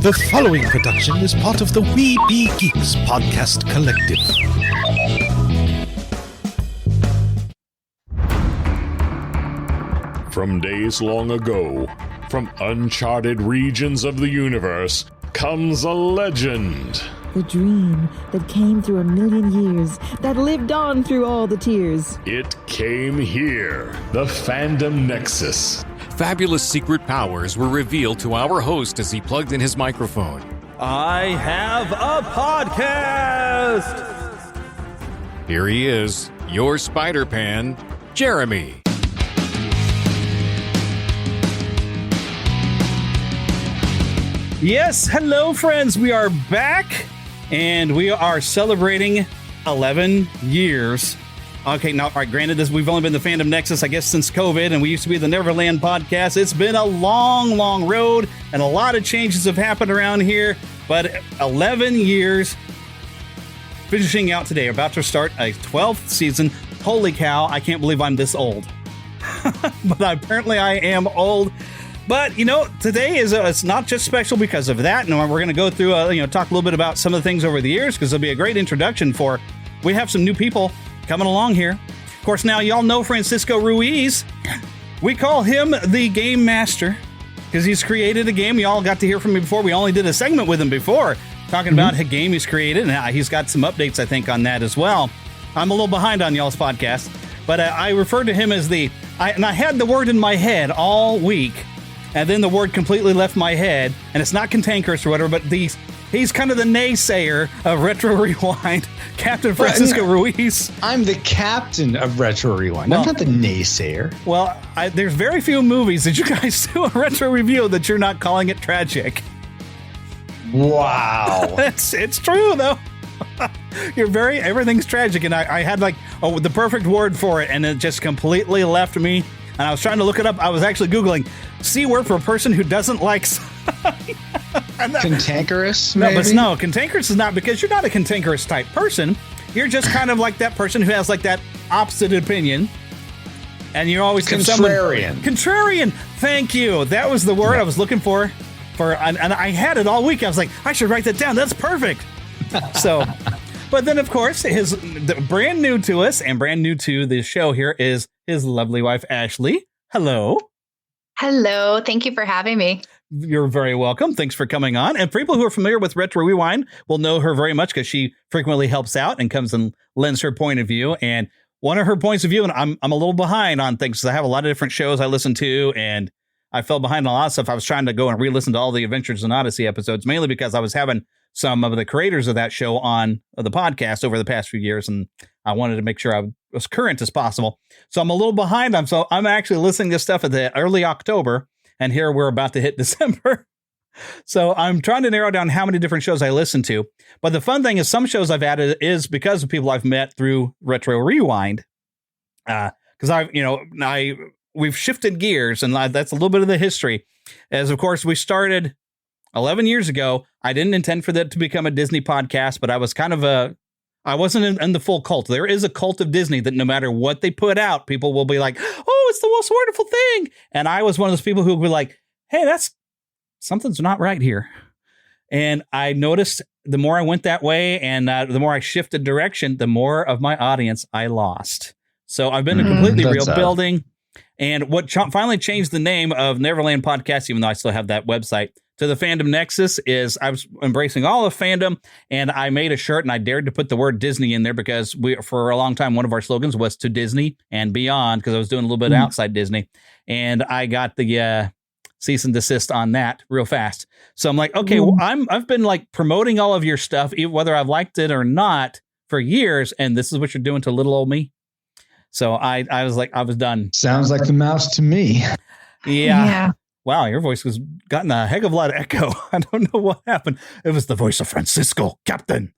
The following production is part of the We Be Geeks podcast collective. From days long ago, from uncharted regions of the universe, comes a legend. The dream that came through a million years, that lived on through all the tears. It came here, the Fandom Nexus. Fabulous secret powers were revealed to our host as he plugged in his microphone. I have a podcast! Here he is, your Spider-Pan, Jeremy. Yes, hello friends, we are back, and we are celebrating 11 years. Okay, now, all right, granted, we've only been the Fandom Nexus, I guess, since COVID, and we used to be the Neverland podcast. It's been a long, long road, and a lot of changes have happened around here, but 11 years finishing out today, about to start a 12th season. Holy cow, I can't believe I'm this old. But apparently I am old. But, you know, today it's not just special because of that. No, we're going to go through, talk a little bit about some of the things over the years, because it'll be a great introduction we have some new people coming along here. Of course, now y'all know Francisco Ruiz. We call him the Game Master because he's created a game. Y'all got to hear from me before. We only did a segment with him before talking about a game he's created, and he's got some updates, I think, on that as well. I'm a little behind on y'all's podcast, but I referred to him as I had the word in my head all week, and then the word completely left my head, and it's not cantankerous or whatever, but he's kind of the naysayer of Retro Rewind, Captain Francisco Ruiz. I'm the captain of Retro Rewind. I'm not the naysayer. Well, there's very few movies that you guys do a retro review that you're not calling it tragic. Wow. It's true, though. Everything's tragic, and I had the perfect word for it, and it just completely left me. And I was trying to look it up. I was actually Googling C word for a person who doesn't like... Cantankerous, maybe? No, cantankerous is not, because you're not a cantankerous type person. You're just kind of like that person who has that opposite opinion. And you're always... Contrarian. Contrarian. Thank you. That was the word I was looking for. And I had it all week. I was like, I should write that down. That's perfect. So... But then, of course, brand new to us and brand new to the show here is his lovely wife, Ashley. Hello. Hello. Thank you for having me. You're very welcome. Thanks for coming on. And people who are familiar with Retro Rewind will know her very much because she frequently helps out and comes and lends her point of view. And one of her points of view, and I'm a little behind on things because I have a lot of different shows I listen to, and I fell behind on a lot of stuff. I was trying to go and re-listen to all the Adventures in Odyssey episodes, mainly because I was having some of the creators of that show on the podcast over the past few years, and I wanted to make sure I was current as possible. So I'm a little behind. I'm actually listening to stuff at the early October, and here we're about to hit December. So I'm trying to narrow down how many different shows I listen to. But the fun thing is some shows I've added is because of people I've met through Retro Rewind. Because we've shifted gears, and that's a little bit of the history. As of course we started 11 years ago. I didn't intend for that to become a Disney podcast, but I was I wasn't in the full cult. There is a cult of Disney that no matter what they put out, people will be like, oh, it's the most wonderful thing. And I was one of those people who would be like, hey, something's not right here. And I noticed the more I went that way and the more I shifted direction, the more of my audience I lost. So I've been a completely rebuilding. And what finally changed the name of Neverland Podcast, even though I still have that website, to the Fandom Nexus, is I was embracing all of fandom, and I made a shirt, and I dared to put the word Disney in there because for a long time, one of our slogans was to Disney and beyond, because I was doing a little bit outside Disney, and I got the cease and desist on that real fast. So I'm like, okay, well, I've been promoting all of your stuff, whether I've liked it or not, for years, and this is what you're doing to little old me. So I was like, I was done. Sounds like the mouse to me. Yeah. Wow, your voice has gotten a heck of a lot of echo. I don't know what happened. It was the voice of Francisco, Captain,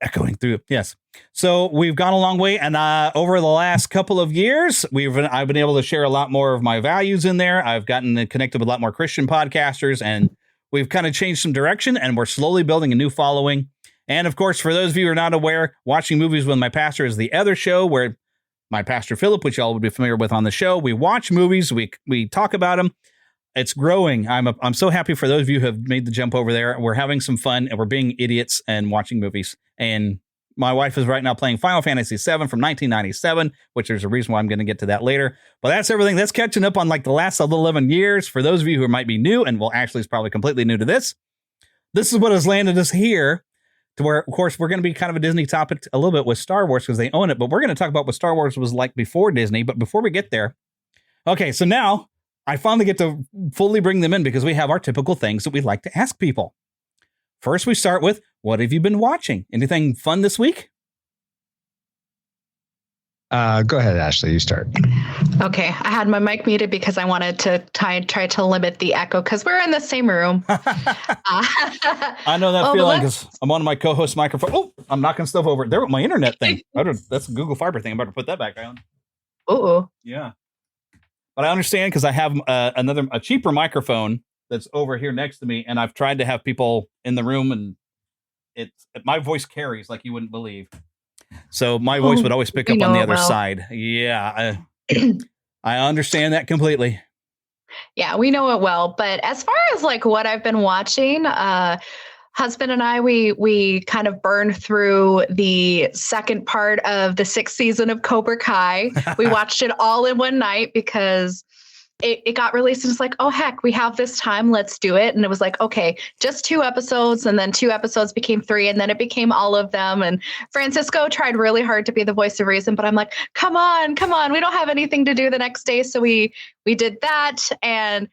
echoing through. Yes. So we've gone a long way. And over the last couple of years, I've been able to share a lot more of my values in there. I've gotten connected with a lot more Christian podcasters, and we've kind of changed some direction, and we're slowly building a new following. And of course, for those of you who are not aware, Watching Movies with My Pastor is the other show where my pastor, Philip, which y'all would be familiar with on the show, we watch movies, we talk about them. it's growing. I'm so happy for those of you who have made the jump over there. We're having some fun and we're being idiots and watching movies. And my wife is right now playing Final Fantasy VII from 1997, which there's a reason why I'm going to get to that later. But that's everything. That's catching up on like the last 11 years. For those of you who might be new, and well, Ashley is probably completely new to this. This is what has landed us here to where, of course, we're going to be kind of a Disney topic a little bit with Star Wars because they own it. But we're going to talk about what Star Wars was like before Disney. But before we get there, okay, so now I finally get to fully bring them in because we have our typical things that we like to ask people. First, we start with, what have you been watching? Anything fun this week? Go ahead, Ashley. You start. Okay, I had my mic muted because I wanted to try to limit the echo because we're in the same room. I know that feeling because I'm on my co-host microphone. Oh, I'm knocking stuff over. There with my internet thing. That's a Google Fiber thing. I'm about to put that back on. Oh, yeah. But I understand because I have a cheaper microphone that's over here next to me, and I've tried to have people in the room, and my voice carries like you wouldn't believe. So my voice would always pick up on the other side. Yeah, I understand that completely. Yeah, we know it well. But as far as like what I've been watching, husband and I, we kind of burned through the second part of the 6th season of Cobra Kai. We watched it all in one night because it got released and it's like, oh, heck, we have this time. Let's do it. And it was like, okay, just 2 episodes. And then 2 episodes became 3. And then it became all of them. And Francisco tried really hard to be the voice of reason. But I'm like, come on. We don't have anything to do the next day. So we did that. And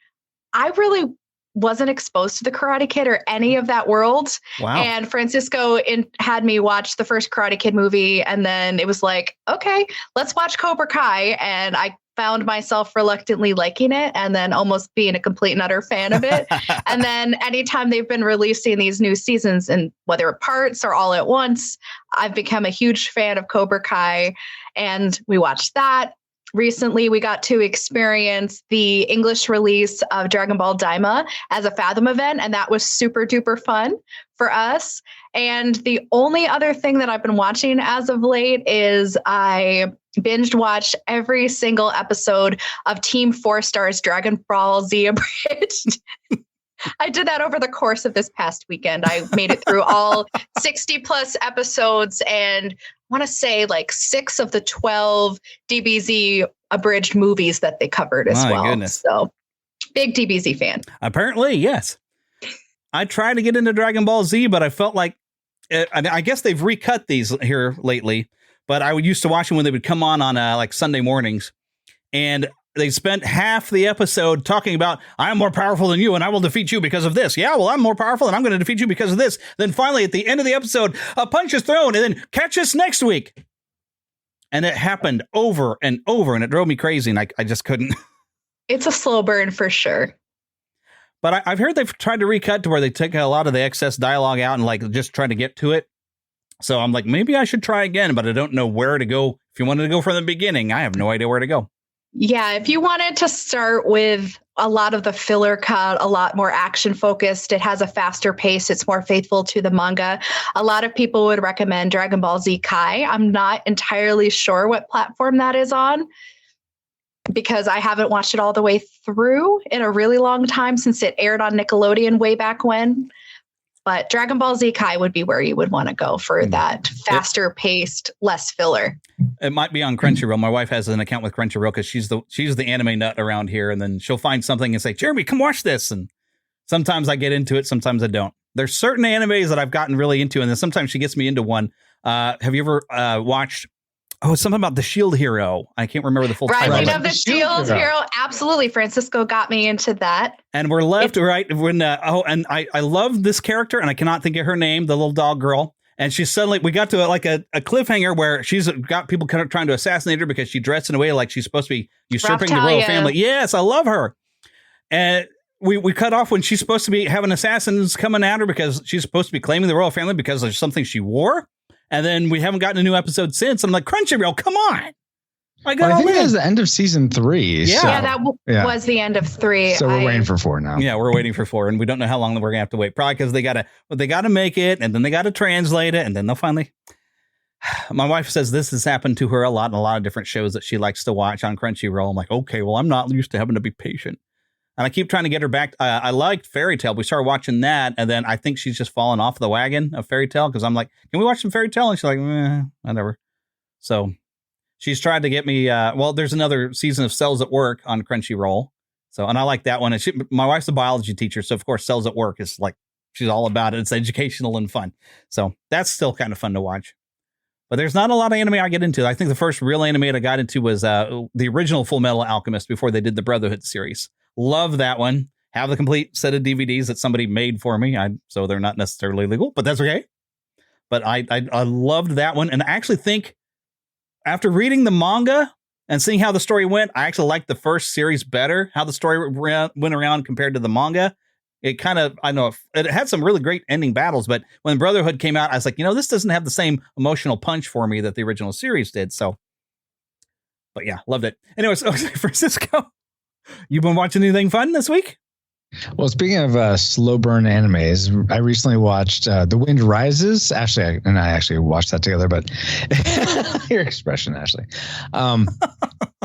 I really wasn't exposed to the Karate Kid or any of that world. Wow. And Francisco had me watch the first Karate Kid movie. And then it was like, okay, let's watch Cobra Kai. And I found myself reluctantly liking it and then almost being a complete and utter fan of it. And then anytime they've been releasing these new seasons, and whether it parts or all at once, I've become a huge fan of Cobra Kai. And we watched that. Recently, we got to experience the English release of Dragon Ball Daima as a Fandom event, and that was super duper fun for us. And the only other thing that I've been watching as of late is I binged watched every single episode of Team 4 Star's Dragon Ball Z Abridged. I did that over the course of this past weekend. I made it through all 60 plus episodes and I want to say like 6 of the 12 DBZ abridged movies that they covered as well. Goodness. So big DBZ fan. Apparently, yes. I tried to get into Dragon Ball Z, but I felt like, I guess they've recut these here lately, but I used to watch them when they would come on like Sunday mornings. And they spent half the episode talking about, I'm more powerful than you and I will defeat you because of this. Yeah, well, I'm more powerful and I'm going to defeat you because of this. Then finally, at the end of the episode, a punch is thrown and then catch us next week. And it happened over and over and it drove me crazy and I just couldn't. It's a slow burn for sure. But I've heard they've tried to recut to where they take a lot of the excess dialogue out and like just try to get to it. So I'm like, maybe I should try again, but I don't know where to go. If you wanted to go from the beginning, I have no idea where to go. Yeah, if you wanted to start with a lot of the filler cut, a lot more action focused, it has a faster pace, it's more faithful to the manga. A lot of people would recommend Dragon Ball Z Kai. I'm not entirely sure what platform that is on because I haven't watched it all the way through in a really long time since it aired on Nickelodeon way back when. But Dragon Ball Z Kai would be where you would want to go for that faster paced, less filler. It might be on Crunchyroll. My wife has an account with Crunchyroll because she's the anime nut around here. And then she'll find something and say, Jeremy, come watch this. And sometimes I get into it. Sometimes I don't. There's certain animes that I've gotten really into. And then sometimes she gets me into one. Have you ever watched? Oh, it's something about the Shield Hero. I can't remember the full title. Rising of the Shield Hero. Absolutely. Francisco got me into that. And we're left right when, and I love this character and I cannot think of her name, the little dog girl. And she's suddenly, we got to a cliffhanger where she's got people kind of trying to assassinate her because she dressed in a way like she's supposed to be usurping the royal family. Yes, I love her. And we cut off when she's supposed to be having assassins coming at her because she's supposed to be claiming the royal family because there's something she wore. And then we haven't gotten a new episode since. I'm like, Crunchyroll, come on. I think that was the end of season 3. Yeah, so, that was the end of 3. So we're waiting for 4 now. Yeah, we're waiting for 4. And we don't know how long we're going to have to wait. Probably because they got to make it. And then they got to translate it. And then they'll finally. My wife says this has happened to her a lot in a lot of different shows that she likes to watch on Crunchyroll. I'm like, okay, well, I'm not used to having to be patient. And I keep trying to get her back. I liked Fairy Tale. We started watching that, and then I think she's just fallen off the wagon of Fairy Tale because I'm like, can we watch some Fairy Tale? And she's like, whatever. So she's tried to get me. Well, there's another season of Cells at Work on Crunchyroll. So, and I like that one. And my wife's a biology teacher, so of course, Cells at Work is like she's all about it. It's educational and fun. So that's still kind of fun to watch. But there's not a lot of anime I get into. I think the first real anime I got into was the original Full Metal Alchemist before they did the Brotherhood series. Love that one. Have the complete set of DVDs that somebody made for me. So they're not necessarily legal, but that's okay. But I loved that one. And I actually think after reading the manga and seeing how the story went, I actually liked the first series better, how the story went around compared to the manga. It kind of, I know it had some really great ending battles, but when Brotherhood came out, I was like, this doesn't have the same emotional punch for me that the original series did. So, but yeah, loved it. Anyways, Francisco, you've been watching anything fun this week? Well, speaking of slow burn animes, I recently watched The Wind Rises. Ashley and I actually watched that together, but your expression, Ashley.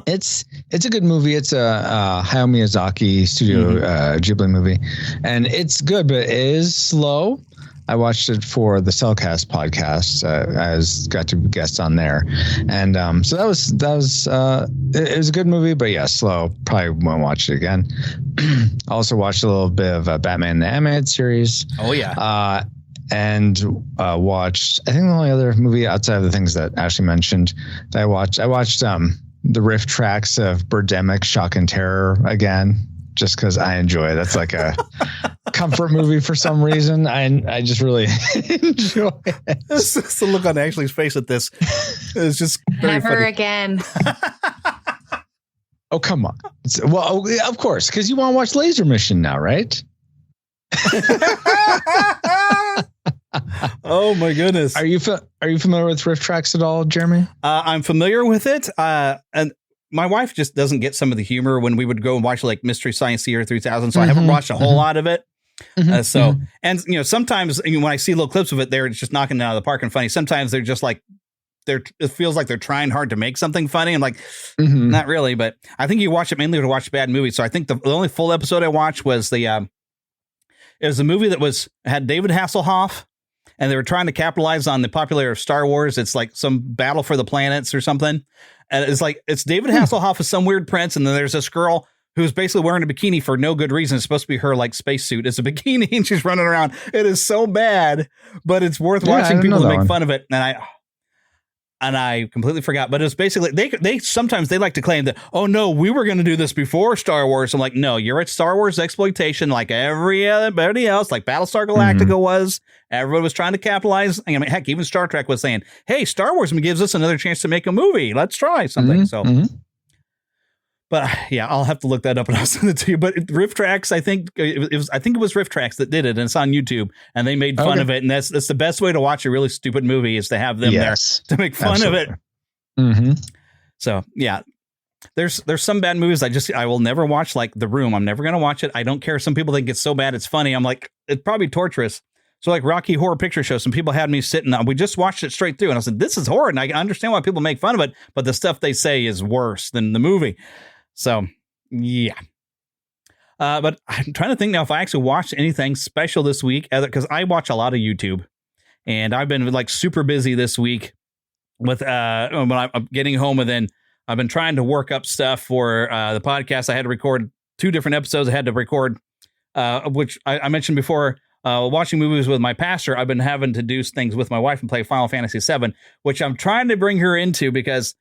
It's a good movie. It's a Hayao Miyazaki Studio Ghibli movie, and it's good, but it is slow. I watched it for the Cellcast podcast. I got to be guest on there, and so that was it was a good movie, but yeah, slow. Probably won't watch it again. Also watched a little bit of Batman the Animated Series. Oh yeah. And watched. I think the only other movie outside of the things that Ashley mentioned that I watched the riff tracks of Birdemic Shock and Terror again, just because I enjoy it. That's like a comfort movie for some reason. I just really enjoy it. It's the look on Ashley's face at this. It's just very Never funny. again. Oh, come on. Well, of course, because you want to watch Laser Mission now, right? Oh my goodness. Are you familiar with riff tracks at all, Jeremy? I'm familiar with it. And my wife just doesn't get some of the humor when we would go and watch like Mystery Science Theater 3000. So I haven't watched a whole lot of it. And sometimes when I see little clips of it, they're just knocking it out of the park and funny. Sometimes they're just like, it feels like they're trying hard to make something funny. I'm like, not really, but I think you watch it mainly to watch bad movies. So I think the only full episode I watched was it was a movie that had David Hasselhoff, and they were trying to capitalize on the popularity of Star Wars. It's like some battle for the planets or something. And it's David Hasselhoff as some weird prince. And then there's this girl who's basically wearing a bikini for no good reason. It's supposed to be her like spacesuit. It's a bikini and she's running around. It is so bad, but it's worth watching people to make fun of it. And I completely forgot, but it's basically they sometimes they like to claim that, oh no, we were going to do this before Star Wars. I'm like, no, you're at Star Wars exploitation like everybody else, like Battlestar Galactica was. Everyone was trying to capitalize. I mean, heck, even Star Trek was saying, hey, Star Wars gives us another chance to make a movie. Let's try something. But yeah, I'll have to look that up and I'll send it to you. But Riff Tracks, I think it was Riff Tracks that did it, and it's on YouTube, and they made fun of it. And that's the best way to watch a really stupid movie is to have them there to make fun of it. So yeah, there's some bad movies I will never watch, like The Room. I'm never gonna watch it. I don't care. Some people think it's so bad it's funny. I'm like, it's probably torturous. So like Rocky Horror Picture Show, some people had me sitting. We just watched it straight through, and I said, this is horror, and I understand why people make fun of it, but the stuff they say is worse than the movie. So, yeah. But I'm trying to think now if I actually watched anything special this week, because I watch a lot of YouTube, and I've been like super busy this week with when I'm getting home, and then I've been trying to work up stuff for the podcast. I had to record 2 different episodes. I had to record, which I mentioned before, watching movies with my pastor. I've been having to do things with my wife and play Final Fantasy VII, which I'm trying to bring her into because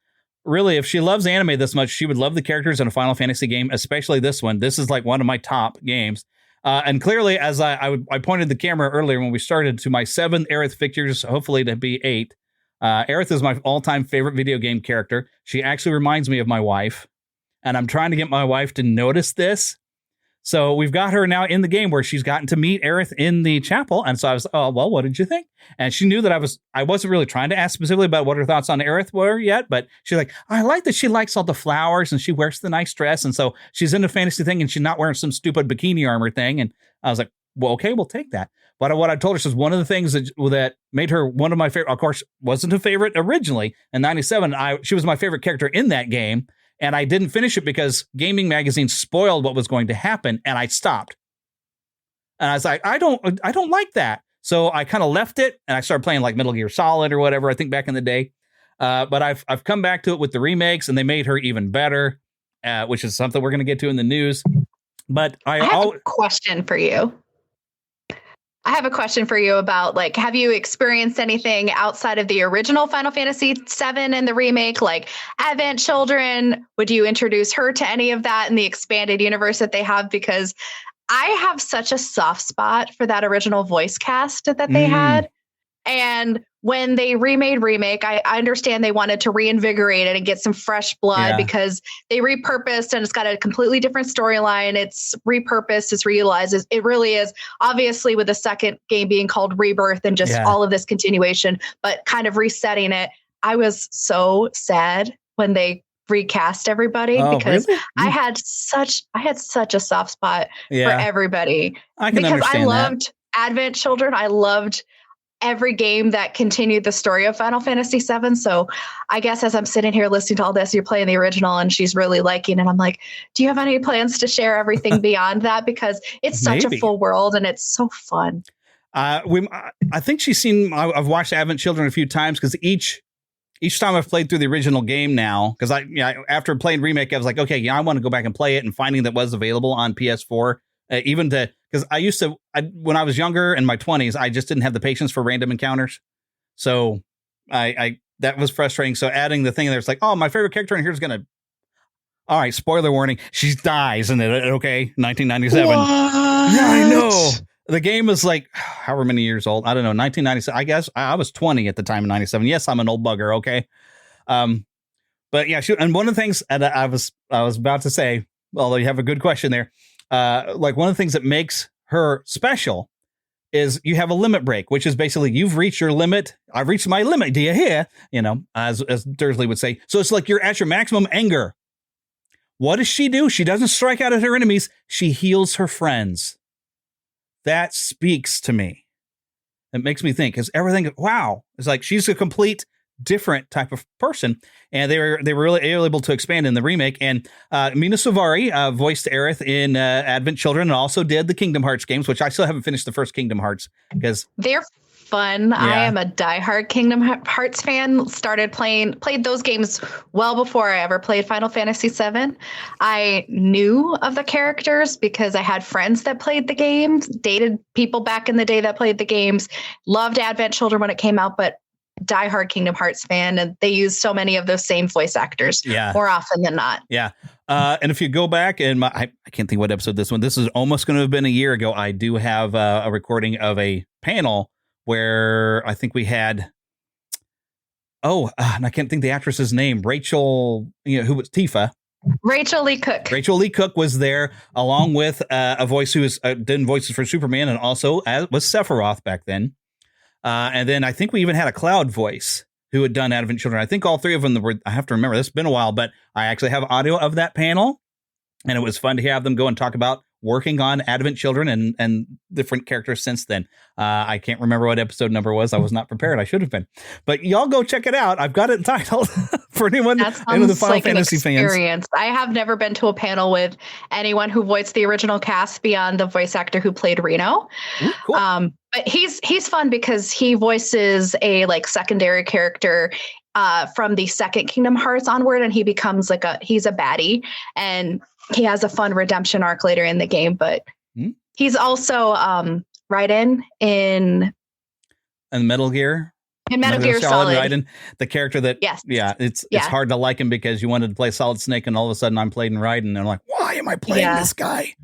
really, if she loves anime this much, she would love the characters in a Final Fantasy game, especially this one. This is like one of my top games. And clearly, as I pointed the camera earlier when we started to my 7 Aerith figures, hopefully to be 8. Aerith is my all-time favorite video game character. She actually reminds me of my wife. And I'm trying to get my wife to notice this. So we've got her now in the game where she's gotten to meet Aerith in the chapel. And so I was, oh, well, what did you think? And she knew that I wasn't really trying to ask specifically about what her thoughts on Aerith were yet. But she's like, I like that she likes all the flowers and she wears the nice dress. And so she's in the fantasy thing and she's not wearing some stupid bikini armor thing. And I was like, well, okay, we'll take that. But what I told her is one of the things that made her one of my favorite, of course, wasn't a favorite originally in 97. She was my favorite character in that game. And I didn't finish it because gaming magazines spoiled what was going to happen, and I stopped. And I was like, I don't like that. So I kind of left it, and I started playing like Metal Gear Solid or whatever, I think back in the day. But I've come back to it with the remakes, and they made her even better, which is something we're going to get to in the news. But I have a question for you. I have a question for you about, like, have you experienced anything outside of the original Final Fantasy VII and the remake, like Advent Children? Would you introduce her to any of that in the expanded universe that they have? Because I have such a soft spot for that original voice cast that they had. And when they remake, I understand they wanted to reinvigorate it and get some fresh blood because they repurposed, and it's got a completely different storyline. It's repurposed, it's realized. It really is, obviously, with the second game being called Rebirth and just all of this continuation, but kind of resetting it. I was so sad when they recast everybody because really? I had such a soft spot for everybody. Because I loved Advent Children. I loved every game that continued the story of Final Fantasy VII. So I guess as I'm sitting here listening to all this, you're playing the original and she's really liking it. I'm like, do you have any plans to share everything beyond that? Because it's such a full world and it's so fun. I think she's seen, I've watched Advent Children a few times because each time I've played through the original game now, because after playing remake, I was like, okay, I want to go back and play it, and finding that was available on PS4, because when I was younger in my 20s, I just didn't have the patience for random encounters. So I that was frustrating. So adding the thing there's like, oh, my favorite character in here is going to, all right, spoiler warning, she dies in it. Okay. 1997. What? Yeah, I know. The game is like however many years old. I don't know. 1997. I guess I was 20 at the time in 97. Yes, I'm an old bugger. Okay. But yeah, and one of the things that I was about to say, although you have a good question there, like one of the things that makes her special is you have a limit break, which is basically you've reached your limit. I've reached my limit. Do you hear? As Dursley would say. So it's like you're at your maximum anger. What does she do? She doesn't strike out at her enemies. She heals her friends. That speaks to me. It makes me think, is everything, wow. It's like she's a complete different type of person. And they were really able to expand in the remake. And Mina Suvari voiced Aerith in Advent Children and also did the Kingdom Hearts games, which I still haven't finished the first Kingdom Hearts because they're fun. Yeah. I am a diehard Kingdom Hearts fan. Played those games well before I ever played Final Fantasy VII. I knew of the characters because I had friends that played the games, dated people back in the day that played the games, loved Advent Children when it came out, but diehard Kingdom Hearts fan. And they use so many of those same voice actors more often than not. Yeah. And if you go back and I can't think what episode this is almost going to have been a year ago. I do have a recording of a panel where I think we had, and I can't think the actress's name, Rachel, who was Tifa. Rachel Lee Cook. Rachel Lee Cook was there along with a voice who was did voices for Superman and also was Sephiroth back then. And then I think we even had a Cloud voice who had done Advent Children. I think all three of them were, I have to remember, this has been a while, but I actually have audio of that panel. And it was fun to have them go and talk about working on Advent Children and different characters since then. I can't remember what episode number was. I was not prepared. I should have been. But y'all go check it out. I've got it entitled for anyone into the Final Fantasy fans. I have never been to a panel with anyone who voiced the original cast beyond the voice actor who played Reno. Ooh, cool. But he's fun because he voices a secondary character from the second Kingdom Hearts onward, and he becomes he's a baddie, and he has a fun redemption arc later in the game. But he's also Raiden in Metal Gear. In Metal Gear Solid. Raiden, the character that it's hard to like him because you wanted to play Solid Snake, and all of a sudden I'm playing Raiden, and I'm like, why am I playing this guy?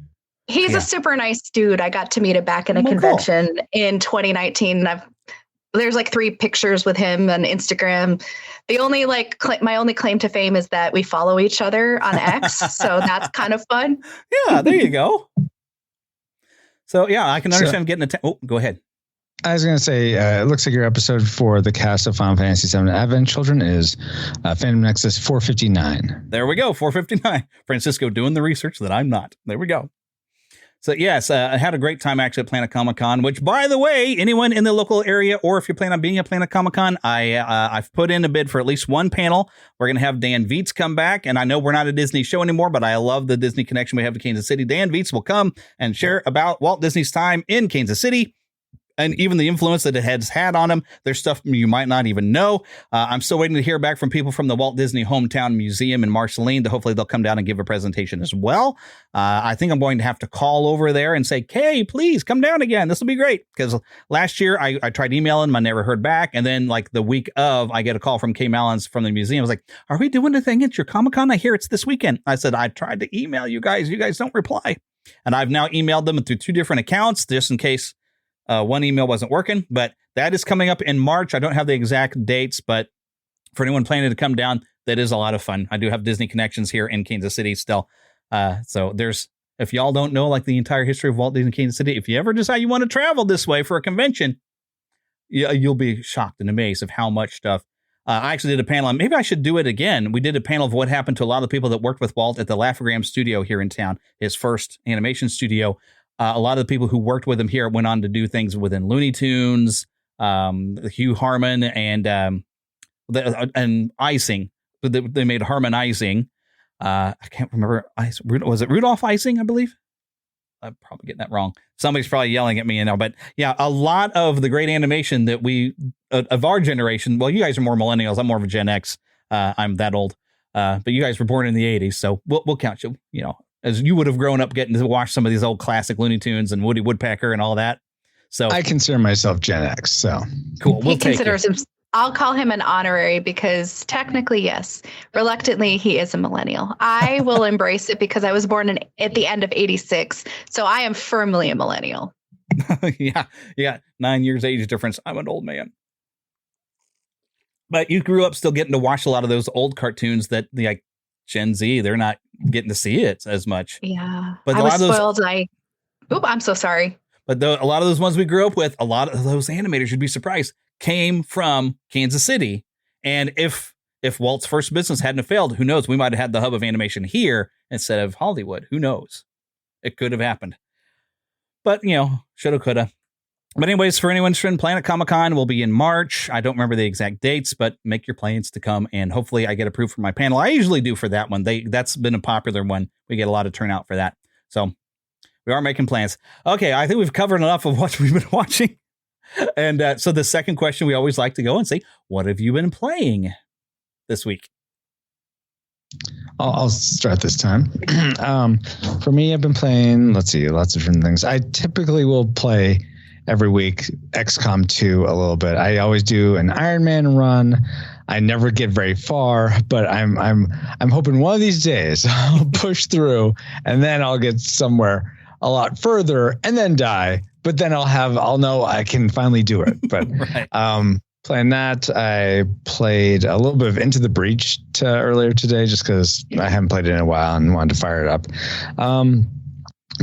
He's a super nice dude. I got to meet him back in a convention in 2019. There's 3 pictures with him on Instagram. The only my only claim to fame is that we follow each other on X. So that's kind of fun. Yeah, there you go. So yeah, I can understand getting go ahead. I was going to say, it looks like your episode for the cast of Final Fantasy VII Advent Children is Fandom Nexus 459. There we go, 459. Francisco doing the research that I'm not. There we go. So yes, I had a great time actually at Planet Comic Con, which, by the way, anyone in the local area, or if you're planning on being at Planet Comic Con, I've put in a bid for at least one panel. We're going to have Dan Viets come back, and I know we're not a Disney show anymore, but I love the Disney connection we have to Kansas City. Dan Viets will come and share about Walt Disney's time in Kansas City, and even the influence that it has had on him. There's stuff you might not even know. I'm still waiting to hear back from people from the Walt Disney Hometown Museum in Marceline. Hopefully they'll come down and give a presentation as well. I think I'm going to have to call over there and say, hey, please come down again. This will be great. Because last year I tried emailing them. I never heard back. And then like the week of, I get a call from Kay Mallins from the museum. I was like, are we doing a thing at your Comic-Con? I hear it's this weekend. I said, I tried to email you guys. You guys don't reply. And I've now emailed them through 2 different accounts just in case one email wasn't working, but that is coming up in March. I don't have the exact dates, but for anyone planning to come down, that is a lot of fun. I do have Disney connections here in Kansas City still. So if y'all don't know like the entire history of Walt Disney Kansas City, if you ever decide you want to travel this way for a convention, you'll be shocked and amazed of how much stuff. I actually did a panel on, maybe I should do it again. We did a panel of what happened to a lot of the people that worked with Walt at the Laugh-O-Gram studio here in town, his first animation studio. A lot of the people who worked with him here went on to do things within Looney Tunes, Hugh Harmon, and Icing. They made Harmon Icing. I can't remember. Was it Rudolph Icing, I believe? I'm probably getting that wrong. Somebody's probably yelling at me now. But yeah, a lot of the great animation that we, of our generation, well, you guys are more millennials. I'm more of a Gen X. I'm that old. But you guys were born in the 80s. So we'll count you, as you would have grown up getting to watch some of these old classic Looney Tunes and Woody Woodpecker and all that. So I consider myself Gen X. So cool. He considers him. I'll call him an honorary because technically, yes, reluctantly, he is a millennial. I will embrace it because I was born at the end of 86. So I am firmly a millennial. Yeah. 9 years age difference. I'm an old man. But you grew up still getting to watch a lot of those old cartoons that like Gen Z, they're not getting to see it as much. Yeah. But I was spoiled. I'm so sorry. But a lot of those ones we grew up with, a lot of those animators, you'd be surprised, came from Kansas City. And if Walt's first business hadn't failed, who knows? We might have had the hub of animation here instead of Hollywood. Who knows? It could have happened. But, shoulda, coulda. But anyways, for anyone interested in Planet Comic-Con, will be in March. I don't remember the exact dates, but make your plans to come. And hopefully I get approved for my panel. I usually do for that one. That's been a popular one. We get a lot of turnout for that. So we are making plans. Okay, I think we've covered enough of what we've been watching. And so the second question, we always like to go and say, what have you been playing this week? I'll start this time. For me, I've been playing, lots of different things. I typically will play every week XCOM 2 a little bit. I always do an Iron Man run. I never get very far, but I'm hoping one of these days I'll push through and then I'll get somewhere a lot further and then die. But then I'll know I can finally do it. But right. Playing that, I played a little bit of Into the Breach earlier today just because I haven't played it in a while and wanted to fire it up.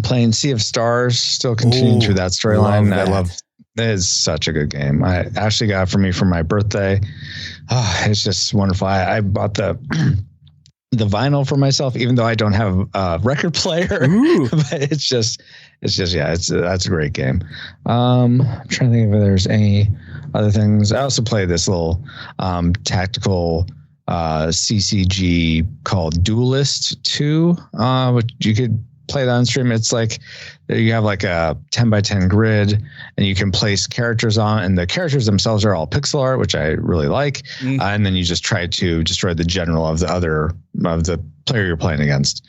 Playing Sea of Stars, still continuing through that storyline. I love it. Is such a good game. Ashley got it for me for my birthday. It's just wonderful. I bought the vinyl for myself, even though I don't have a record player. But that's a great game. I'm trying to think if there's any other things. I also play this little tactical CCG called Duelist 2, which you could play it on stream. It's like you have like a 10x10 grid and you can place characters on, and the characters themselves are all pixel art, which I really like. And then you just try to destroy the general of the player you're playing against.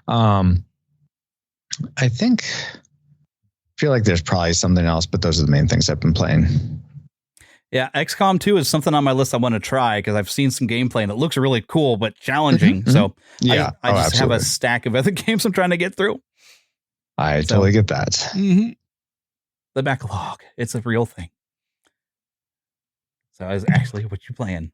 I feel like there's probably something else, but those are the main things I've been playing. Yeah, XCOM 2 is something on my list I want to try because I've seen some gameplay and it looks really cool but challenging. So yeah, I just have a stack of other games I'm trying to get through. I totally get that. Mm-hmm. The backlog, it's a real thing. So Ashley, what you playing?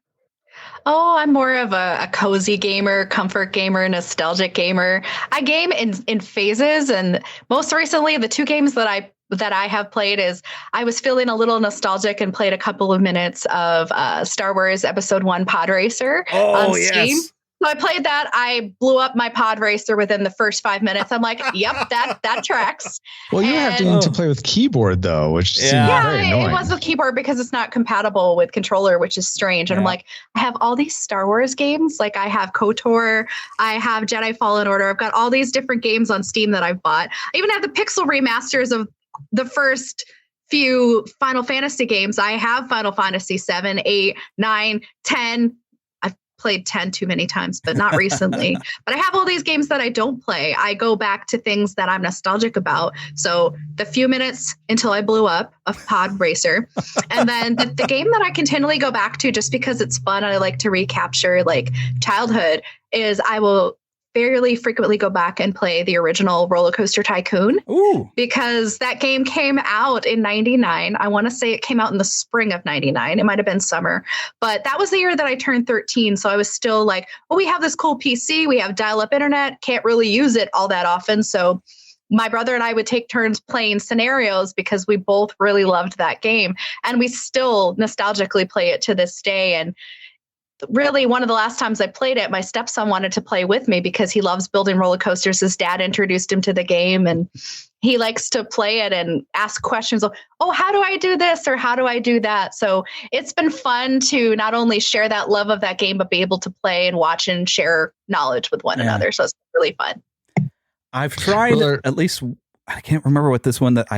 Oh, I'm more of a cozy gamer, comfort gamer, nostalgic gamer. I game in phases, and most recently, the 2 games that I have played is I was feeling a little nostalgic and played a couple of minutes of Star Wars Episode 1 Pod Racer on Steam. So I played that. I blew up my pod racer within the first 5 minutes. I'm like, yep, that tracks. Well, you have to play with keyboard though, which seems very annoying. It was with keyboard because it's not compatible with controller, which is strange. And I'm like, I have all these Star Wars games. Like I have KOTOR, I have Jedi Fallen Order. I've got all these different games on Steam that I've bought. I even have the pixel remasters of the first few Final Fantasy games. I have Final Fantasy 7, 8, 9, 10. Played 10 too many times, but not recently. But I have all these games that I don't play. I go back to things that I'm nostalgic about. So the few minutes until I blew up of Pod Racer. And then the game that I continually go back to just because it's fun and I like to recapture like childhood is I will fairly frequently go back and play the original Roller Coaster Tycoon. Ooh. Because that game came out in 99. I want to say it came out in the spring of 99. It might have been summer, but that was the year that I turned 13. So I was still like, oh, we have this cool PC. We have dial-up internet. Can't really use it all that often. So my brother and I would take turns playing scenarios because we both really loved that game. And we still nostalgically play it to this day. And really, one of the last times I played it, my stepson wanted to play with me because he loves building roller coasters. His dad introduced him to the game and he likes to play it and ask questions of, oh, how do I do this? Or how do I do that? So it's been fun to not only share that love of that game, but be able to play and watch and share knowledge with one another. So it's really fun. I've tried at least, I can't remember what this one that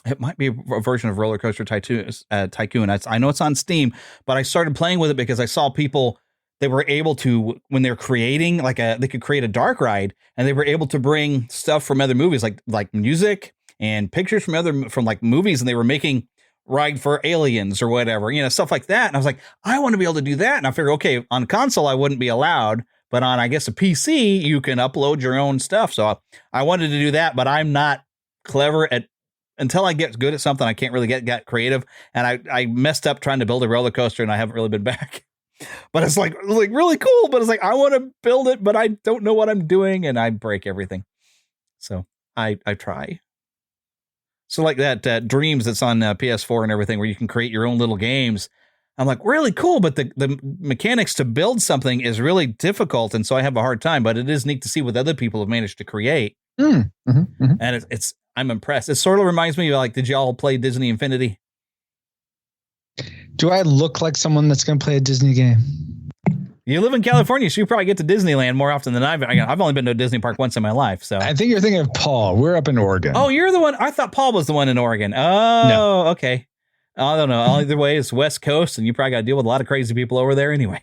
it might be a version of Roller Coaster Tycoon. I know it's on Steam, but I started playing with it because I saw people, they were able to, when they're creating they could create a dark ride and they were able to bring stuff from other movies, like music and pictures from like movies. And they were making ride for aliens or whatever, stuff like that. And I was like, I want to be able to do that. And I figured, okay, on console, I wouldn't be allowed, but on, I guess, a PC, you can upload your own stuff. So I wanted to do that, but I'm not clever until I get good at something, I can't really get creative. And I messed up trying to build a roller coaster and I haven't really been back. But it's like really cool. But it's like, I want to build it, but I don't know what I'm doing and I break everything. So I try. So like that Dreams that's on PS4 and everything where you can create your own little games. I'm like, really cool. But the mechanics to build something is really difficult. And so I have a hard time, but it is neat to see what other people have managed to create. Mm-hmm, mm-hmm. And I'm impressed. It sort of reminds me of like, did y'all play Disney Infinity? Do I look like someone that's going to play a Disney game? You live in California, so you probably get to Disneyland more often than I've only been to a Disney park once in my life. So I think you're thinking of Paul. We're up in Oregon. Oh, you're the one. I thought Paul was the one in Oregon. Oh, no. Okay. I don't know. Either way, it's West Coast, and you probably got to deal with a lot of crazy people over there anyway.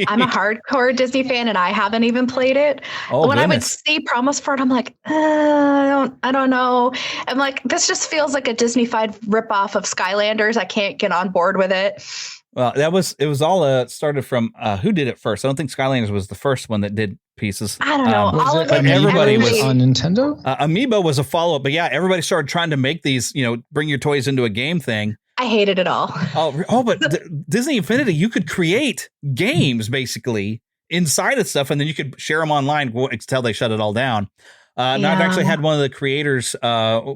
I'm a hardcore Disney fan, and I haven't even played it. When I would see promos for it, I'm like, I don't know. I'm like, this just feels like a Disney-fied ripoff of Skylanders. I can't get on board with it. Well, it was all started from who did it first? I don't think Skylanders was the first one that did pieces. I don't know. Everybody was on Nintendo. Amiibo was a follow up, but yeah, everybody started trying to make these, bring your toys into a game thing. I hated it all. But Disney Infinity, you could create games basically inside of stuff, and then you could share them online until they shut it all down. And I've actually had one of the creators.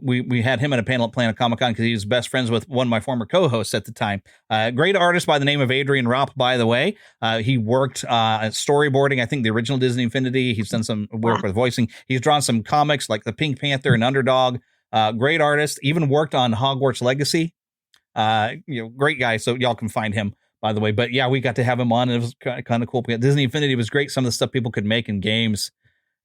We had him at a panel at Planet Comic-Con because he was best friends with one of my former co-hosts at the time. Great artist by the name of Adrian Ropp, by the way. He worked at storyboarding, I think the original Disney Infinity. He's done some work with voicing. He's drawn some comics like the Pink Panther and Underdog. Great artist. Even worked on Hogwarts Legacy. Great guy. So y'all can find him, by the way. But yeah, we got to have him on, and it was kind of cool. Disney Infinity was great. Some of the stuff people could make in games.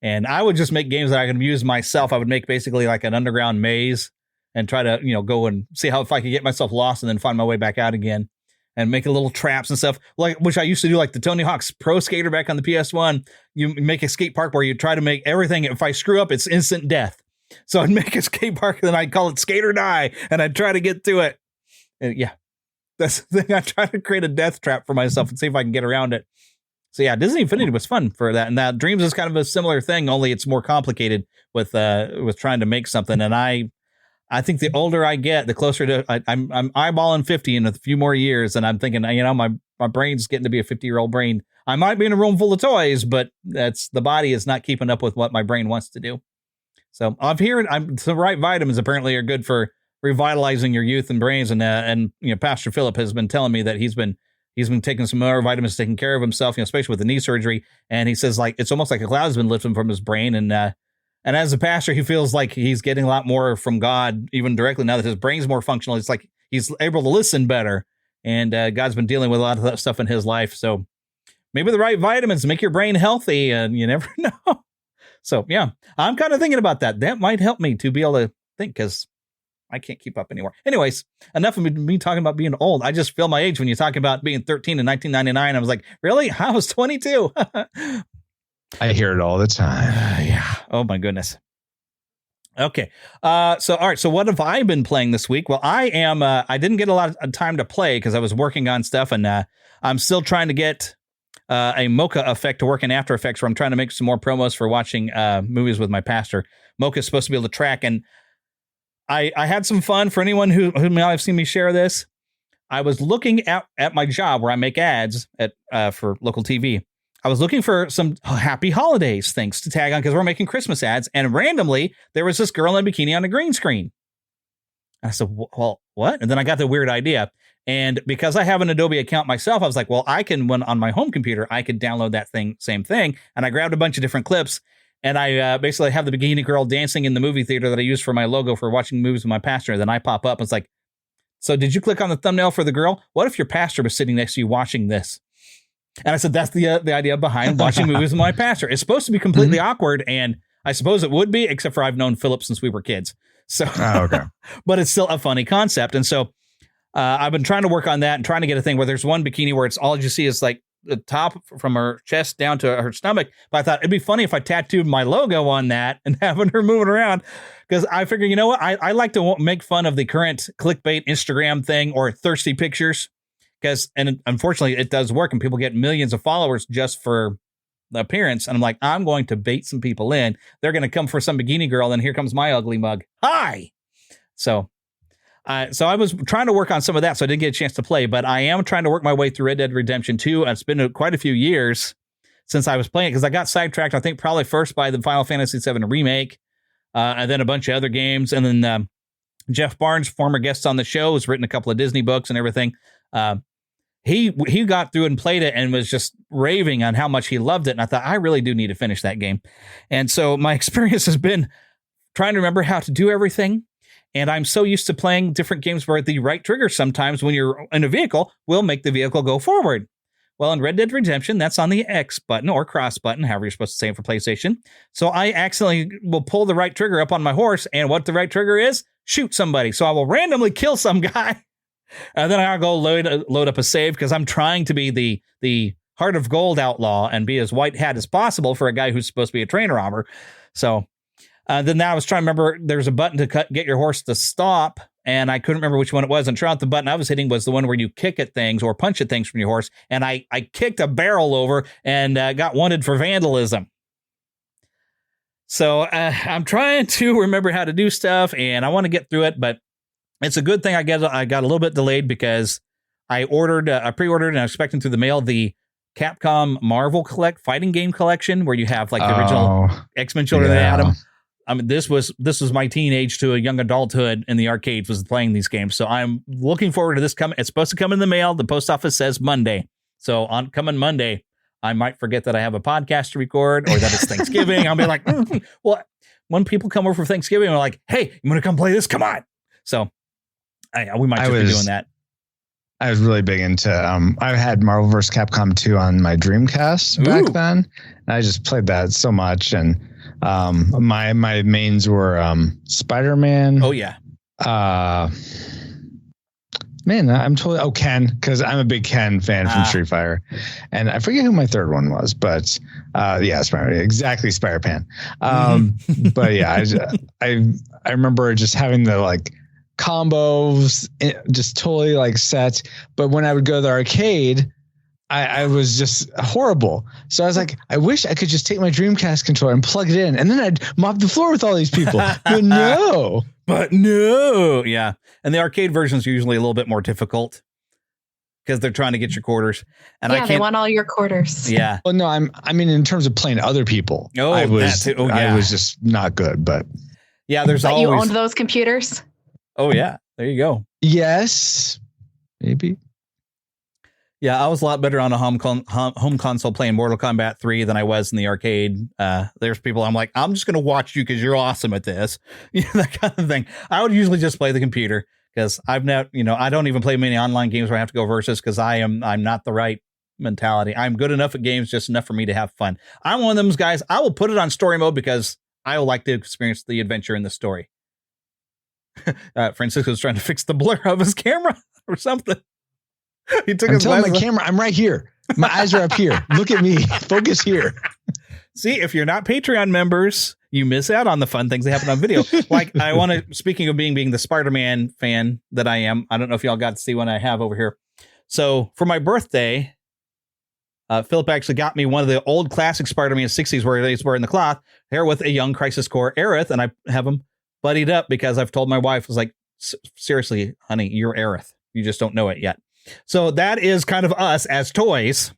And I would just make games that I could use myself. I would make basically like an underground maze and try to, go and see if I could get myself lost and then find my way back out again and make little traps and stuff, like which I used to do, like the Tony Hawk's Pro Skater back on the PS1. You make a skate park where you try to make everything. If I screw up, it's instant death. So I'd make a skate park and then I'd call it Skate or Die and I'd try to get to it. And yeah, that's the thing. I try to create a death trap for myself and see if I can get around it. So yeah, Disney Infinity was fun for that. And now Dreams is kind of a similar thing, only it's more complicated with trying to make something. And I think the older I get, the closer to I'm eyeballing 50 in a few more years. And I'm thinking, my brain's getting to be a 50-year-old brain. I might be in a room full of toys, but the body is not keeping up with what my brain wants to do. So I'm hearing the right vitamins apparently are good for revitalizing your youth and brains. And Pastor Philip has been telling me that he's been he's been taking some more vitamins, taking care of himself, especially with the knee surgery. And he says like it's almost like a cloud's been lifted from his brain. And as a pastor, he feels like he's getting a lot more from God, even directly now that his brain's more functional. It's like he's able to listen better. And God's been dealing with a lot of that stuff in his life. So maybe the right vitamins make your brain healthy, and you never know. So, yeah, I'm kind of thinking about that. That might help me to be able to think, because I can't keep up anymore. Anyways, enough of me talking about being old. I just feel my age when you talk about being 13 in 1999. I was like, really? I was 22. I hear it all the time. Yeah. Oh, my goodness. Okay. All right. So what have I been playing this week? Well, I didn't get a lot of time to play because I was working on stuff, and I'm still trying to get a Mocha effect to work in After Effects, where I'm trying to make some more promos for watching movies with my pastor. Mocha is supposed to be able to track, and I had some fun. For anyone who might have seen me share this, I was looking at my job where I make ads for local TV. I was looking for some happy holidays things to tag on because we're making Christmas ads. And randomly, there was this girl in a bikini on a green screen. I said, well, what? And then I got the weird idea. And because I have an Adobe account myself, I was like, well, I can, when on my home computer, I could download that same thing. And I grabbed a bunch of different clips. And I basically have the bikini girl dancing in the movie theater that I use for my logo for watching movies with my pastor. And then I pop up and it's like, so did you click on the thumbnail for the girl? What if your pastor was sitting next to you watching this? And I said, that's the idea behind watching movies with my pastor. It's supposed to be completely awkward, and I suppose it would be, except for I've known Philip since we were kids. So, okay. But it's still a funny concept. And so I've been trying to work on that and trying to get a thing where there's one bikini where it's all you see is like the top from her chest down to her stomach. But I thought it'd be funny if I tattooed my logo on that and having her moving around, because I figure, you know what? I like to make fun of the current clickbait Instagram thing or thirsty pictures. And unfortunately, it does work, and people get millions of followers just for the appearance. And I'm like, I'm going to bait some people in. They're going to come for some bikini girl, and here comes my ugly mug. Hi. So I was trying to work on some of that, so I didn't get a chance to play. But I am trying to work my way through Red Dead Redemption 2. It's been quite a few years since I was playing it, because I got sidetracked, I think, probably first by the Final Fantasy VII remake, and then a bunch of other games. And then Jeff Barnes, former guest on the show, has written a couple of Disney books and everything. He got through and played it and was just raving on how much he loved it. And I thought, I really do need to finish that game. And so my experience has been trying to remember how to do everything. And I'm so used to playing different games where the right trigger sometimes when you're in a vehicle will make the vehicle go forward. Well, in Red Dead Redemption, that's on the X button or cross button, however you're supposed to say it for PlayStation. So I accidentally will pull the right trigger up on my horse. And what the right trigger is, shoot somebody. So I will randomly kill some guy. And then I'll go load up a save, because I'm trying to be the Heart of Gold outlaw and be as white hat as possible for a guy who's supposed to be a train robber. So then now I was trying to remember, there's a button to get your horse to stop, and I couldn't remember which one it was. And turns out the button I was hitting was the one where you kick at things or punch at things from your horse. And I kicked a barrel over and got wanted for vandalism. So I'm trying to remember how to do stuff, and I want to get through it, but it's a good thing I got a little bit delayed, because I pre-ordered and I'm expecting through the mail the Capcom Marvel fighting game collection, where you have like the original X-Men Children of the Atom. I mean, this was my teenage to a young adulthood in the arcades was playing these games. So I'm looking forward to this coming. It's supposed to come in the mail. The post office says Monday. So on coming Monday, I might forget that I have a podcast to record or that it's Thanksgiving. I'll be like, well, when people come over for Thanksgiving, I'm like, hey, you want to come play this? Come on. So we might just be doing that. I was really big into, I had Marvel vs. Capcom 2 on my Dreamcast back then. And I just played that so much. And my mains were Spider-Man. Oh, yeah. I'm totally, Ken, because I'm a big Ken fan from Street Fighter. And I forget who my third one was, but exactly, Spider-Man. But yeah, I remember just having the like combos just totally like set. But when I would go to the arcade, I was just horrible. So I was like, I wish I could just take my Dreamcast controller and plug it in, and then I'd mop the floor with all these people. But no. Yeah. And the arcade version is usually a little bit more difficult because they're trying to get your quarters. And they want all your quarters. Yeah. Well, no, I mean, in terms of playing other people, I was just not good. But yeah, there's always. You owned those computers? Oh, yeah. There you go. Yes. Maybe. Yeah, I was a lot better on a home console playing Mortal Kombat 3 than I was in the arcade. There's people I'm like, I'm just going to watch you because you're awesome at this. That kind of thing. I would usually just play the computer because I've not, I don't even play many online games where I have to go versus because I'm not the right mentality. I'm good enough at games, just enough for me to have fun. I'm one of those guys. I will put it on story mode because I would like to experience the adventure in the story. Francisco's trying to fix the blur of his camera or something. He took I'm his telling my camera, I'm right here. My eyes are up here. Look at me. Focus here. See, if you're not Patreon members, you miss out on the fun things that happen on video. Like I want to, speaking of being the Spider-Man fan that I am, I don't know if y'all got to see what I have over here. So for my birthday, Philip actually got me one of the old classic Spider-Man 60s where he's wearing the cloth here with a young Crisis Core Aerith. And I have him buddied up because I've told my wife, I was like, seriously, honey, you're Aerith. You just don't know it yet. So that is kind of us as toys.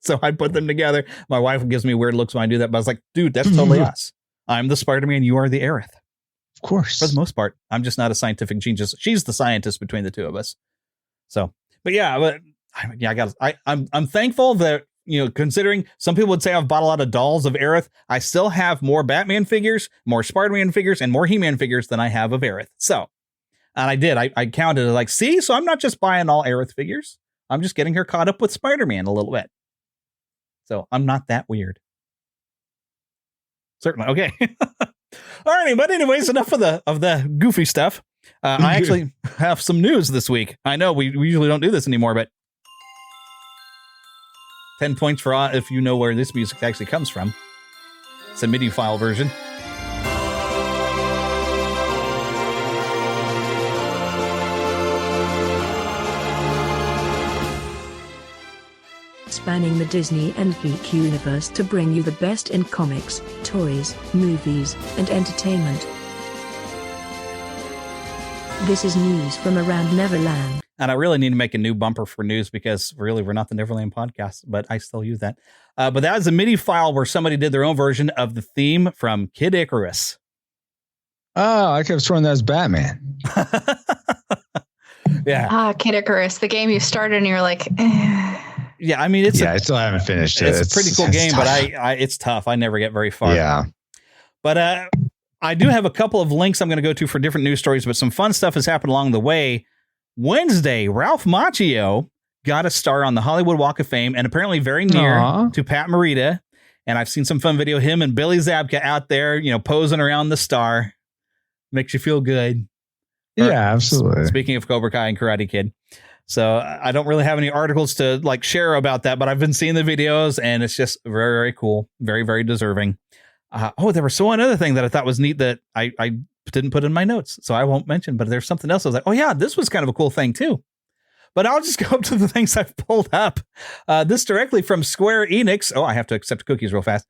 So I put them together. My wife gives me weird looks when I do that, but I was like, dude, that's totally us. I'm the Spider-Man. You are the Aerith. Of course. For the most part, I'm just not a scientific genius. She's the scientist between the two of us. So, but yeah, I'm thankful that, considering some people would say I've bought a lot of dolls of Aerith, I still have more Batman figures, more Spider-Man figures, and more He-Man figures than I have of Aerith. So, and I did. I counted it like, see, so I'm not just buying all Aerith figures. I'm just getting her caught up with Spider-Man a little bit. So I'm not that weird. Certainly. Okay. All righty. But anyways, enough of the goofy stuff. I actually have some news this week. I know we usually don't do this anymore, but 10 points for if you know where this music actually comes from. It's a MIDI file version. Spanning the Disney and geek universe to bring you the best in comics, toys, movies, and entertainment. This is news from around Neverland. And I really need to make a new bumper for news because really we're not the Neverland podcast, but I still use that. But that was a MIDI file where somebody did their own version of the theme from Kid Icarus. Oh, I kept swearing that was Batman. Yeah. Kid Icarus, the game you started and you're like, Yeah, I mean, I still haven't finished it. It's a pretty cool game, tough. but it's tough. I never get very far. Yeah. But I do have a couple of links I'm going to go to for different news stories, but some fun stuff has happened along the way. Wednesday, Ralph Macchio got a star on the Hollywood Walk of Fame and apparently very near to Pat Morita. And I've seen some fun video, him and Billy Zabka out there, posing around the star. Makes you feel good. Yeah, absolutely. Speaking of Cobra Kai and Karate Kid. So I don't really have any articles to share about that, but I've been seeing the videos and it's just very, very cool. Very, very deserving. There was one other thing that I thought was neat that I didn't put in my notes, so I won't mention, but there's something else. I was like, oh yeah, this was kind of a cool thing too. But I'll just go up to the things I've pulled up. This directly from Square Enix. Oh, I have to accept cookies real fast.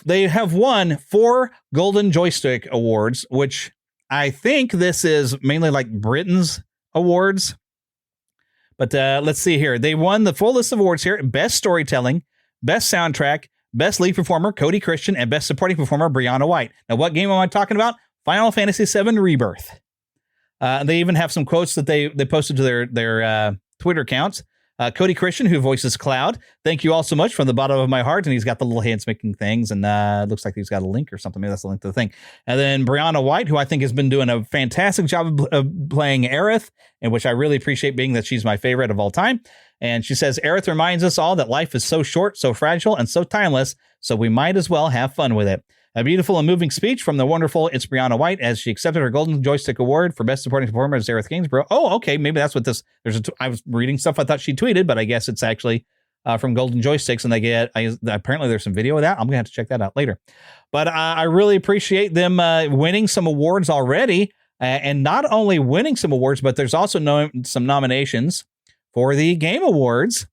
They have won 4 Golden Joystick Awards, which I think this is mainly like Britain's awards. But let's see here. They won the full list of awards here. Best Storytelling, Best Soundtrack, Best Lead Performer, Cody Christian, and Best Supporting Performer, Brianna White. Now, what game am I talking about? Final Fantasy VII Rebirth. They even have some quotes that they posted to their Twitter accounts. Cody Christian, who voices Cloud, thank you all so much from the bottom of my heart. And he's got the little hands making things, and it looks like he's got a link or something. Maybe that's the link to the thing. And then Brianna White, who I think has been doing a fantastic job of playing Aerith, and which I really appreciate, being that she's my favorite of all time. And she says, Aerith reminds us all that life is so short, so fragile, and so timeless, so we might as well have fun with it. A beautiful and moving speech from the wonderful It's Brianna White as she accepted her Golden Joystick Award for Best Supporting Performer as Aerith Gainsborough. Oh, okay. Maybe that's what this... I was reading stuff I thought she tweeted, but I guess it's actually from Golden Joysticks, and they get... apparently there's some video of that. I'm going to have to check that out later. But I really appreciate them winning some awards already, and not only winning some awards, but there's also some nominations for the Game Awards.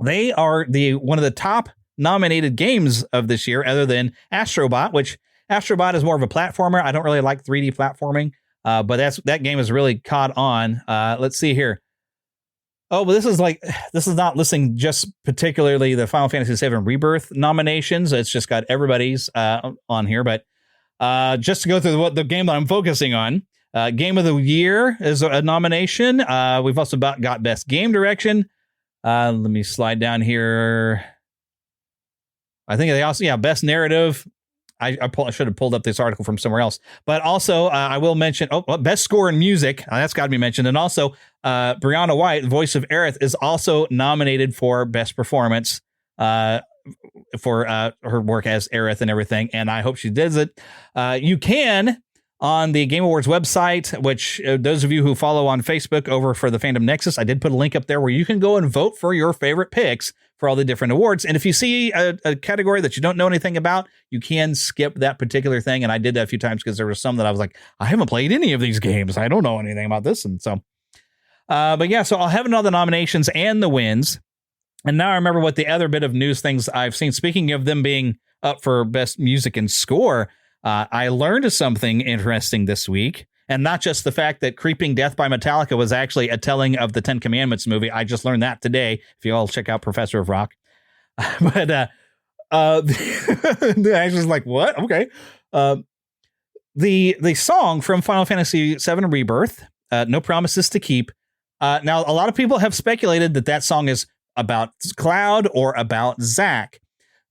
They are one of the top nominated games of this year, other than Astrobot, which Astrobot is more of a platformer. I don't really like 3D platforming, but that game is really caught on. Let's see here. Oh, but this is not listing just particularly the Final Fantasy VII Rebirth nominations. It's just got everybody's on here. But just to go through the game that I'm focusing on, Game of the Year is a nomination. We've also got Best Game Direction. Let me slide down here. I think they also, Best Narrative. I should have pulled up this article from somewhere else. But also, I will mention, Best Score in Music. That's got to be mentioned. And also, Brianna White, voice of Aerith, is also nominated for Best Performance for her work as Aerith and everything. And I hope she does it. You can, on the Game Awards website, which those of you who follow on Facebook over for the Fandom Nexus, I did put a link up there where you can go and vote for your favorite picks for all the different awards. And if you see a category that you don't know anything about, you can skip that particular thing. And I did that a few times because there were some that I was like, I haven't played any of these games. I don't know anything about this. And so, so I'll have all the nominations and the wins. And now I remember what the other bit of news things I've seen. Speaking of them being up for Best Music and Score, I learned something interesting this week. And not just the fact that Creeping Death by Metallica was actually a telling of the Ten Commandments movie. I just learned that today. If you all check out Professor of Rock. But I was just like, what? Okay. The song from Final Fantasy VII Rebirth, No Promises to Keep. Now, a lot of people have speculated that song is about Cloud or about Zack.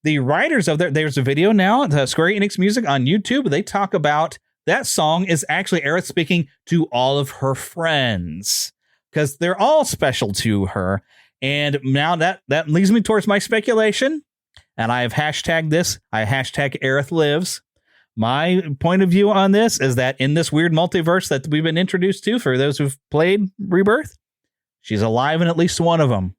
The writers of there's a video now, the Square Enix Music on YouTube. They talk about that song is actually Aerith speaking to all of her friends because they're all special to her. And now that leads me towards my speculation. And I have hashtagged this. I hashtag Aerith lives. My point of view on this is that in this weird multiverse that we've been introduced to for those who've played Rebirth, she's alive in at least one of them.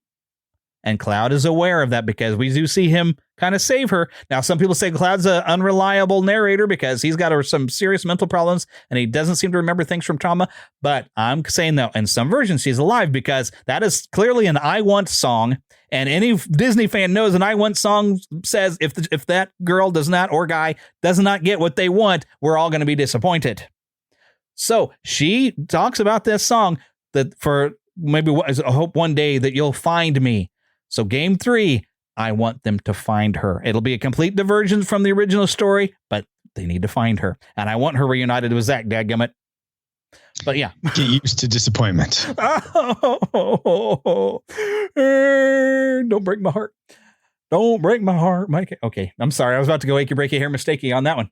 And Cloud is aware of that because we do see him kind of save her. Now, some people say Cloud's an unreliable narrator because he's got some serious mental problems and he doesn't seem to remember things from trauma. But I'm saying, though, in some versions, she's alive because that is clearly an I Want song. And any Disney fan knows an I Want song says if that girl does not or guy does not get what they want, we're all going to be disappointed. So she talks about this song that for maybe I hope one day that you'll find me. So game 3, I want them to find her. It'll be a complete divergence from the original story, but they need to find her. And I want her reunited with Zack, dadgummit. But yeah. Get used to disappointment. Don't break my heart. Don't break my heart, Mike. Okay, I'm sorry. I was about to go achy breaky hair mistakey on that one.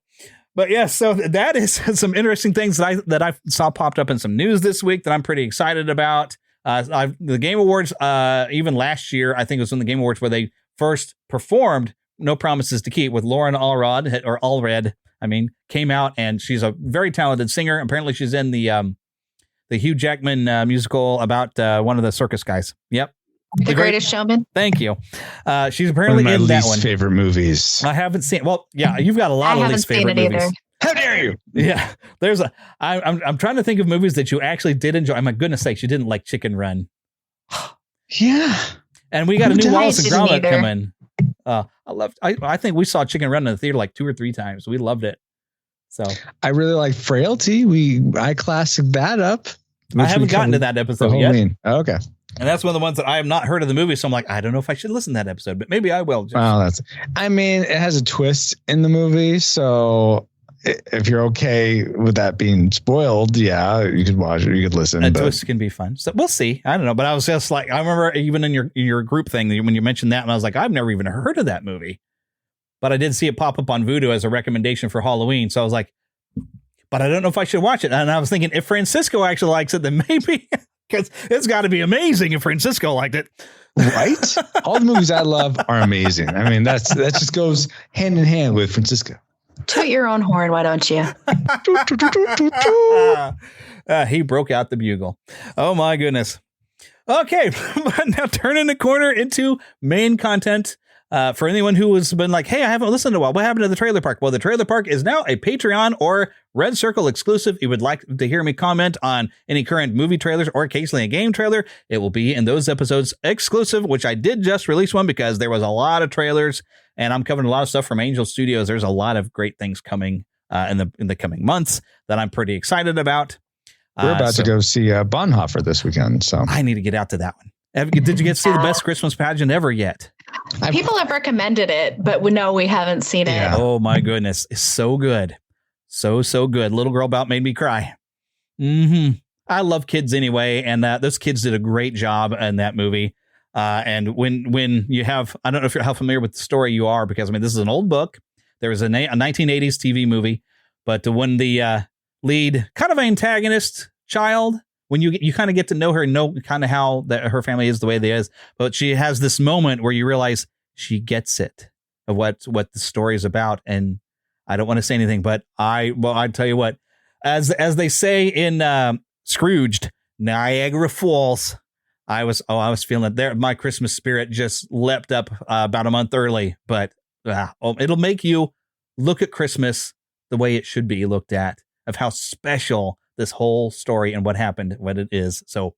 But yeah, so that is some interesting things that I saw popped up in some news this week that I'm pretty excited about. The Game Awards, even last year, I think it was in the Game Awards where they first performed No Promises to Keep with Lauren Allred, came out, and she's a very talented singer. Apparently she's in the Hugh Jackman musical about one of the circus guys. Yep. The Greatest Showman. Thank you. She's apparently one of in my that least one. Favorite movies. I haven't seen. Well, yeah, you've got a lot of least favorite movies. Either. How dare you? Yeah, I'm trying to think of movies that you actually did enjoy. My goodness sakes, you didn't like Chicken Run. Yeah. And we got a new Wallace and Gromit either. coming. I think we saw Chicken Run in the theater like 2 or 3 times. We loved it. So I really like Frailty. I classic that up. I haven't gotten to that episode yet. Oh, okay. And that's one of the ones that I have not heard of the movie. So I'm like, I don't know if I should listen to that episode, but maybe I will. It has a twist in the movie. So if you're okay with that being spoiled, yeah, you could watch it. You could listen. A twist can be fun. So we'll see. I don't know. But I was just like, I remember even in your group thing when you mentioned that, and I was like, I've never even heard of that movie. But I did see it pop up on Vudu as a recommendation for Halloween. So I was like, but I don't know if I should watch it. And I was thinking, if Francisco actually likes it, then maybe, because it's got to be amazing if Francisco liked it. Right? All the movies I love are amazing. I mean, that just goes hand in hand with Francisco. Toot your own horn, why don't you? He broke out the bugle. Oh, my goodness. Okay, but now turning the corner into main content. For anyone who has been like, hey, I haven't listened in a while. What happened to the trailer park? Well, the trailer park is now a Patreon or Red Circle exclusive. If you would like to hear me comment on any current movie trailers or occasionally a game trailer, it will be in those episodes exclusive, which I did just release one because there was a lot of trailers and I'm covering a lot of stuff from Angel Studios. There's a lot of great things coming in the coming months that I'm pretty excited about. We're about to go see Bonhoeffer this weekend. So I need to get out to that one. Did you get to see the best Christmas pageant ever yet? People have recommended it, but we haven't seen it. Oh my goodness. It's so good. So good. Little Girl About made me cry. I love kids anyway, and those kids did a great job in that movie. And when you have, I don't know how familiar with the story you are, because I mean, this is an old book. There was a 1980s TV movie, but when the lead kind of antagonist child, when you kind of get to know her and know kind of how that her family is the way they is, but she has this moment where you realize she gets it of what the story is about. And I don't want to say anything, but I tell you what, as they say in Scrooged, Niagara Falls, I was feeling it there. My Christmas spirit just leapt up about a month early, but it'll make you look at Christmas the way it should be looked at, of how special this whole story and what happened, what it is. So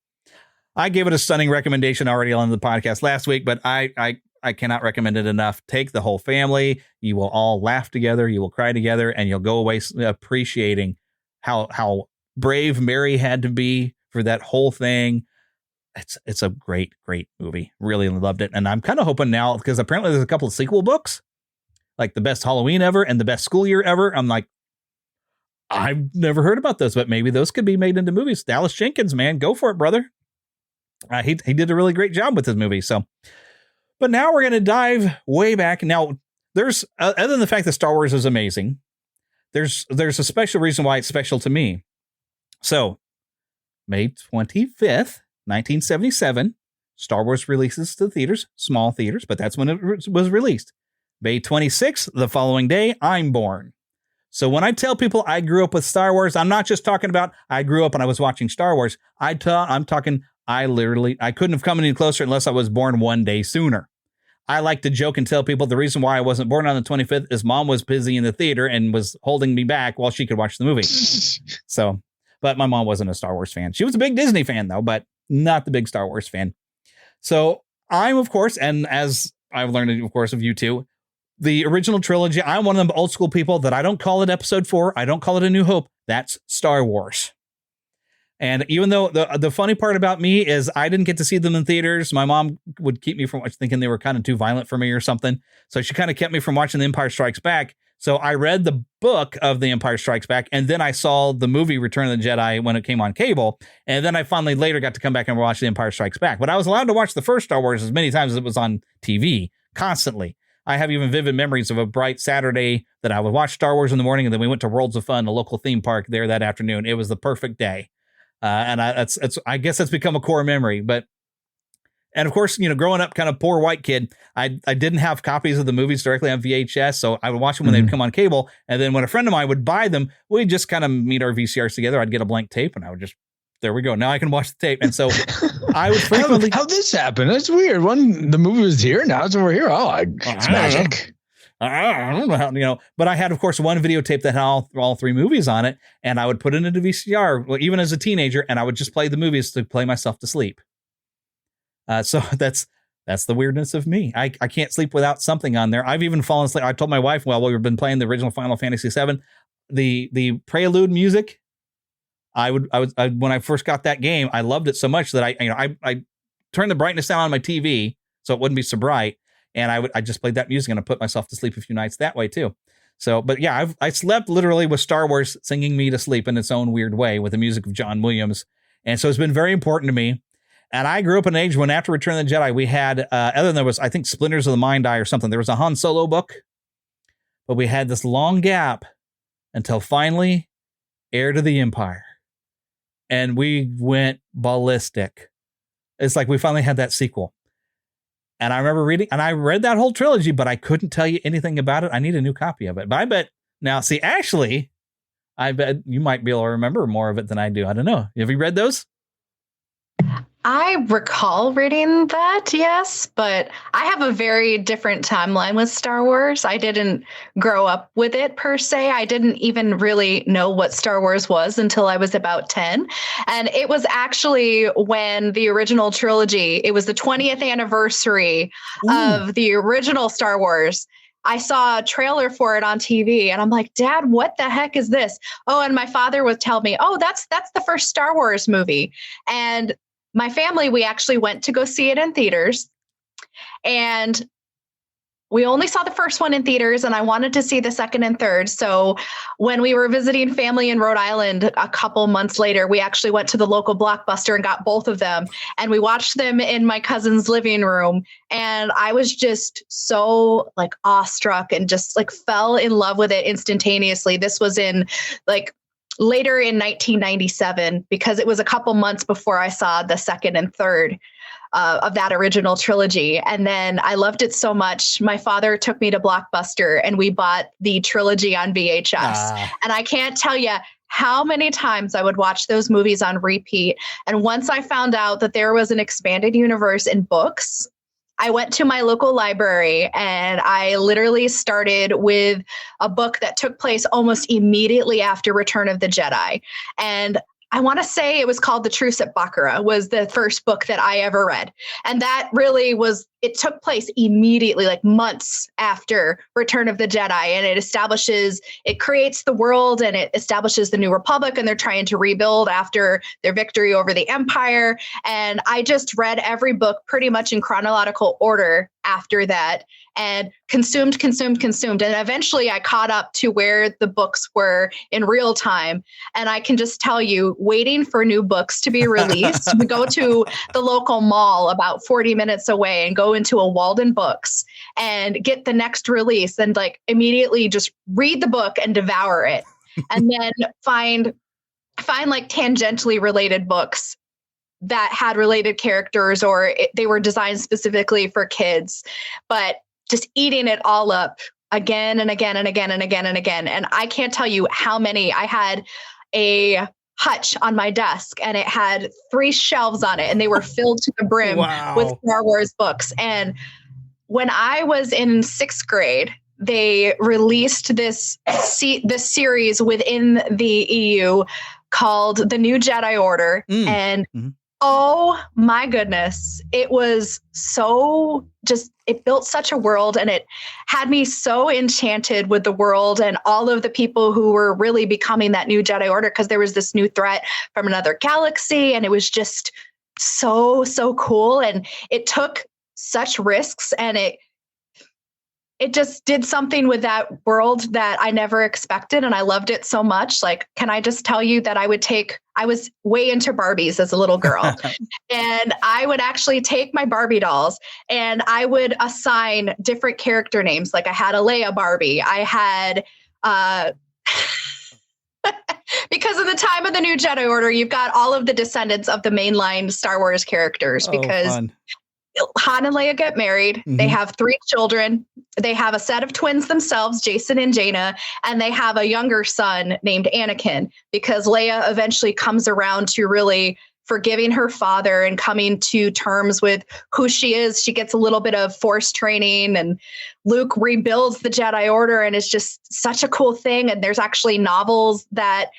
I gave it a stunning recommendation already on the podcast last week, but I cannot recommend it enough. Take the whole family. You will all laugh together. You will cry together, and you'll go away appreciating how brave Mary had to be for that whole thing. It's a great movie. Really loved it. And I'm kind of hoping now, because apparently there's a couple of sequel books, like the best Halloween ever and the best school year ever. I'm like, I've never heard about those, but maybe those could be made into movies. Dallas Jenkins, man, go for it, brother. He did a really great job with this movie. So, but now we're going to dive way back. Now, there's other than the fact that Star Wars is amazing, there's a special reason why it's special to me. So, May 25th, 1977, Star Wars releases to theaters, small theaters, but that's when it was released. May 26th, the following day, I'm born. So when I tell people I grew up with Star Wars, I'm not just talking about I grew up and I was watching Star Wars. I'm talking I couldn't have come any closer unless I was born one day sooner. I like to joke and tell people the reason why I wasn't born on the 25th is Mom was busy in the theater and was holding me back while she could watch the movie. So, but my mom wasn't a Star Wars fan. She was a big Disney fan though, but not the big Star Wars fan. So I'm, of course, and as I've learned, of course, of you too, the original trilogy, I'm one of them old school people that I don't call it episode 4. I don't call it A New Hope. That's Star Wars. And even though the funny part about me is I didn't get to see them in theaters, my mom would keep me from thinking they were kind of too violent for me or something. So she kind of kept me from watching The Empire Strikes Back. So I read the book of The Empire Strikes Back, and then I saw the movie Return of the Jedi when it came on cable. And then I finally later got to come back and watch The Empire Strikes Back. But I was allowed to watch the first Star Wars as many times as it was on TV, constantly. I have even vivid memories of a bright Saturday that I would watch Star Wars in the morning, and then we went to Worlds of Fun, a local theme park there that afternoon. It was the perfect day. And I guess that's become a core memory. And of course, growing up kind of poor white kid, I didn't have copies of the movies directly on VHS. So I would watch them when they'd come on cable. And then when a friend of mine would buy them, we'd just kind of meet our VCRs together. I'd get a blank tape and I would just, there we go. Now I can watch the tape. And so I would frequently. How'd this happen? That's weird. The movie was here. Now it's over here. It's magic. I don't know how, but I had, of course, one videotape that had all 3 movies on it. And I would put it into VCR, even as a teenager, and I would just play the movies to play myself to sleep. So that's the weirdness of me. I can't sleep without something on there. I've even fallen asleep. I told my wife while we've been playing the original Final Fantasy VII, the prelude music. I when I first got that game, I loved it so much that I turned the brightness down on my TV so it wouldn't be so bright, and I just played that music and I put myself to sleep a few nights that way too. So, but yeah, I slept literally with Star Wars singing me to sleep in its own weird way with the music of John Williams, and so it's been very important to me. And I grew up in an age when after Return of the Jedi, we had, other than there was, I think, Splinters of the Mind Eye or something, there was a Han Solo book, but we had this long gap until finally Heir to the Empire. And we went ballistic. It's like we finally had that sequel. And I remember reading, and I read that whole trilogy, but I couldn't tell you anything about it. I need a new copy of it. But I bet, now, see, actually, I bet you might be able to remember more of it than I do. I don't know. Have you read those? I recall reading that, yes, but I have a very different timeline with Star Wars. I didn't grow up with it per se. I didn't even really know what Star Wars was until I was about 10. And it was actually when the original trilogy, it was the 20th anniversary of the original Star Wars. I saw a trailer for it on TV and I'm like, Dad, what the heck is this? Oh, and my father would tell me, oh, that's the first Star Wars movie. And my family, we actually went to go see it in theaters. And we only saw the first one in theaters, and I wanted to see the second and third. So when we were visiting family in Rhode Island a couple months later, we actually went to the local Blockbuster and got both of them. And we watched them in my cousin's living room. And I was just so like awestruck and just like fell in love with it instantaneously. This was in like later in 1997, because it was a couple months before I saw the second and third of that original trilogy. And then I loved it so much. My father took me to Blockbuster and we bought the trilogy on VHS. And I can't tell you how many times I would watch those movies on repeat. And once I found out that there was an expanded universe in books, I went to my local library and I literally started with a book that took place almost immediately after Return of the Jedi. And I want to say it was called The Truce at Baccarat, was the first book that I ever read. And that really was, it took place immediately, like months after Return of the Jedi. And it creates the world and it establishes the New Republic, and they're trying to rebuild after their victory over the Empire. And I just read every book pretty much in chronological order after that, and consumed. And eventually I caught up to where the books were in real time. And I can just tell you, waiting for new books to be released, we go to the local mall about 40 minutes away and go into a Walden Books and get the next release and like immediately just read the book and devour it. And then find like tangentially related books that had related characters, or they were designed specifically for kids, but just eating it all up again and again and again and again and again. And I can't tell you how many. I had a hutch on my desk and it had 3 shelves on it and they were filled to the brim with Star Wars books. And when I was in 6th grade, they released this series within the EU called The New Jedi Order. And oh my goodness, it was so it built such a world, and it had me so enchanted with the world and all of the people who were really becoming that new Jedi Order, because there was this new threat from another galaxy, and it was just so cool. And it took such risks, and it just did something with that world that I never expected. And I loved it so much. Like, can I just tell you that I was way into Barbies as a little girl. And I would actually take my Barbie dolls and I would assign different character names. Like I had a Leia Barbie. I had, because in the time of the New Jedi Order, you've got all of the descendants of the mainline Star Wars characters, because Han and Leia get married. They have 3 children. They have a set of twins themselves, Jason and Jaina, and they have a younger son named Anakin, because Leia eventually comes around to really forgiving her father and coming to terms with who she is. She gets a little bit of Force training, and Luke rebuilds the Jedi Order, and it's just such a cool thing. And there's actually novels that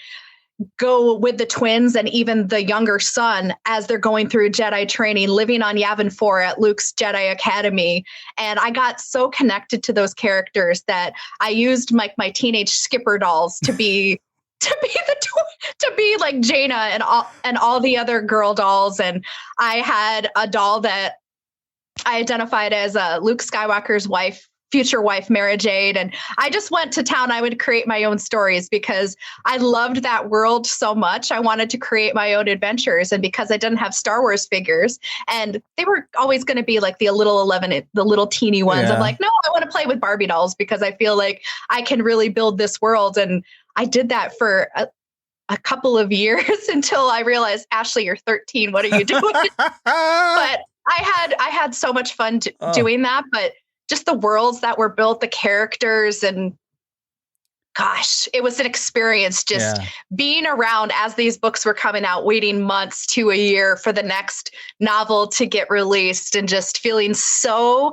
go with the twins and even the younger son as they're going through Jedi training, living on Yavin 4 at Luke's Jedi Academy. And I got so connected to those characters that I used my teenage Skipper dolls to be to be like Jaina and all the other girl dolls. And I had a doll that I identified as Luke Skywalker's future wife, Mara Jade. And I just went to town. I would create my own stories because I loved that world so much. I wanted to create my own adventures. And because I didn't have Star Wars figures, and they were always going to be like the little teeny ones. I'm like, no, I want to play with Barbie dolls because I feel like I can really build this world. And I did that for a couple of years until I realized, Ashley, you're 13. What are you doing? But I had so much fun doing that. But just the worlds that were built, the characters, and gosh, it was an experience just being around as these books were coming out, waiting months to a year for the next novel to get released, and just feeling so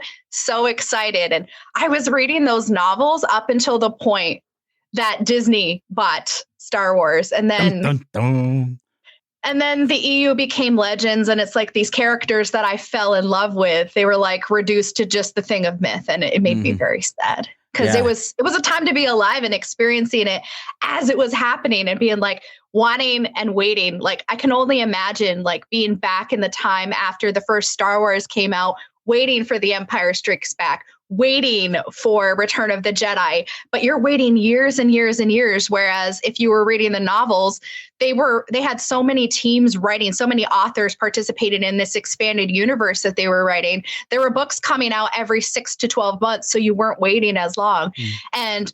excited. And I was reading those novels up until the point that Disney bought Star Wars. And then And then the EU became Legends, and it's like these characters that I fell in love with, they were like reduced to just the thing of myth, and it made me very sad, because it was a time to be alive and experiencing it as it was happening and being like wanting and waiting. Like I can only imagine like being back in the time after the first Star Wars came out, waiting for The Empire Strikes Back, waiting for Return of the Jedi, but you're waiting years and years and years. Whereas if you were reading the novels, they had so many teams writing, so many authors participated in this expanded universe that they were writing. There were books coming out every 6 to 12 months, so you weren't waiting as long. And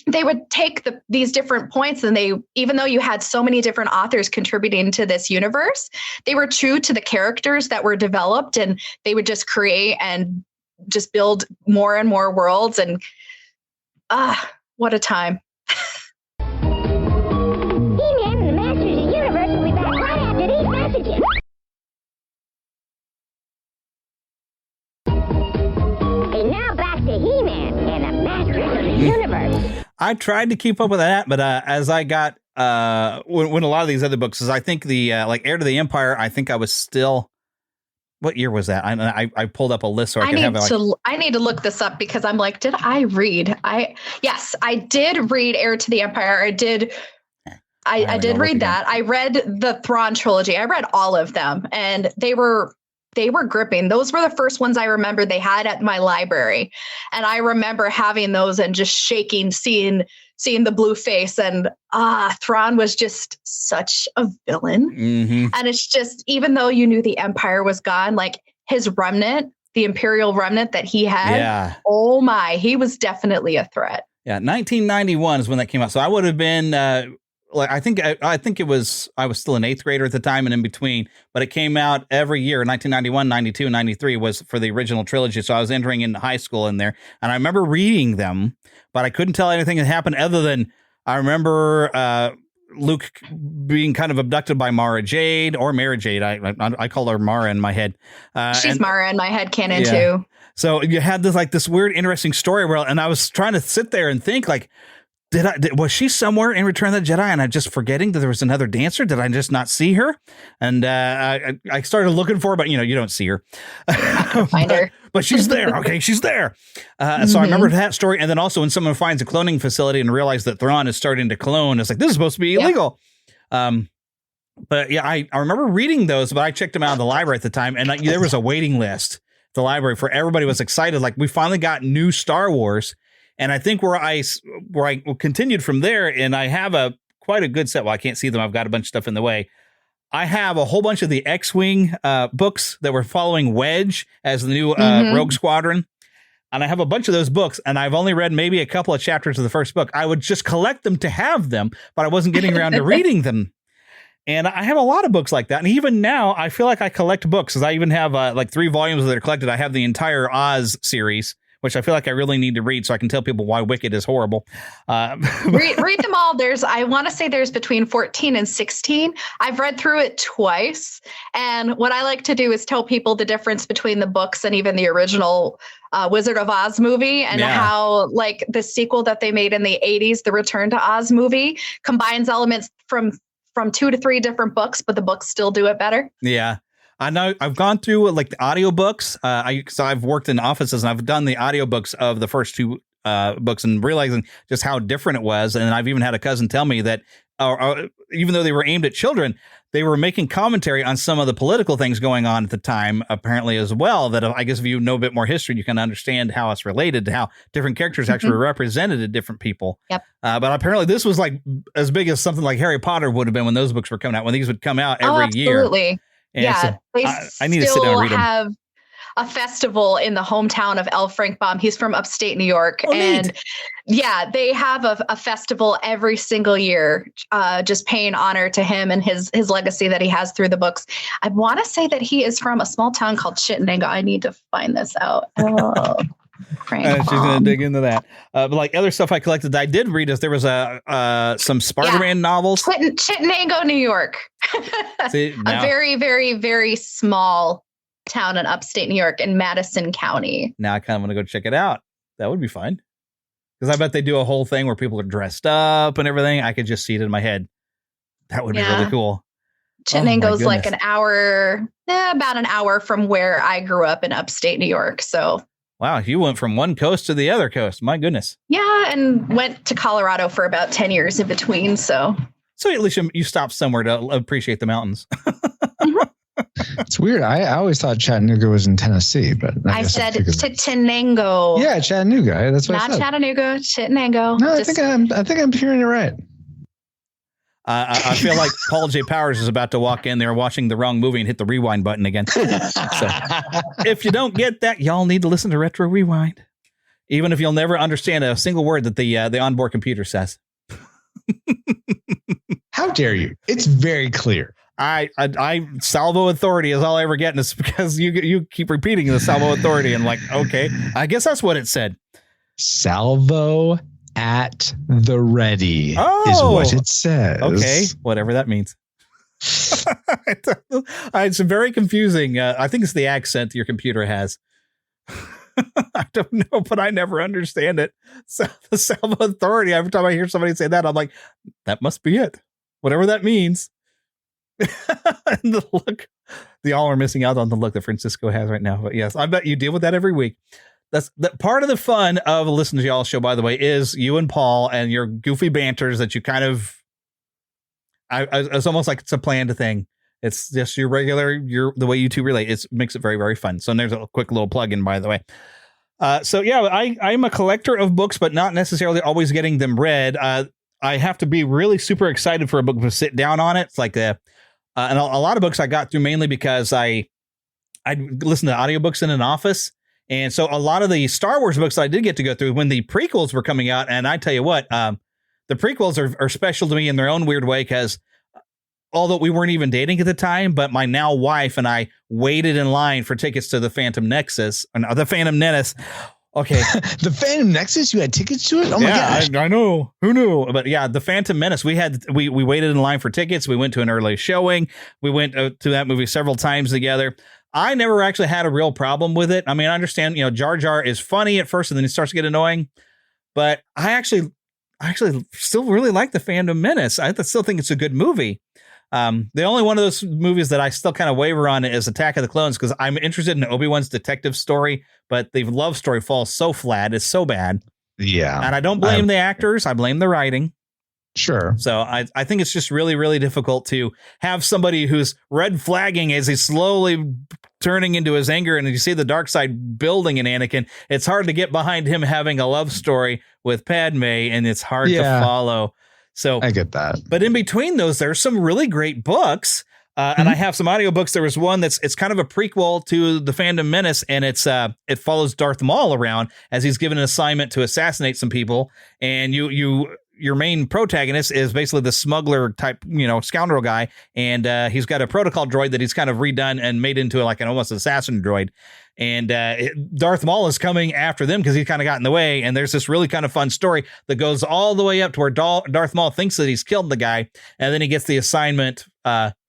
they would take these different points, and even though you had so many different authors contributing to this universe, they were true to the characters that were developed, and they would just create and just build more and more worlds. And what a time. He-Man and the Masters of the Universe will be back right after these messages. And now back to He-Man and the Masters of the Universe. I tried to keep up with that, but as I got when a lot of these other books, I think the like Heir to the Empire, I think I was still. What year was that? I pulled up a list so I could have it. I need to look this up because I'm like, did I read? Yes, I did read Heir to the Empire. I did read that. I read the Thrawn trilogy. I read all of them, and they were gripping. Those were the first ones I remember they had at my library, and I remember having those and just shaking, seeing the blue face, and Thrawn was just such a villain. Mm-hmm. And it's just, even though you knew the Empire was gone, like his remnant, the Imperial remnant that he had, oh my, he was definitely a threat. Yeah, 1991 is when that came out. So I would have been I think it was, I was still an 8th grader at the time and in between, but it came out every year. 1991, 92, and 93 was for the original trilogy. So I was entering into high school in there, and I remember reading them, but I couldn't tell anything that happened other than I remember Luke being kind of abducted by Mara Jade, or Mara Jade. I call her Mara in my head. She's Mara in my head canon too. So you had this weird, interesting story where, and I was trying to sit there and think like, was she somewhere in Return of the Jedi and I'm just forgetting that there was another dancer? Did I just not see her? And I started looking for her, but you don't see her. Find her. But she's there. Okay, she's there. So I remember that story. And then also when someone finds a cloning facility and realizes that Thrawn is starting to clone, it's like, this is supposed to be illegal. But yeah, I remember reading those, but I checked them out in the library at the time, and there was a waiting list at the library for everybody was excited. Like, we finally got new Star Wars. And I think where I continued from there, and I have quite a good set. Well, I can't see them. I've got a bunch of stuff in the way. I have a whole bunch of the X-Wing books that were following Wedge as the new Rogue Squadron. And I have a bunch of those books, and I've only read maybe a couple of chapters of the first book. I would just collect them to have them, but I wasn't getting around to reading them. And I have a lot of books like that. And even now, I feel like I collect books, because I even have like 3 volumes that are collected. I have the entire Oz series, which I feel like I really need to read so I can tell people why Wicked is horrible. Read them all. I want to say there's between 14 and 16. I've read through it twice. And what I like to do is tell people the difference between the books and even the original Wizard of Oz movie, and how like the sequel that they made in the 80s, the Return to Oz movie, combines elements from 2 to 3 different books, but the books still do it better. Yeah. I know I've gone through like the audiobooks. So I've worked in offices and I've done the audiobooks of the first 2 books and realizing just how different it was. And I've even had a cousin tell me that even though they were aimed at children, they were making commentary on some of the political things going on at the time, apparently as well, that I guess if you know a bit more history, you can understand how it's related to how different characters actually represented to different people. Yep. But apparently this was like as big as something like Harry Potter would have been when those books were coming out, when these would come out every year. Absolutely. And yeah, so they I need to sit down and read them. Have a festival in the hometown of L. Frank Baum. He's from upstate New York. And they have a festival every single year, just paying honor to him and his legacy that he has through the books. I want to say that he is from a small town called Chittenango. I need to find this out. Oh, she's going to dig into that. But like other stuff I collected that I did read is there was some Spider-Man novels. Chittenango, New York. See, a very, very, very small town in upstate New York in Madison County. Now I kind of want to go check it out. That would be fun. Because I bet they do a whole thing where people are dressed up and everything. I could just see it in my head. That would be really cool. Chittenango's like an hour, about an hour from where I grew up in upstate New York. So. Wow, you went from one coast to the other coast. My goodness. Yeah, and went to Colorado for about 10 years in between. So at least you stopped somewhere to appreciate the mountains. It's weird. I always thought Chattanooga was in Tennessee, but I said Chittenango. Yeah, Chattanooga. That's what I Not said. Chattanooga, Chittenango. No, I think I'm hearing it right. I feel like Paul J. Powers is about to walk in there watching the wrong movie and hit the rewind button again. So if you don't get that, y'all need to listen to Retro Rewind, even if you'll never understand a single word that the onboard computer says. How dare you? It's very clear. I salvo authority is all I ever get, and it's because you keep repeating the salvo authority, and like, okay, I guess that's what it said. Salvo at the ready is what it says. Okay, whatever that means. It's very confusing. I think it's the accent your computer has. I don't know, but I never understand it. So the salvo authority, every time I hear somebody say that, I'm like, that must be it. Whatever that means. And the look, y'all are missing out on the look that Francisco has right now. But yes, I bet you deal with that every week. That's that part of the fun of listening to y'all's show, by the way, is you and Paul and your goofy banters that you kind of, it's almost like it's a planned thing. It's just the way you two relate. It makes it very, very fun. So there's a quick little plug-in, by the way. So yeah, I'm a collector of books, but not necessarily always getting them read. I have to be really super excited for a book to sit down on it. It's like and a lot of books I got through mainly because I listened to audiobooks in an office. And so a lot of the Star Wars books that I did get to go through when the prequels were coming out. And I tell you what, the prequels are special to me in their own weird way, because although we weren't even dating at the time, but my now wife and I waited in line for tickets to the Phantom Nexus, or no, the Phantom Menace. Okay. The Phantom Nexus, you had tickets to it? Oh my gosh. I know. Who knew? But yeah, the Phantom Menace, we waited in line for tickets. We went to an early showing. We went to that movie several times together. I never actually had a real problem with it. I mean, I understand, Jar Jar is funny at first and then it starts to get annoying, but I actually still really like the Phantom Menace. I still think it's a good movie. The only one of those movies that I still kind of waver on is Attack of the Clones, because I'm interested in Obi-Wan's detective story, but the love story falls so flat. It's so bad. Yeah. And I don't blame the actors. I blame the writing. Sure. So I think it's just really, really difficult to have somebody who's red flagging as he's slowly turning into his anger, and you see the dark side building in Anakin. It's hard to get behind him having a love story with Padme, and it's hard to follow. So I get that. But in between those, there's some really great books. And I have some audiobooks. There was one it's kind of a prequel to the Phantom Menace, and it follows Darth Maul around as he's given an assignment to assassinate some people. And your main protagonist is basically the smuggler type, scoundrel guy. And he's got a protocol droid that he's kind of redone and made into like an almost assassin droid. And Darth Maul is coming after them because he kind of got in the way. And there's this really kind of fun story that goes all the way up to where Darth Maul thinks that he's killed the guy. And then he gets the assignment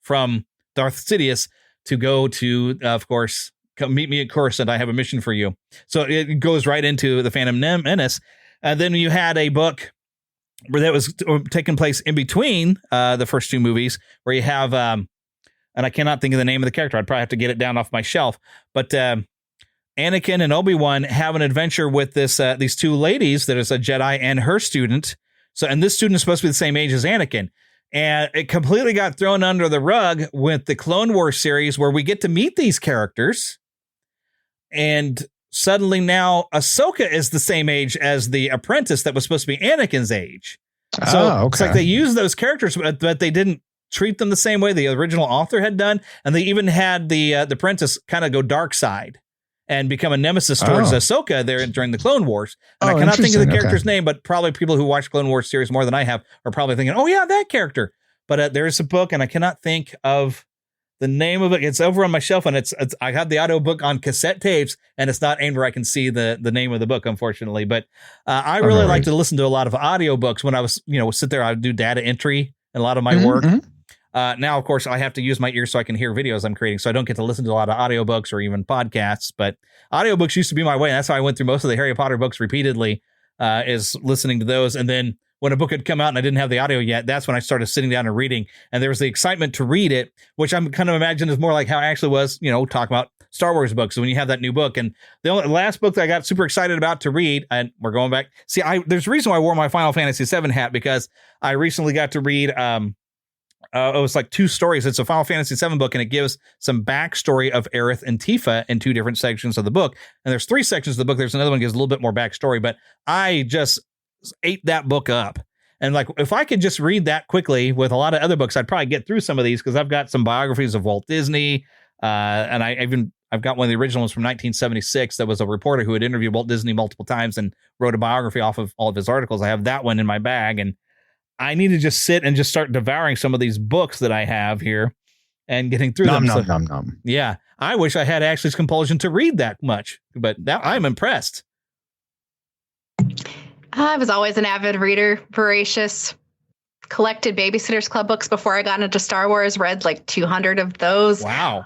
from Darth Sidious to go to, of course, come meet me at Coruscant. I have a mission for you. So it goes right into the Phantom Menace. And then you had a book where that was taking place in between the first two movies, where you have, and I cannot think of the name of the character. I'd probably have to get it down off my shelf. But Anakin and Obi-Wan have an adventure with these two ladies that is a Jedi and her student. So, and this student is supposed to be the same age as Anakin. And it completely got thrown under the rug with the Clone Wars series, where we get to meet these characters. And suddenly now Ahsoka is the same age as the apprentice that was supposed to be Anakin's age. So It's like they used those characters, but they didn't treat them the same way the original author had done. And they even had the apprentice kind of go dark side and become a nemesis towards Ahsoka there during the Clone Wars. And I cannot think of the character's name, but probably people who watch Clone Wars series more than I have are probably thinking, oh yeah, that character. But there's a book, and I cannot think of the name of it. It's over on my shelf, and it's I have the audiobook on cassette tapes, and it's not aimed where I can see the name of the book, unfortunately. But I really like to listen to a lot of audiobooks when I was, sit there, I would do data entry and a lot of my work. Now, of course, I have to use my ears so I can hear videos I'm creating, so I don't get to listen to a lot of audiobooks or even podcasts. But audiobooks used to be my way, and that's how I went through most of the Harry Potter books repeatedly, is listening to those. And then when a book had come out and I didn't have the audio yet, that's when I started sitting down and reading. And there was the excitement to read it, which I'm kind of imagine is more like how I actually was, talking about Star Wars books. So when you have that new book, and the last book that I got super excited about to read, and we're going back. See, there's a reason why I wore my Final Fantasy VII hat, because I recently got to read it was like 2 stories. It's a Final Fantasy VII book, and it gives some backstory of Aerith and Tifa in 2 different sections of the book. And there's 3 sections of the book. There's another one that gives a little bit more backstory, but I just ate that book up. And like, if I could just read that quickly with a lot of other books, I'd probably get through some of these because I've got some biographies of Walt Disney. And I've got one of the original ones from 1976 that was a reporter who had interviewed Walt Disney multiple times and wrote a biography off of all of his articles. I have that one in my bag, and I need to just sit and just start devouring some of these books that I have here and getting through them. Nom. Yeah, I wish I had Ashley's compulsion to read that much, but I'm impressed. I was always an avid reader, voracious. Collected Babysitter's Club books before I got into Star Wars, read like 200 of those. Wow.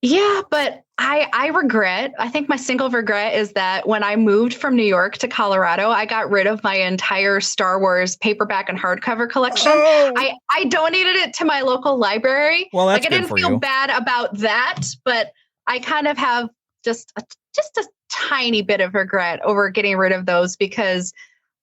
Yeah, but I regret, I think my single regret is that when I moved from New York to Colorado, I got rid of my entire Star Wars paperback and hardcover collection. Oh. I donated it to my local library. Well, that's like I good didn't for feel you. bad about that, but I kind of have just a tiny bit of regret over getting rid of those because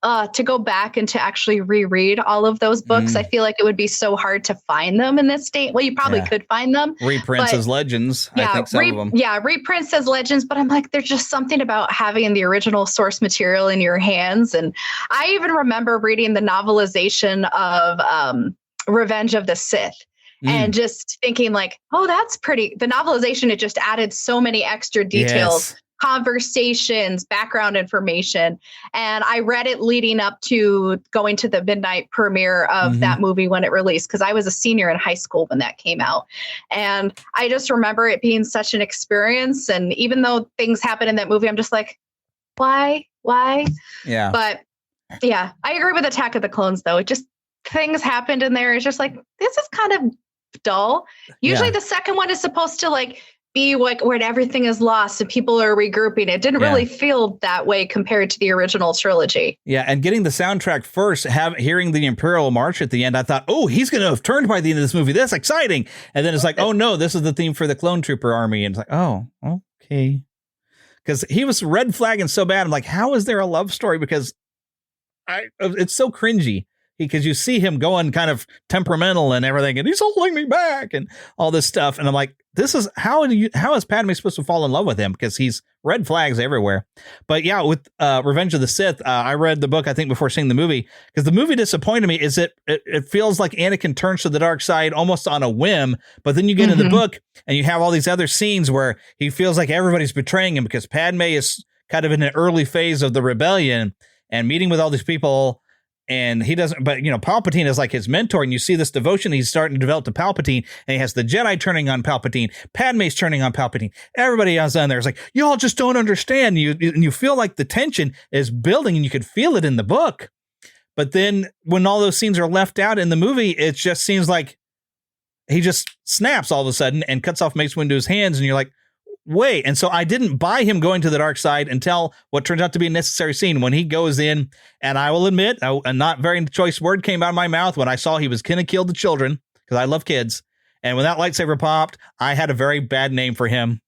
to go back and to actually reread all of those books, I feel like it would be so hard to find them in this state. Well, you probably could find them. Reprints as legends. Yeah, I think some of them. Yeah, reprints as legends. But I'm like, there's just something about having the original source material in your hands. And I even remember reading the novelization of Revenge of the Sith. And just thinking like, oh, that's pretty. The novelization, it just added so many extra details. Yes. Conversations, background information. And I read it leading up to going to the midnight premiere of that movie when it released, because I was a senior in high school when that came out. And I just remember it being such an experience. And even though things happen in that movie, I'm just like, why? Yeah. But yeah, I agree with Attack of the Clones, though. It just, things happened in there. It's just like, this is kind of dull. Usually the second one is supposed to like be like when everything is lost and people are regrouping. It didn't really feel that way compared to the original trilogy. Yeah, and getting the soundtrack first, hearing the Imperial March at the end, I thought, oh, he's going to have turned by the end of this movie. That's exciting. And then it's like, oh no, this is the theme for the Clone Trooper Army. And it's like, oh, okay. Because he was red flagging so bad. I'm like, how is there a love story? Because it's so cringy. Because you see him going kind of temperamental and everything, and he's holding me back and all this stuff. And I'm like, this is how is Padme supposed to fall in love with him? Because he's red flags everywhere. But yeah, with Revenge of the Sith, I read the book, I think, before seeing the movie, because the movie disappointed me. Is it feels like Anakin turns to the dark side almost on a whim, but then you get in the book and you have all these other scenes where he feels like everybody's betraying him because Padme is kind of in an early phase of the rebellion and meeting with all these people. And he doesn't, but Palpatine is like his mentor, and you see this devotion he's starting to develop to Palpatine, and he has the Jedi turning on Palpatine, Padme's turning on Palpatine, everybody else on there is like, y'all just don't understand. You feel like the tension is building, and you could feel it in the book. But then when all those scenes are left out in the movie, it just seems like he just snaps all of a sudden and cuts off Mace Windu's hands, and you're like, wait. And so I didn't buy him going to the dark side until what turns out to be a necessary scene when he goes in. And I will admit, a not very choice word came out of my mouth when I saw he was going to kill the children, because I love kids. And when that lightsaber popped, I had a very bad name for him.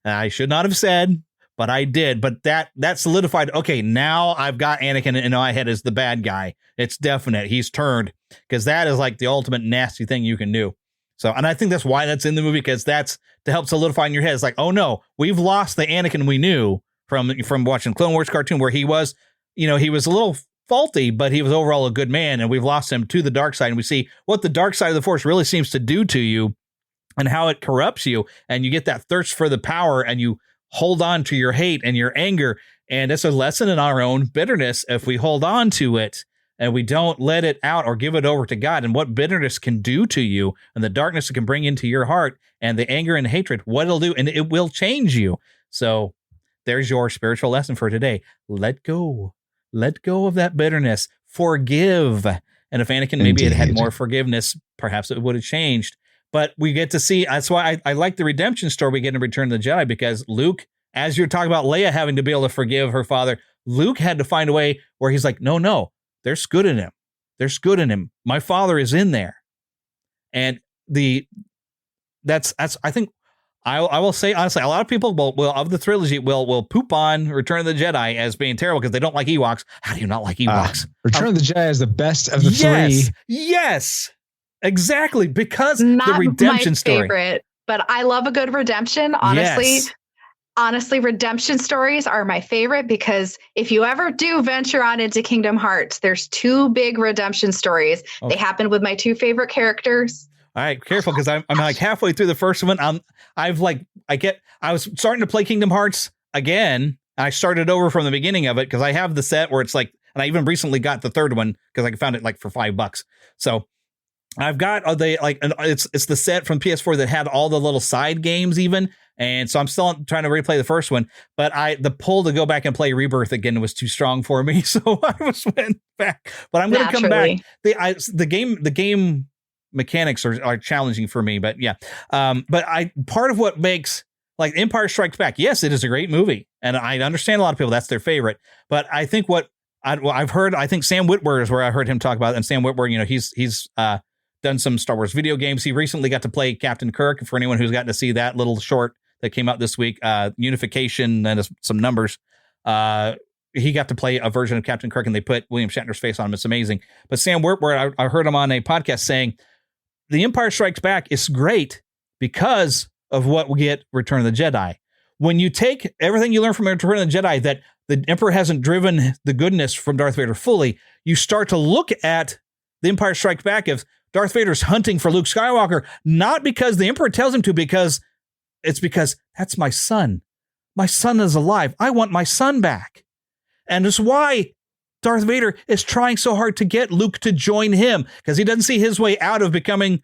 I should not have said, but I did. But that solidified. Okay, now I've got Anakin in my head as the bad guy. It's definite. He's turned, because that is like the ultimate nasty thing you can do. So, and I think that's why that's in the movie, because that's to help solidify in your head. It's like, oh no, we've lost the Anakin we knew from watching Clone Wars cartoon, where he was, he was a little faulty, but he was overall a good man, and we've lost him to the dark side. And we see what the dark side of the Force really seems to do to you and how it corrupts you. And you get that thirst for the power, and you hold on to your hate and your anger. And it's a lesson in our own bitterness if we hold on to it and we don't let it out or give it over to God, and what bitterness can do to you, and the darkness it can bring into your heart, and the anger and hatred, what it'll do, and it will change you. So there's your spiritual lesson for today. Let go of that bitterness, forgive. And if Anakin maybe had more forgiveness, perhaps it would have changed. But we get to see, that's why I like the redemption story we get in Return of the Jedi, because Luke, as you're talking about Leia having to be able to forgive her father, Luke had to find a way where he's like, no, there's good in him. There's good in him. My father is in there. And that's I think I will say honestly, a lot of people will of the trilogy will poop on Return of the Jedi as being terrible because they don't like Ewoks. How do you not like Ewoks? Return of the Jedi is the best of the three. Yes. Exactly, because Not the redemption my story. favorite, but I love a good redemption. Honestly, Yes. honestly, redemption stories are my favorite because if you ever do venture on into Kingdom Hearts, there's 2 big redemption stories. Okay. They happened with my 2 favorite characters. All right, careful, because I'm like halfway through the first one. I was starting to play Kingdom Hearts again. I started over from the beginning of it because I have the set where it's like, and I even recently got the third one because I found it like for $5. So I've got it's the set from PS4 that had all the little side games even. And so I'm still trying to replay the first one, but the pull to go back and play Rebirth again was too strong for me. So I was went back, but I'm going to come back. The game mechanics are challenging for me, but yeah. But part of what makes like Empire Strikes Back, yes, it is a great movie. And I understand a lot of people, that's their favorite, but I think I've heard, I think Sam Witwer is where I heard him talk about it. And Sam Witwer, you know, he's done some Star Wars video games. He recently got to play Captain Kirk. For anyone who's gotten to see that little short that came out this week, Unification and some numbers, he got to play a version of Captain Kirk and they put William Shatner's face on him. It's amazing. But Sam Witwer, I heard him on a podcast saying The Empire Strikes Back is great because of what we get Return of the Jedi. When you take everything you learn from Return of the Jedi, that the Emperor hasn't driven the goodness from Darth Vader fully, you start to look at The Empire Strikes Back as Darth Vader's hunting for Luke Skywalker, not because the Emperor tells him to, because that's my son. My son is alive. I want my son back. And it's why Darth Vader is trying so hard to get Luke to join him, because he doesn't see his way out of becoming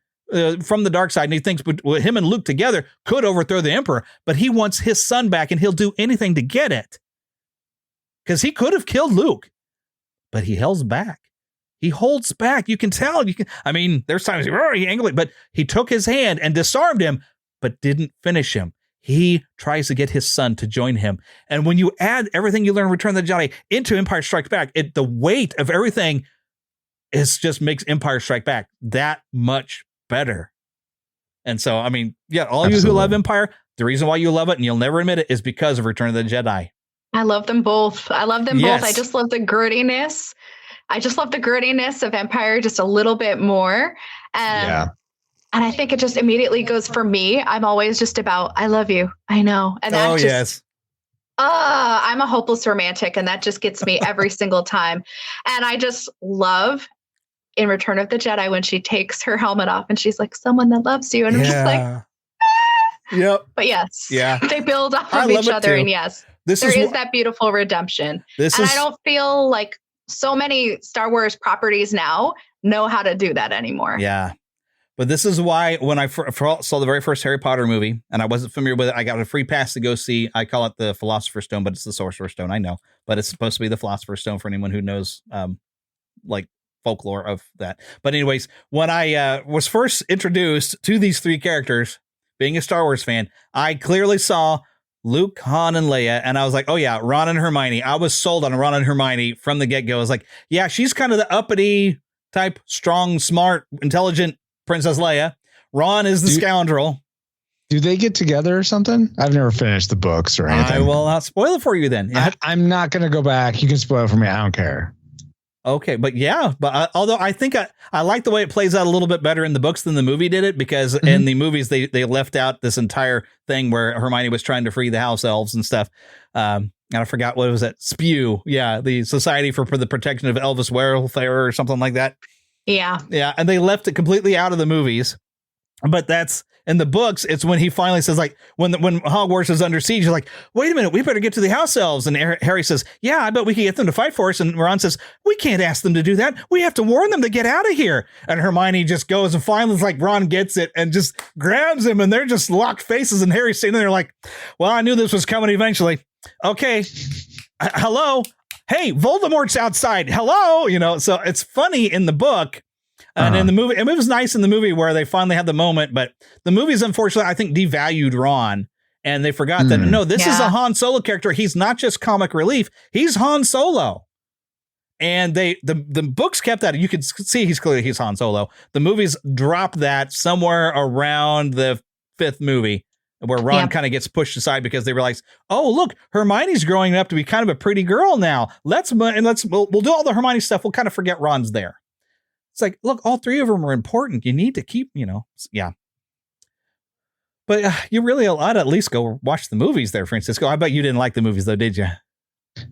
from the dark side. And he thinks him and Luke together could overthrow the Emperor, but he wants his son back and he'll do anything to get it. Because he could have killed Luke, but he holds back. He holds back. You can tell. There's times he angled, but he took his hand and disarmed him, but didn't finish him. He tries to get his son to join him. And when you add everything you learn in Return of the Jedi into Empire Strikes Back, the weight of everything just makes Empire Strike Back that much better. And so, all Absolutely. You who love Empire, the reason why you love it, and you'll never admit it, is because of Return of the Jedi. I love them both. Yes. Both. I just love the grittiness. Of Empire just a little bit more. And I think it just immediately goes for me. I'm always just about, I love you. I know. And that yes. I'm a hopeless romantic, and that just gets me every single time. And I just love in Return of the Jedi when she takes her helmet off and she's like, someone that loves you. And I'm just like, yep. But yes, they build off of each other. Too. And yes, there is that beautiful redemption. I don't feel like so many Star Wars properties now know how to do that anymore. Yeah. But this is why when I saw the very first Harry Potter movie and I wasn't familiar with it, I got a free pass to go see. I call it the Philosopher's Stone, but it's the Sorcerer's Stone. I know, but it's supposed to be the Philosopher's Stone for anyone who knows folklore of that. But anyways, when I was first introduced to these 3 characters, being a Star Wars fan, I clearly saw Luke, Han, and Leia, and I was like, oh yeah, Ron and Hermione. I was sold on Ron and Hermione from the get-go. I was like, yeah, she's kind of the uppity type, strong, smart, intelligent Princess Leia. Ron is the scoundrel. Do they get together or something? I've never finished the books or anything. I will not spoil it for you then. I'm not going to go back. You can spoil it for me. I don't care. Okay, but although I think I like the way it plays out a little bit better in the books than the movie did it, because in the movies they left out this entire thing where Hermione was trying to free the house elves and stuff. And I forgot, what was that? SPEW. Yeah, the Society for the Protection of Elvis Welfare or something like that. Yeah. Yeah, and they left it completely out of the movies. But that's in the books. It's when he finally says, like, when Hogwarts is under siege, you're like, wait a minute, we better get to the house elves. And Harry says, yeah, I bet we can get them to fight for us. And Ron says, we can't ask them to do that. We have to warn them to get out of here. And Hermione just goes, and finally it's like Ron gets it and just grabs him, and they're just locked faces. And Harry's sitting there like, well, I knew this was coming eventually. Okay. Hello. Hey, Voldemort's outside. Hello. So it's funny in the book. And in the movie, it was nice in the movie where they finally had the moment, but the movies, unfortunately, I think devalued Ron, and they forgot that, no, this is a Han Solo character. He's not just comic relief. He's Han Solo. And the books kept that. You could see he's Han Solo. The movies dropped that somewhere around the 5th movie, where Ron kind of gets pushed aside because they realize, oh, look, Hermione's growing up to be kind of a pretty girl now. We'll do all the Hermione stuff. We'll kind of forget Ron's there. It's like, look, all three of them are important. You need to keep, yeah. But you really ought to at least go watch the movies there, Francisco. I bet you didn't like the movies, though, did you?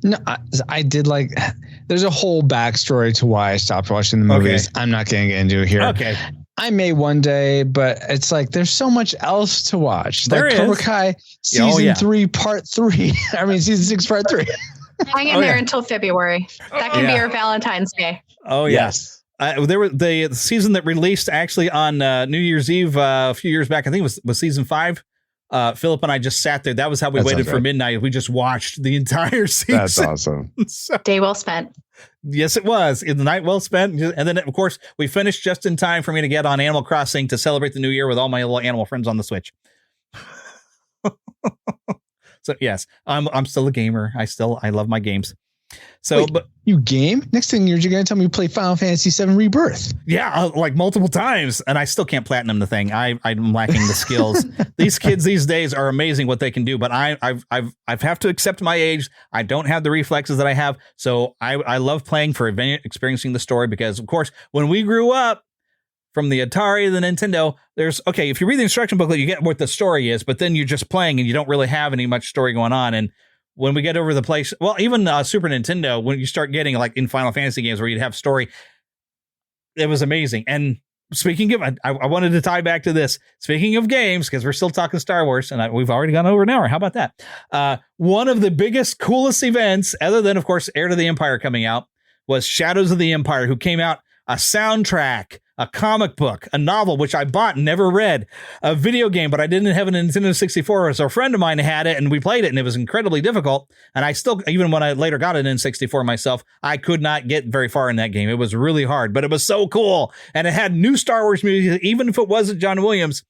No, I did like. There's a whole backstory to why I stopped watching the movies. Okay. I'm not going to get into it here. Okay. I may one day, but it's like there's so much else to watch. There like is. Cobra Kai season 3, part 3. I mean, season 6, part 3. Hang in there until February. That can be your Valentine's Day. Oh, yes. There were the season that released actually on New Year's Eve a few years back. I think it was season 5. Philip and I just sat there. That was how we waited for midnight. We just watched the entire season. That's awesome. Day well spent. Yes, it was. The night well spent. And then, of course, we finished just in time for me to get on Animal Crossing to celebrate the new year with all my little animal friends on the Switch. So, yes, I'm still a gamer. I love my games. So, wait, but you game? Next thing you're going to tell me you play Final Fantasy VII Rebirth. Yeah, like multiple times, and I still can't platinum the thing. I'm lacking the skills. These kids these days are amazing what they can do, but I have to accept my age. I don't have the reflexes that I have, so I love playing for experiencing the story because, of course, when we grew up from the Atari, the Nintendo, if you read the instruction booklet, you get what the story is, but then you're just playing and you don't really have any much story going on. And when we get over the place, well, even Super Nintendo, when you start getting like in Final Fantasy games where you'd have story, it was amazing. And speaking of, I wanted to tie back to this. Speaking of games, because we're still talking Star Wars, and we've already gone over an hour. How about that? One of the biggest, coolest events, other than, of course, Heir to the Empire coming out, was Shadows of the Empire, who came out a soundtrack, a comic book, a novel, which I bought and never read, a video game, but I didn't have a Nintendo 64. So a friend of mine had it and we played it and it was incredibly difficult. And I still, even when I later got an N64 myself, I could not get very far in that game. It was really hard, but it was so cool. And it had new Star Wars music, even if it wasn't John Williams.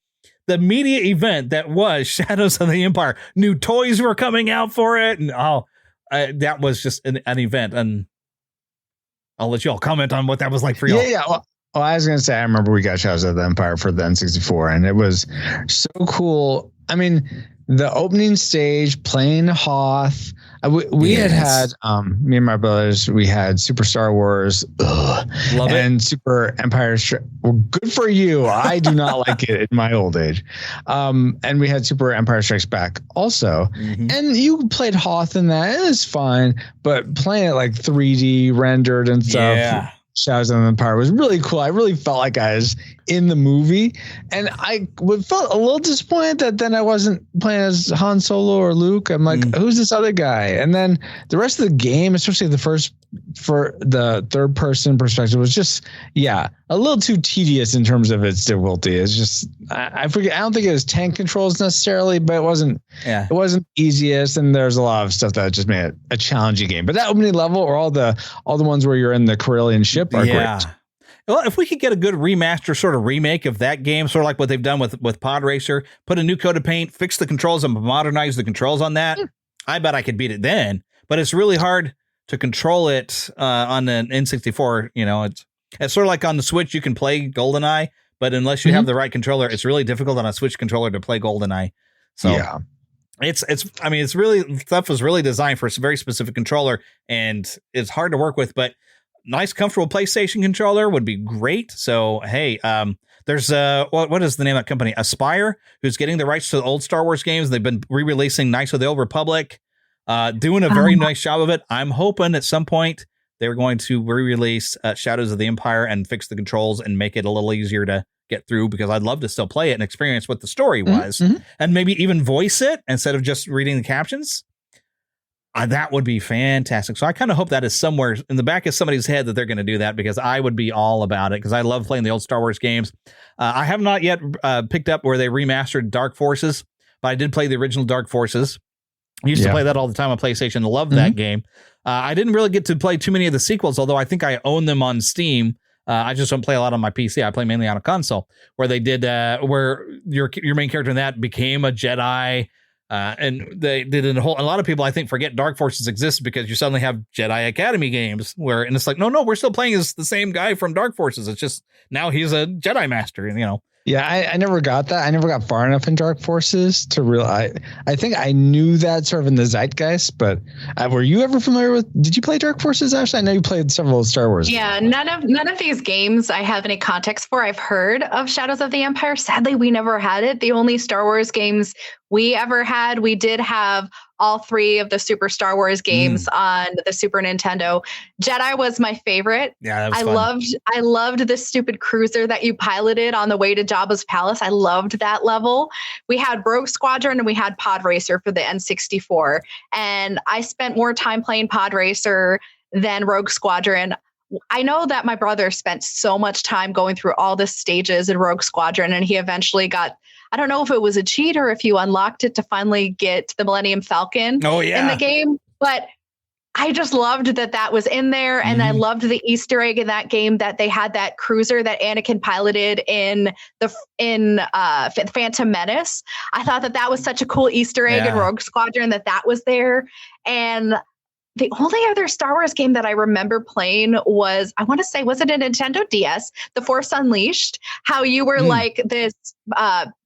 The media event that was Shadows of the Empire, new toys were coming out for it. And that was just an event. And I'll let you all comment on what that was like for y'all. Yeah. Well, I was going to say, I remember we got Shadows of the Empire for the N64, and it was so cool. I mean, the opening stage, playing Hoth. We had me and my brothers, we had Super Star Wars and Super Empire. Well, good for you. I do not like it in my old age. And we had Super Empire Strikes Back also. Mm-hmm. And you played Hoth in that. It was fine, but playing it like 3D rendered and stuff. Yeah. Shadows of the Empire was really cool. I really felt like I was in the movie, and I felt a little disappointed that then I wasn't playing as Han Solo or Luke. I'm like, who's this other guy? And then the rest of the game, especially for the third person perspective, was just a little too tedious in terms of its difficulty. It's just I forget. I don't think it was tank controls necessarily, but it wasn't easiest. And there's a lot of stuff that just made it a challenging game. But that opening level, or all the ones where you're in the Corellian ship, are great. Well, if we could get a good remaster sort of remake of that game, sort of like what they've done with Pod Racer, put a new coat of paint, fix the controls and modernize the controls on that, I bet I could beat it then. But it's really hard to control it on an N64. It's sort of like on the Switch, you can play GoldenEye, but unless you have the right controller, it's really difficult on a Switch controller to play GoldenEye. So it's really, stuff was really designed for a very specific controller, and it's hard to work with, but nice, comfortable PlayStation controller would be great. So, hey, there's what is the name of that company? Aspire, who's getting the rights to the old Star Wars games. They've been re-releasing Knights of the Old Republic, doing a very nice job of it. I'm hoping at some point they're going to re-release Shadows of the Empire and fix the controls and make it a little easier to get through, because I'd love to still play it and experience what the story was, and maybe even voice it instead of just reading the captions. That would be fantastic. So I kind of hope that is somewhere in the back of somebody's head that they're going to do that, because I would be all about it, because I love playing the old Star Wars games. I have not yet picked up where they remastered Dark Forces, but I did play the original Dark Forces. I used to play that all the time on PlayStation. Love that game. I didn't really get to play too many of the sequels, although I think I own them on Steam. I just don't play a lot on my PC. I play mainly on a console, where they did where your main character in that became a Jedi. And they did a lot of people, I think, forget Dark Forces exists because you suddenly have Jedi Academy games and it's like, no, we're still playing as the same guy from Dark Forces. It's just now he's a Jedi master, and Yeah, I never got that. I never got far enough in Dark Forces to realize. I think I knew that sort of in the zeitgeist, but were you ever familiar with? Did you play Dark Forces, Ashley? I know you played several Star Wars. Yeah, none of these games I have any context for. I've heard of Shadows of the Empire. Sadly, we never had it. The only Star Wars games we ever had, we did have all 3 of the Super Star Wars games on the Super Nintendo. Jedi was my favorite. Yeah, that was fun. I loved this stupid cruiser that you piloted on the way to Jabba's palace. I loved that level. We had Rogue Squadron and we had Pod Racer for the N64. And I spent more time playing Pod Racer than Rogue Squadron. I know that my brother spent so much time going through all the stages in Rogue Squadron, and he eventually got, I don't know if it was a cheat or if you unlocked it to finally get the Millennium Falcon in the game, but I just loved that was in there. And I loved the Easter egg in that game that they had that cruiser that Anakin piloted in Phantom Menace. I thought that was such a cool Easter egg in Rogue Squadron that was there. And the only other Star Wars game that I remember playing was, I want to say, was it a Nintendo DS, The Force Unleashed? How you were like this,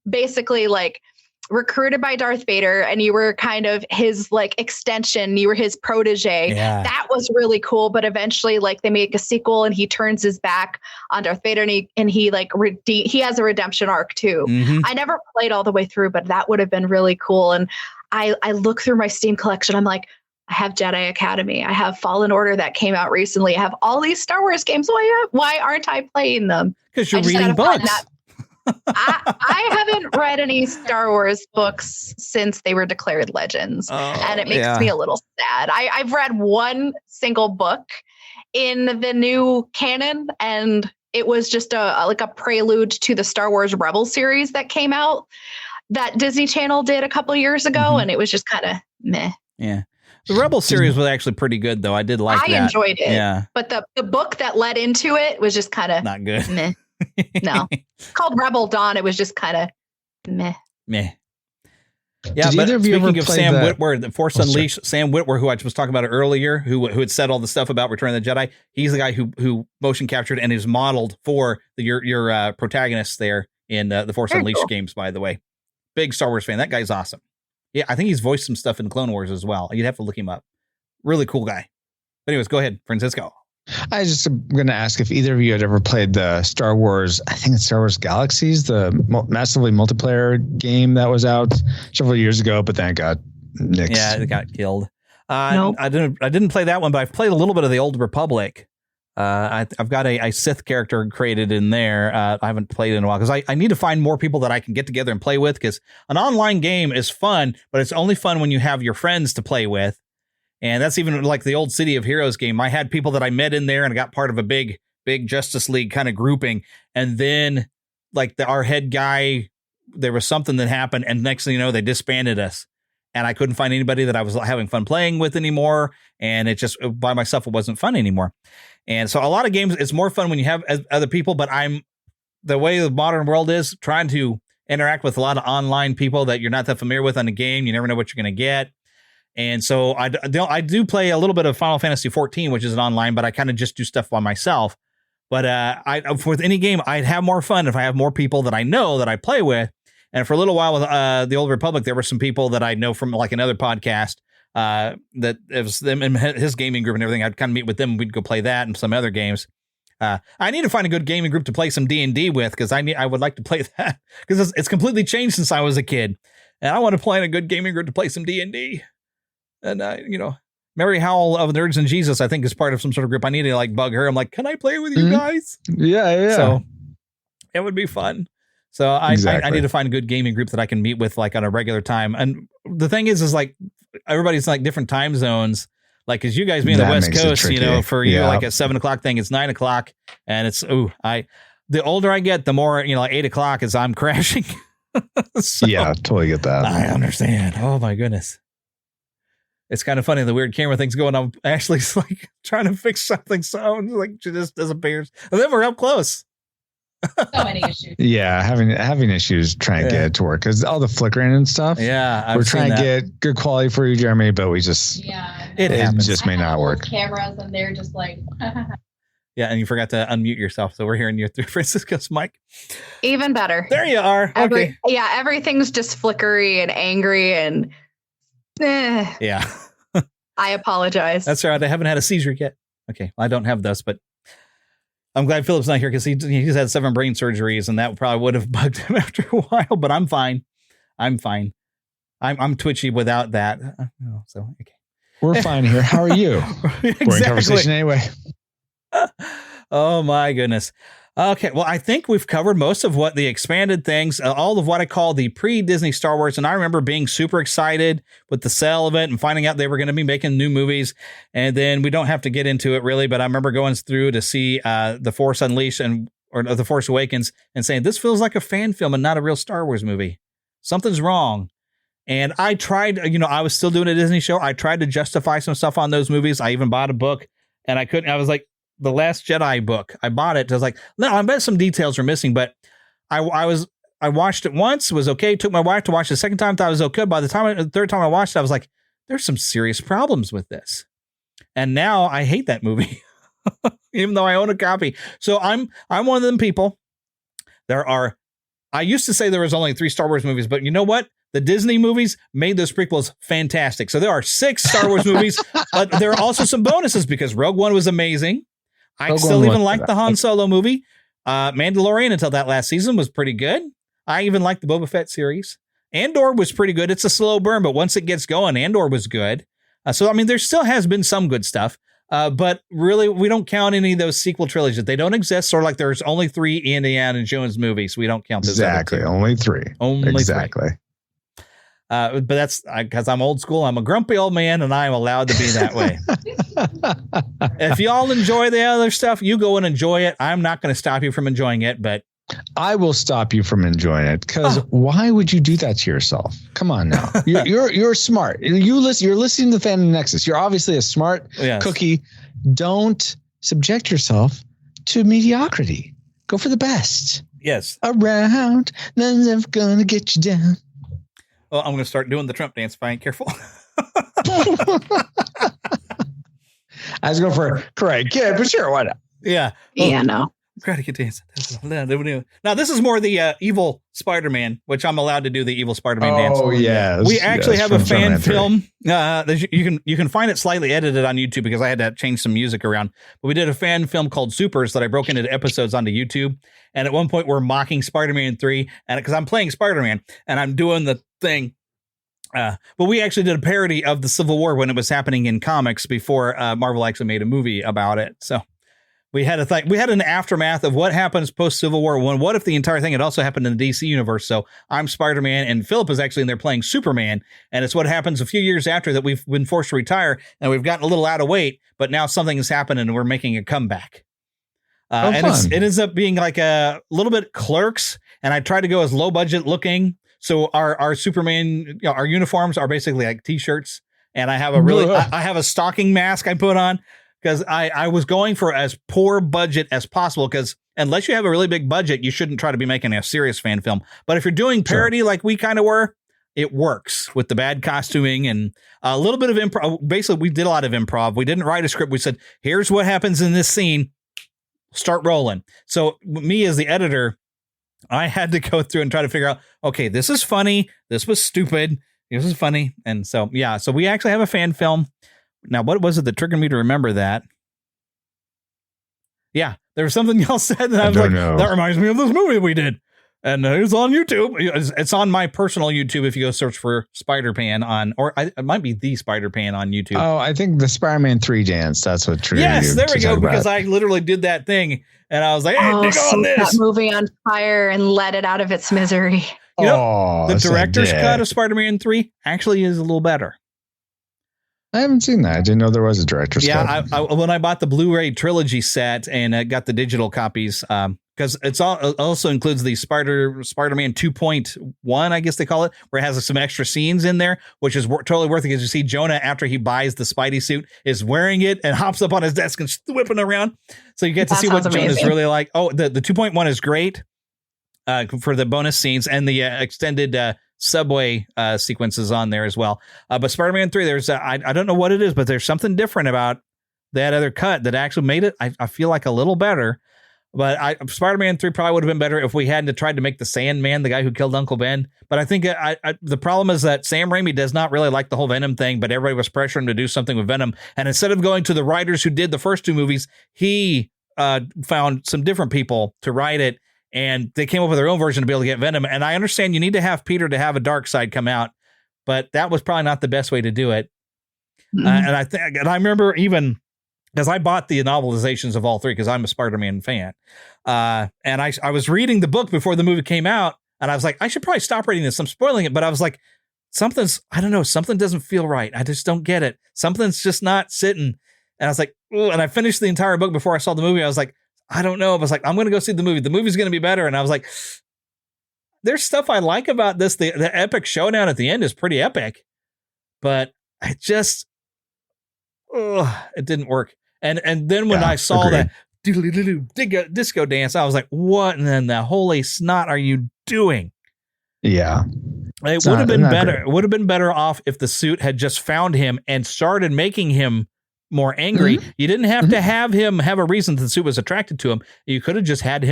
basically like recruited by Darth Vader, and you were kind of his like extension. You were his protege. Yeah. That was really cool. But eventually, like, they make a sequel, and he turns his back on Darth Vader, and he like he has a redemption arc too. I never played all the way through, but that would have been really cool. And I look through my Steam collection. I'm like, I have Jedi Academy. I have Fallen Order that came out recently. I have all these Star Wars games. Why aren't I playing them? Because you're reading books. I haven't read any Star Wars books since they were declared legends. And it makes me a little sad. I've read one single book in the new canon, and it was just a prelude to the Star Wars Rebel series that came out that Disney Channel did a couple of years ago. And it was just kind of meh. Yeah. The Rebel series was actually pretty good, though. I did like that. I enjoyed it. Yeah. But the book that led into it was just kind of not good. Meh. No. It's called Rebel Dawn. It was just kind of meh. Yeah, but speaking of Sam Witwer, the Force Unleashed, Sam Witwer, who I was talking about earlier, who had said all the stuff about Return of the Jedi, he's the guy who motion captured and is modeled for your protagonists there in the Force Unleashed games, by the way. Big Star Wars fan. That guy's awesome. Yeah, I think he's voiced some stuff in Clone Wars as well. You'd have to look him up. Really cool guy. But anyways, go ahead, Francisco. I just going to ask if either of you had ever played the Star Wars, I think it's Star Wars Galaxies, the massively multiplayer game that was out several years ago, but then it got nixed. Yeah, it got killed. Nope. I didn't play that one, but I've played a little bit of the Old Republic. I've got a Sith character created in there. I haven't played in a while because I need to find more people that I can get together and play with, because an online game is fun, but it's only fun when you have your friends to play with. And that's even like the old City of Heroes game. I had people that I met in there and I got part of a big Justice League kind of grouping. And then like our head guy, there was something that happened, and next thing you know, they disbanded us. And I couldn't find anybody that I was having fun playing with anymore. And it just, by myself, it wasn't fun anymore. And so a lot of games, it's more fun when you have other people, but the way the modern world is, trying to interact with a lot of online people that you're not that familiar with on the game. You never know what you're going to get. And so I do play a little bit of Final Fantasy 14, which is an online, but I kind of just do stuff by myself. But with any game, I'd have more fun if I have more people that I know that I play with. And for a little while with the Old Republic, there were some people that I know from like another podcast that it was them and his gaming group and everything. I'd kind of meet with them. We'd go play that and some other games. I need to find a good gaming group to play some D&D with, because I would like to play that, because it's completely changed since I was a kid. And I want to play in a good gaming group to play some D&D. And, Mary Howell of Nerds and Jesus, I think, is part of some sort of group. I need to like bug her. I'm like, can I play with you guys? Yeah. So it would be fun. So I need to find a good gaming group that I can meet with like on a regular time. And the thing is like everybody's like different time zones. Like, as you guys being the West Coast, for you, like at 7 o'clock thing, it's 9 o'clock. And it's, the older I get, the more, like 8 o'clock is I'm crashing. So, yeah, totally get that. I understand. Oh my goodness. It's kind of funny, the weird camera thing's going on. Ashley's like trying to fix something, so like she just disappears. And then we're up close. So many issues. Yeah, having issues trying to get it to work because all the flickering and stuff. Yeah, we're trying to get good quality for you, Jeremy, but we just it just may not work. Cameras, and they're just like. Yeah, and you forgot to unmute yourself, so we're hearing you through Francisco's mic. Even better. There you are. Okay. Yeah, everything's just flickery and angry and. Yeah. I apologize. That's all right. I haven't had a seizure yet. Okay, well, I don't have this, but I'm glad Philip's not here because he's had 7 brain surgeries, and that probably would have bugged him after a while. But I'm fine. I'm twitchy without that. So okay. We're fine here. How are you? Exactly. We're in conversation anyway. Oh my goodness. Okay, well, I think we've covered most of what the expanded things, all of what I call the pre-Disney Star Wars. And I remember being super excited with the sale of it and finding out they were going to be making new movies. And then we don't have to get into it really, but I remember going through to see The Force Unleashed or The Force Awakens and saying, this feels like a fan film and not a real Star Wars movie. Something's wrong. And I tried, I was still doing a Disney show. I tried to justify some stuff on those movies. I even bought a book and I couldn't. I was like, the Last Jedi book. I bought it. I was like, no, I bet some details are missing, but I watched it once, was okay. Took my wife to watch it the second time, thought it was okay. By the third time I watched it, I was like, there's some serious problems with this. And now I hate that movie, even though I own a copy. So I'm one of them people. I used to say there was only 3 Star Wars movies, but you know what? The Disney movies made those prequels fantastic. So there are 6 Star Wars movies, but there are also some bonuses because Rogue One was amazing. I still even like the Han Solo movie. Mandalorian until that last season was pretty good. I even like the Boba Fett series. Andor was pretty good. It's a slow burn, but once it gets going, Andor was good. So, I mean, there still has been some good stuff. But really, we don't count any of those sequel trilogies. They don't exist. Sort of like there's only 3 Indiana Jones movies. We don't count those. Exactly. Only 3. Exactly. 3. But that's because I'm old school. I'm a grumpy old man, and I'm allowed to be that way. If y'all enjoy the other stuff, you go and enjoy it. I'm not going to stop you from enjoying it, but I will stop you from enjoying it because why would you do that to yourself? Come on now, you're smart. You're listening to the Fandom Nexus. You're obviously a smart cookie. Don't subject yourself to mediocrity. Go for the best. Yes. Around, nothing's ever gonna get you down. Well, I'm going to start doing the Trump dance if I ain't careful. I was going for Karate Kid, but sure, why not? Yeah. Yeah, no. Karate Kid dance. Now, this is more the evil Spider-Man, which I'm allowed to do the evil Spider-Man dance. Oh, yes. We actually have a fan film. You can find it slightly edited on YouTube because I had to change some music around. But we did a fan film called Supers that I broke into episodes onto YouTube. And at one point, we're mocking Spider-Man 3, and because I'm playing Spider-Man and I'm doing the thing. But we actually did a parody of the Civil War when it was happening in comics before Marvel actually made a movie about it. So we had an aftermath of what happens post Civil War 1. What if the entire thing had also happened in the DC universe? So I'm Spider-Man and Philip is actually in there playing Superman. And it's what happens a few years after that we've been forced to retire and we've gotten a little out of weight, but now something has happened and we're making a comeback. And it ends up being like a little bit Clerks. And I try to go as low budget looking. So our Superman, our uniforms are basically like T-shirts. And I have I have a stocking mask I put on because I was going for as poor budget as possible because unless you have a really big budget, you shouldn't try to be making a serious fan film. But if you're doing parody like we kind of were, it works with the bad costuming and a little bit of improv. Basically, we did a lot of improv. We didn't write a script. We said, here's what happens in this scene. Start rolling. So me as the editor, I had to go through and try to figure out, okay, this is funny. This was stupid. This is funny. And so, yeah, so we actually have a fan film. Now, what was it that triggered me to remember that? Yeah, there was something else said that I was like, that reminds me of this movie we did. And it's on YouTube. It's on my personal YouTube if you go search for Spider-Man it might be the Spider-Man on YouTube. Oh, I think the Spider-Man 3 dance. That's what triggered you. Yes, there we go. Because I literally did that thing. And I was like, hey, dig on this. That movie on fire and let it out of its misery. You know, the director's cut of Spider-Man 3 actually is a little better. I haven't seen that. I didn't know there was a director's cut. Yeah, when I bought the Blu-ray trilogy set and got the digital copies, because it also includes the Spider-Man 2.1, I guess they call it, where it has some extra scenes in there, which is totally worth it because you see Jonah, after he buys the Spidey suit, is wearing it and hops up on his desk and whipping around. So you get to see what Jonah's really like. Oh, the 2.1 is great for the bonus scenes and the extended subway sequences on there as well. But Spider-Man 3, there's I don't know what it is, but there's something different about that other cut that actually made it, I feel like a little better. But Spider-Man 3 probably would have been better if we hadn't tried to make the Sandman the guy who killed Uncle Ben. But I think the problem is that Sam Raimi does not really like the whole Venom thing, but everybody was pressuring him to do something with Venom. And instead of going to the writers who did the first 2 movies, he found some different people to write it, and they came up with their own version to be able to get Venom. And I understand you need to have Peter to have a dark side come out, but that was probably not the best way to do it. Mm-hmm. And I remember even, because I bought the novelizations of all 3 because I'm a Spider-Man fan. And I was reading the book before the movie came out, and I was like, I should probably stop reading this. I'm spoiling it. But I was like, something doesn't feel right. I just don't get it. Something's just not sitting. And I was like, ooh, and I finished the entire book before I saw the movie. I was like, I don't know. I was like, I'm going to go see the movie. The movie's going to be better. And I was like, there's stuff I like about this. The epic showdown at the end is pretty epic, but it didn't work. And then when I saw that disco dance, I was like, what in the holy snot are you doing? Yeah. It would have been better. It would have been better off if the suit had just found him and started making him more angry. Mm-hmm. You didn't have to have him have a reason that the suit was attracted to him. You could have just had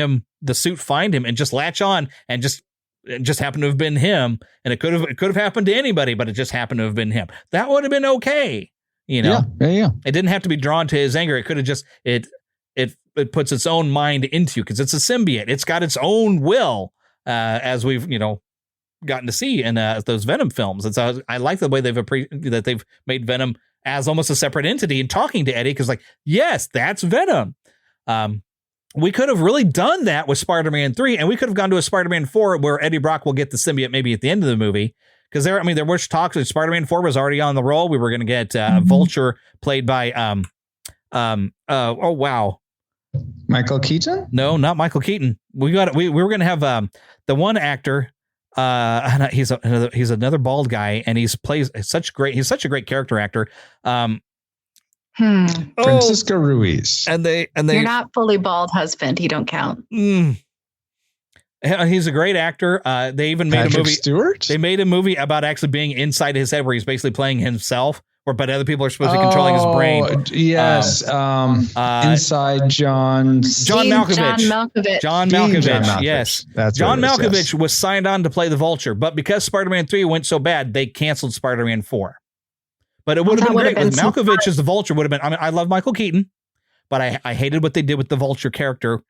the suit find him and just latch on, and it just happened to have been him. And it could have happened to anybody, but it just happened to have been him. That would have been okay. Yeah. It didn't have to be drawn to his anger. It could have just, it puts its own mind into you because it's a symbiote. It's got its own will, as we've, gotten to see in those Venom films. And so I like the way that they've made Venom as almost a separate entity and talking to Eddie, because like, yes, that's Venom. We could have really done that with Spider-Man 3, and we could have gone to a Spider-Man 4 where Eddie Brock will get the symbiote maybe at the end of the movie. Because there was talks that Spider-Man 4 was already on the roll. We were going to get Vulture played by Michael Keaton? No, not Michael Keaton. We were going to have the one actor. He's another bald guy, and he's such a great character actor. Francisco Ruiz. And you're not fully bald, husband. You don't count. He's a great actor. They even made a movie. Stewart? They made a movie about actually being inside his head, where he's basically playing himself, but other people are supposed to be controlling his brain. Yes. Inside John Malkovich. John Malkovich. Yes. That's John Malkovich was signed on to play the Vulture, but because Spider-Man 3 went so bad, they canceled Spider-Man 4. But it would have been great. Malkovich as the Vulture would have been. I mean, I love Michael Keaton, but I hated what they did with the Vulture character.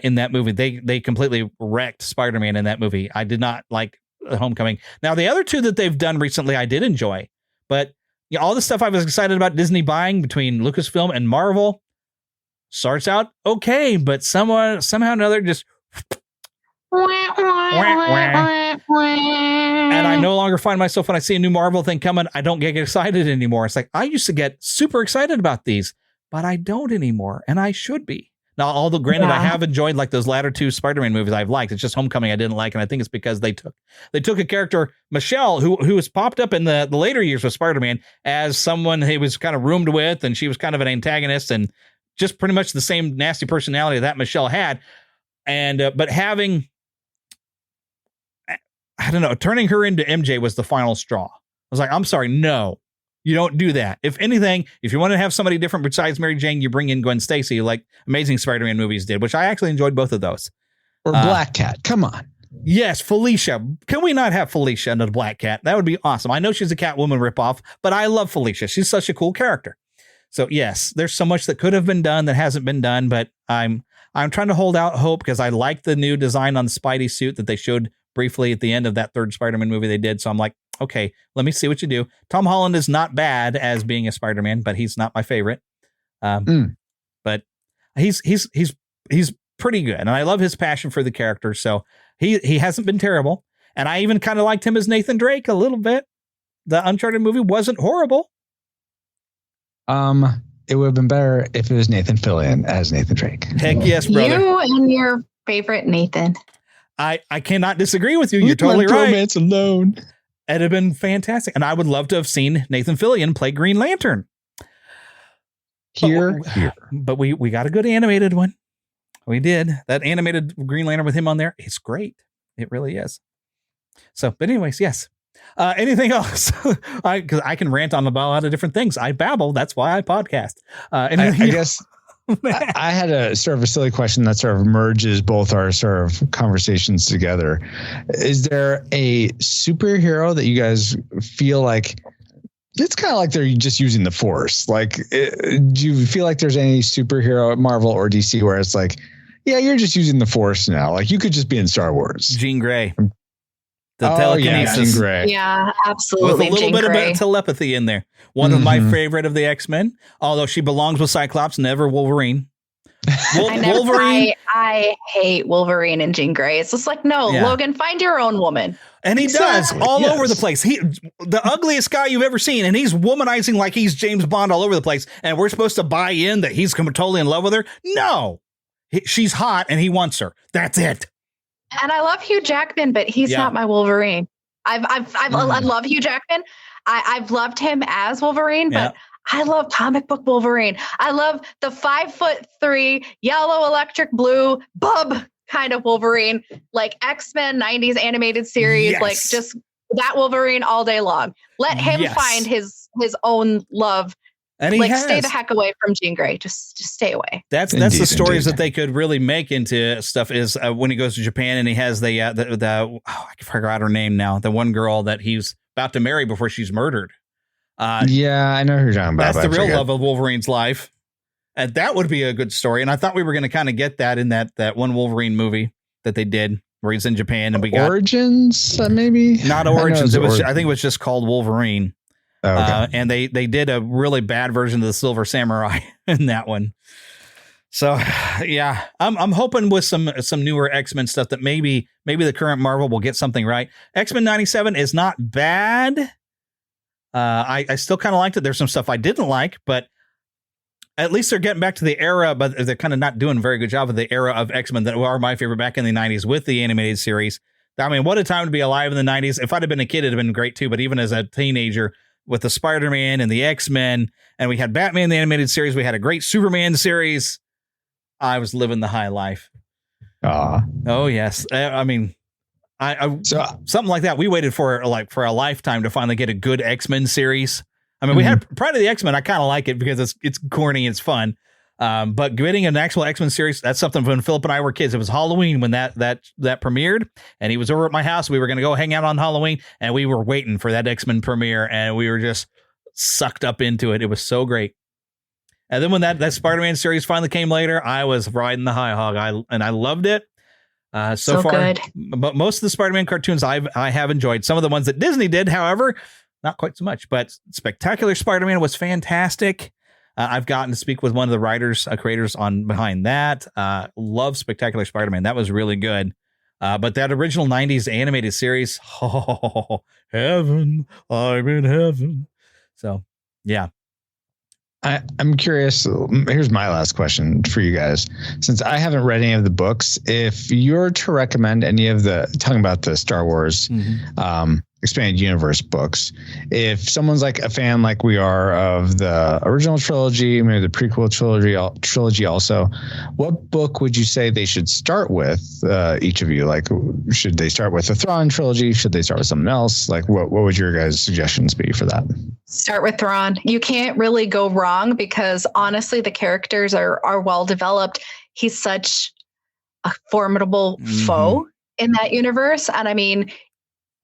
In that movie, they completely wrecked Spider-Man in that movie. I did not like Homecoming. Now, the other 2 that they've done recently, I did enjoy, but all the stuff I was excited about Disney buying between Lucasfilm and Marvel starts out okay, but somehow or another just. And I no longer find myself, when I see a new Marvel thing coming, I don't get excited anymore. It's like, I used to get super excited about these, but I don't anymore, and I should be. Now, although granted, I have enjoyed like those latter 2 Spider-Man movies I've liked. It's just Homecoming I didn't like, and I think it's because they took a character, Michelle, who has popped up in the later years with Spider-Man as someone he was kind of roomed with, and she was kind of an antagonist and just pretty much the same nasty personality that Michelle had. And but having, I don't know, turning her into MJ was the final straw. I was like, I'm sorry, no. You don't do that. If anything, if you want to have somebody different besides Mary Jane, you bring in Gwen Stacy, like Amazing Spider-Man movies did, which I actually enjoyed both of those. Or Black Cat. Come on. Yes, Felicia. Can we not have Felicia and the Black Cat? That would be awesome. I know she's a Catwoman ripoff, but I love Felicia. She's such a cool character. So yes, there's so much that could have been done that hasn't been done, but I'm trying to hold out hope because I like the new design on the Spidey suit that they showed briefly at the end of that 3rd Spider-Man movie they did. So I'm like, okay, let me see what you do. Tom Holland is not bad as being a Spider-Man, but he's not my favorite. But he's pretty good, and I love his passion for the character. So he hasn't been terrible, and I even kind of liked him as Nathan Drake a little bit. The Uncharted movie wasn't horrible. It would have been better if it was Nathan Fillion as Nathan Drake. Heck yes, brother. You and your favorite Nathan. I cannot disagree with you. You're totally right. Romance alone. It'd have been fantastic. And I would love to have seen Nathan Fillion play Green Lantern. Here. But we got a good animated one. We did. That animated Green Lantern with him on there. It's great. It really is. So, but anyways, yes. Anything else? Because I can rant on about a lot of different things. I babble. That's why I podcast. I guess I had a sort of a silly question that sort of merges both our sort of conversations together. Is there a superhero that you guys feel like it's kind of like they're just using the Force? Like, do you feel like there's any superhero at Marvel or DC where it's like, yeah, you're just using the Force now? Like, you could just be in Star Wars. Jean Grey. The telekinesis. Yeah, Jean Grey. Yeah, absolutely. With a little Jean bit Grey. of telepathy in there. One of my favorite of the X-Men, although she belongs with Cyclops, never Wolverine. I hate Wolverine and Jean Grey. It's just like, no, Logan, find your own woman. And he does all over the place. The ugliest guy you've ever seen, and he's womanizing like he's James Bond all over the place. And we're supposed to buy in that he's totally in love with her. No, she's hot and he wants her. That's it. And I love Hugh Jackman, but he's not my Wolverine. I love Hugh Jackman. I've loved him as Wolverine, but I love comic book Wolverine. I love the 5'3" yellow, electric blue bub kind of Wolverine, like X-Men 90s animated series, like just that Wolverine all day long. Let him find his own love. And he stay the heck away from Jean Grey. Just stay away. That's the stories that they could really make into stuff. Is when he goes to Japan and he has the I forgot her name now. The one girl that he's about to marry before she's murdered. Yeah, I know who you're talking about. That's the real love of Wolverine's life, and that would be a good story. And I thought we were going to kind of get that in that one Wolverine movie that they did where he's in Japan and we got Origins, maybe not Origins. I think it was just called Wolverine. Oh, okay. And they did a really bad version of the Silver Samurai in that one. So, yeah, I'm hoping with some newer X-Men stuff that maybe the current Marvel will get something right. X-Men 97 is not bad. I still kind of liked it. There's some stuff I didn't like, but at least they're getting back to the era, but they're kind of not doing a very good job of the era of X-Men that were my favorite back in the 90s with the animated series. I mean, what a time to be alive in the 90s. If I'd have been a kid, it'd have been great too. But even as a teenager, with the Spider-Man and the X-Men, and we had Batman, the animated series. We had a great Superman series. I was living the high life. Oh, yes. I mean, so something like that. We waited for a lifetime to finally get a good X-Men series. I mean, we had Pride of the X-Men. I kind of like it because it's corny, it's fun. But getting an actual X-Men series, that's something when Philip and I were kids. It was Halloween when that premiered, and he was over at my house. We were going to go hang out on Halloween, and we were waiting for that X-Men premiere, and we were just sucked up into it. It was so great. And then when that Spider-Man series finally came later, I was riding the high hog. I loved it. So far, good. But most of the Spider-Man cartoons I have enjoyed. Some of the ones that Disney did, however, not quite so much. But Spectacular Spider-Man was fantastic. I've gotten to speak with one of the writers, creators on behind that. Love Spectacular Spider-Man. That was really good. But that original 90s animated series, heaven, I'm in heaven. So, yeah. I'm curious. Here's my last question for you guys. Since I haven't read any of the books, if you're to recommend any of talking about the Star Wars expanded universe books, if someone's like a fan like we are of the original trilogy, maybe the prequel trilogy also, what book would you say they should start with, each of you? Like, should they start with the Thrawn trilogy? Should they start with something else? Like, what would your guys' suggestions be for that? Start with Thrawn. You can't really go wrong because honestly, the characters are well developed. He's such a formidable foe in that universe. And I mean,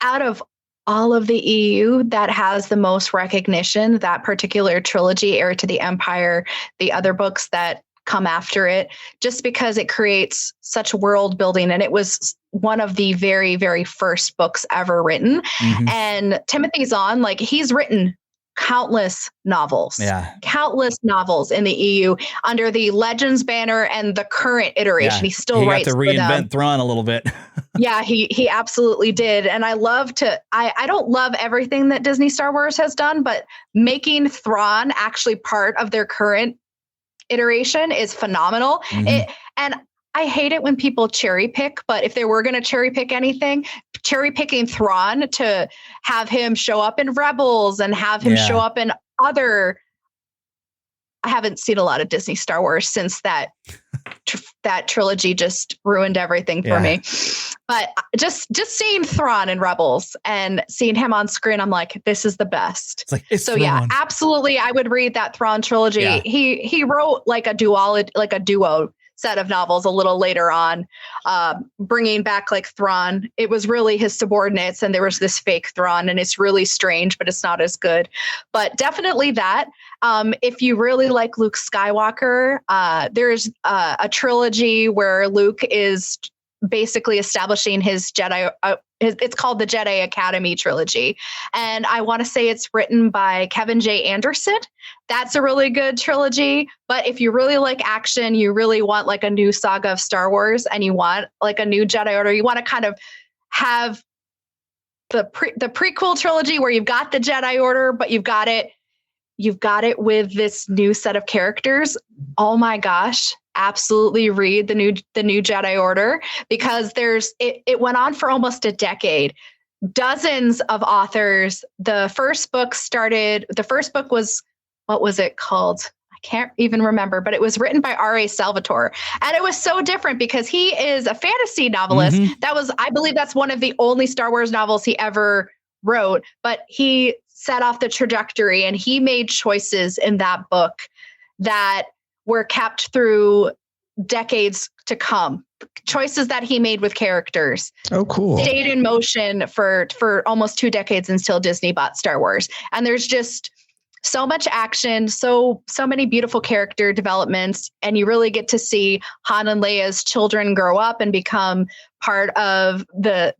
out of all of the EU that has the most recognition, that particular trilogy, Heir to the Empire, the other books that come after it, just because it creates such world building. And it was one of the very, very first books ever written. And Timothy Zahn, he's written countless novels in the EU under the Legends banner and the current iteration. He still writes to reinvent Thrawn a little bit. Yeah, he absolutely did. And I don't love everything that Disney Star Wars has done, but making Thrawn actually part of their current iteration is phenomenal. And I hate it when people cherry pick, but if they were going to cherry pick anything, cherry picking Thrawn to have him show up in Rebels and have him show up in other. I haven't seen a lot of Disney Star Wars since that that trilogy just ruined everything for me. But just seeing Thrawn in Rebels and seeing him on screen, I'm like, this is the best. It's Thrawn. Yeah, absolutely, I would read that Thrawn trilogy. Yeah. He wrote like a duo set of novels a little later on, bringing back like Thrawn. It was really his subordinates, and there was this fake Thrawn, and it's really strange, but it's not as good. But definitely that. If you really like Luke Skywalker, there's a trilogy where Luke is basically establishing his Jedi. It's called the Jedi Academy trilogy. And I want to say it's written by Kevin J. Anderson. That's a really good trilogy. But if you really like action, you really want like a new saga of Star Wars, and you want like a new Jedi Order, you want to kind of have the prequel trilogy where you've got the Jedi Order, but you've got it with this new set of characters. Oh my gosh. Absolutely read the new Jedi Order, because it went on for almost a decade. Dozens of authors. The first book was, what was it called? I can't even remember, but it was written by R.A. Salvatore. And it was so different because he is a fantasy novelist. I believe that's one of the only Star Wars novels he ever wrote, but he set off the trajectory, and he made choices in that book that were kept through decades to come. Choices that he made with characters. Oh, cool. Stayed in motion for almost 2 decades until Disney bought Star Wars. And there's just so much action, so many beautiful character developments, and you really get to see Han and Leia's children grow up and become part of the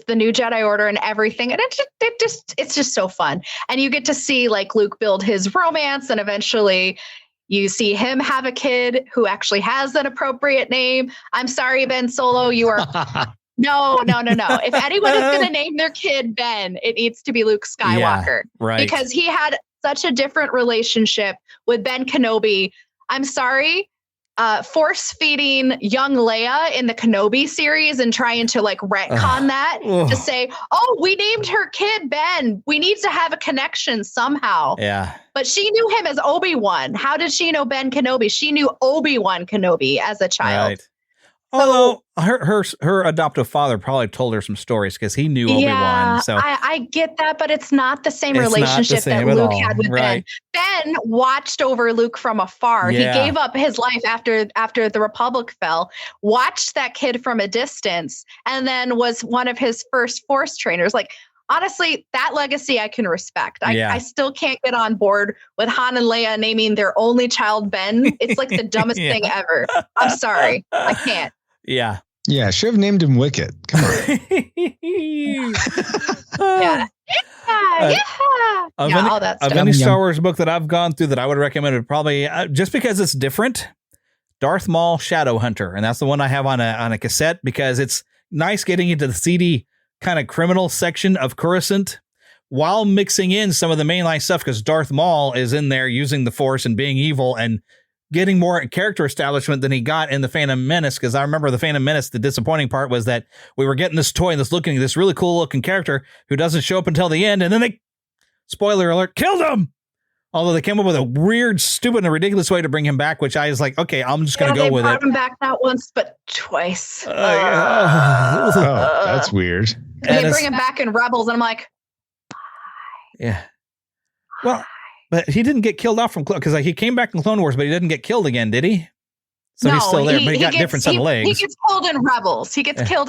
new Jedi Order and everything. And it's just so fun. And you get to see like Luke build his romance, and eventually you see him have a kid who actually has an appropriate name. I'm sorry, Ben Solo, you are no. If anyone is going to name their kid Ben, it needs to be Luke Skywalker. Yeah, right. Because he had such a different relationship with Ben Kenobi. I'm sorry. Force feeding young Leia in the Kenobi series and trying to like retcon that to say, oh, we named her kid Ben. We need to have a connection somehow. Yeah. But she knew him as Obi-Wan. How did she know Ben Kenobi? She knew Obi-Wan Kenobi as a child. Right. Although her adoptive father probably told her some stories because he knew Obi-Wan. Yeah, So I get that, but it's not the same relationship that Luke had with Ben. Ben watched over Luke from afar. Yeah. He gave up his life after the Republic fell, watched that kid from a distance, and then was one of his first Force trainers. Like, honestly, that legacy I can respect. I still can't get on board with Han and Leia naming their only child Ben. It's like the dumbest thing ever. I'm sorry. I can't. Yeah. Yeah, should have named him Wicket. Come on. Yeah. All that stuff. Of any Star Wars book that I've gone through that I would recommend, it probably just because it's different, Darth Maul Shadow Hunter, and that's the one I have on a cassette because it's nice getting into the seedy kind of criminal section of Coruscant while mixing in some of the mainline stuff because Darth Maul is in there using the Force and being evil and getting more character establishment than he got in the Phantom Menace. Because I remember the Phantom Menace, the disappointing part was that we were getting this toy and this really cool looking character who doesn't show up until the end. And then they, spoiler alert, killed him. Although they came up with a weird, stupid, and ridiculous way to bring him back, which I was like, okay, I'm just going to go with it. They brought him back not once, but twice. That's weird. And they bring him back in Rebels, and I'm like, yeah. Well, but he didn't get killed off from because he came back in Clone Wars, but he didn't get killed again, did he? So no, he's still there, but he got different set of legs. He gets killed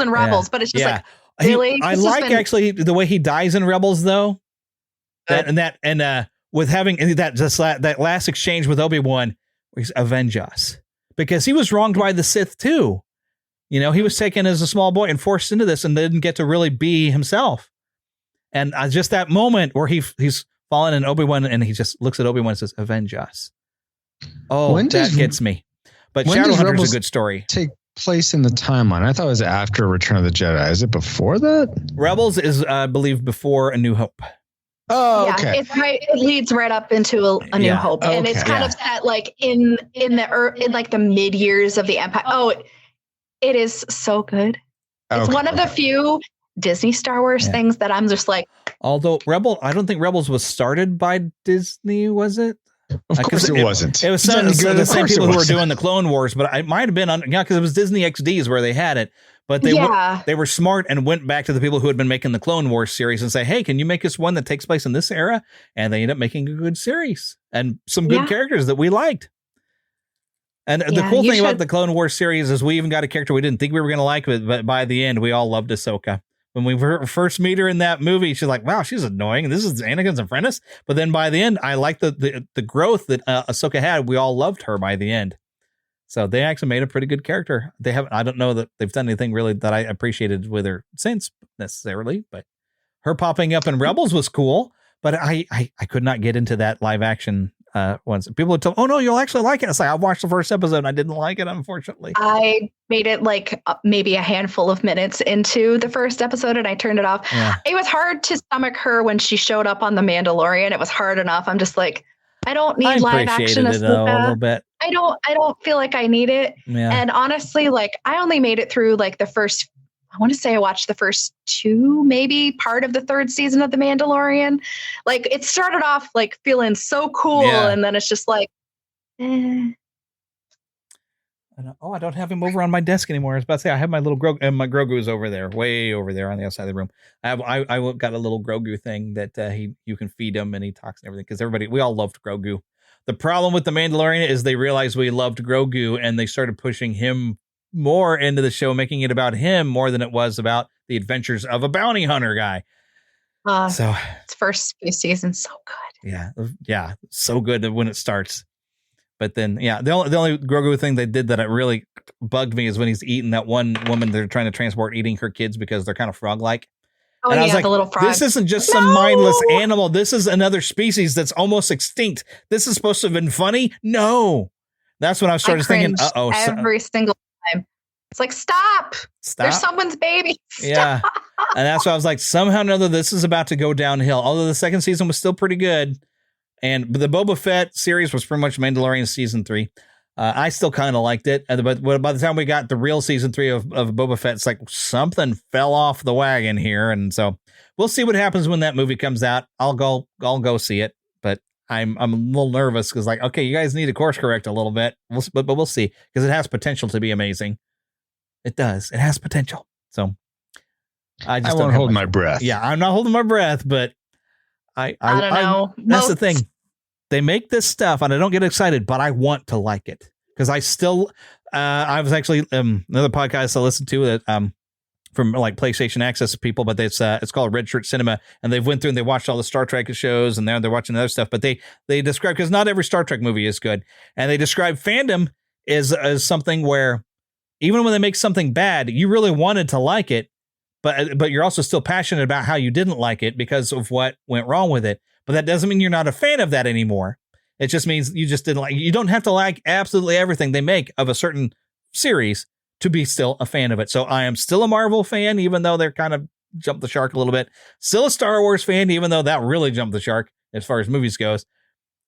in Rebels. But it's just like, really? I like actually the way he dies in Rebels, though. With having that last exchange with Obi-Wan, where he's avenge us because he was wronged by the Sith too. You know, he was taken as a small boy and forced into this and didn't get to really be himself. And just that moment where he's fallen in Obi-Wan and he just looks at Obi-Wan and says, avenge us. Oh, that gets me. But Shadowhunter is a good story. Take place in the timeline. I thought it was after Return of the Jedi. Is it before that? Rebels is, I believe, before A New Hope. Oh, okay. It's right. It leads right up into a New Hope, and it's kind of set like in the mid years of the Empire. Oh, it is so good. It's one of the few Disney Star Wars things that I'm just like. Although I don't think Rebels was started by Disney, was it? Of course it wasn't. It was some, the same people who were doing the Clone Wars, but it might have been on, because it was Disney XDs where they had it. But they were smart and went back to the people who had been making the Clone Wars series and say, hey, can you make us one that takes place in this era? And they ended up making a good series and some good characters that we liked. And the cool thing about the Clone Wars series is we even got a character we didn't think we were going to like, but by the end, we all loved Ahsoka. When we first meet her in that movie, she's like, wow, she's annoying. This is Anakin's apprentice. But then by the end, I like the growth that Ahsoka had. We all loved her by the end. So they actually made a pretty good character. I don't know that they've done anything really that I appreciated with her since necessarily, but her popping up in Rebels was cool. But I could not get into that live action ones. People would tell, oh no, you'll actually like it. It's like, I watched the first episode and I didn't like it, unfortunately. I made it like maybe a handful of minutes into the first episode and I turned it off. Yeah. It was hard to stomach her when she showed up on The Mandalorian. It was hard enough. I'm just like, I don't need live action a little bit. I don't feel like I need it. Yeah. And honestly, like I only made it through like the first, I want to say I watched the first 2, maybe part of the 3rd season of The Mandalorian. Like it started off like feeling so cool. Yeah. And then it's just like, I don't have him over on my desk anymore. I was about to say, I have my little Grogu, and my Grogu's over there, way over there on the outside of the room. I got a little Grogu thing that you can feed him and he talks and everything, because we all loved Grogu. The problem with The Mandalorian is they realized we loved Grogu and they started pushing him more into the show, making it about him more than it was about the adventures of a bounty hunter guy. So its first few seasons, so good. Yeah, so good when it starts. But then, the only Grogu thing they did that it really bugged me is when he's eating that one woman they're trying to transport, eating her kids because they're kind of frog-like. Oh, and I was like, the little frog. This isn't just some mindless animal. This is another species that's almost extinct. This is supposed to have been funny. No, that's when I started thinking, every single time. It's like, stop. There's someone's baby. Stop. Yeah. And that's why I was like, somehow or another, this is about to go downhill. Although the second season was still pretty good. And the Boba Fett series was pretty much Mandalorian season 3. I still kind of liked it. But by the time we got the real season 3 of Boba Fett, it's like something fell off the wagon here. And so we'll see what happens when that movie comes out. I'll go see it. But I'm a little nervous because like, okay, you guys need to course correct a little bit. But we'll see, because it has potential to be amazing. It does. It has potential. So I won't hold my breath. Yeah, I'm not holding my breath, but I don't know. That's the thing. They make this stuff and I don't get excited, but I want to like it because I still, I was actually another podcast I listened to that from like PlayStation Access people, but it's called Red Shirt Cinema, and they've went through and they watched all the Star Trek shows and they're watching other stuff, but they describe, because not every Star Trek movie is good, and they describe fandom as something where even when they make something bad, you really wanted to like it, but you're also still passionate about how you didn't like it because of what went wrong with it. But that doesn't mean you're not a fan of that anymore. It just means you just didn't like. You don't have to like absolutely everything they make of a certain series to be still a fan of it. So I am still a Marvel fan, even though they're kind of jumped the shark a little bit. Still a Star Wars fan, even though that really jumped the shark as far as movies goes.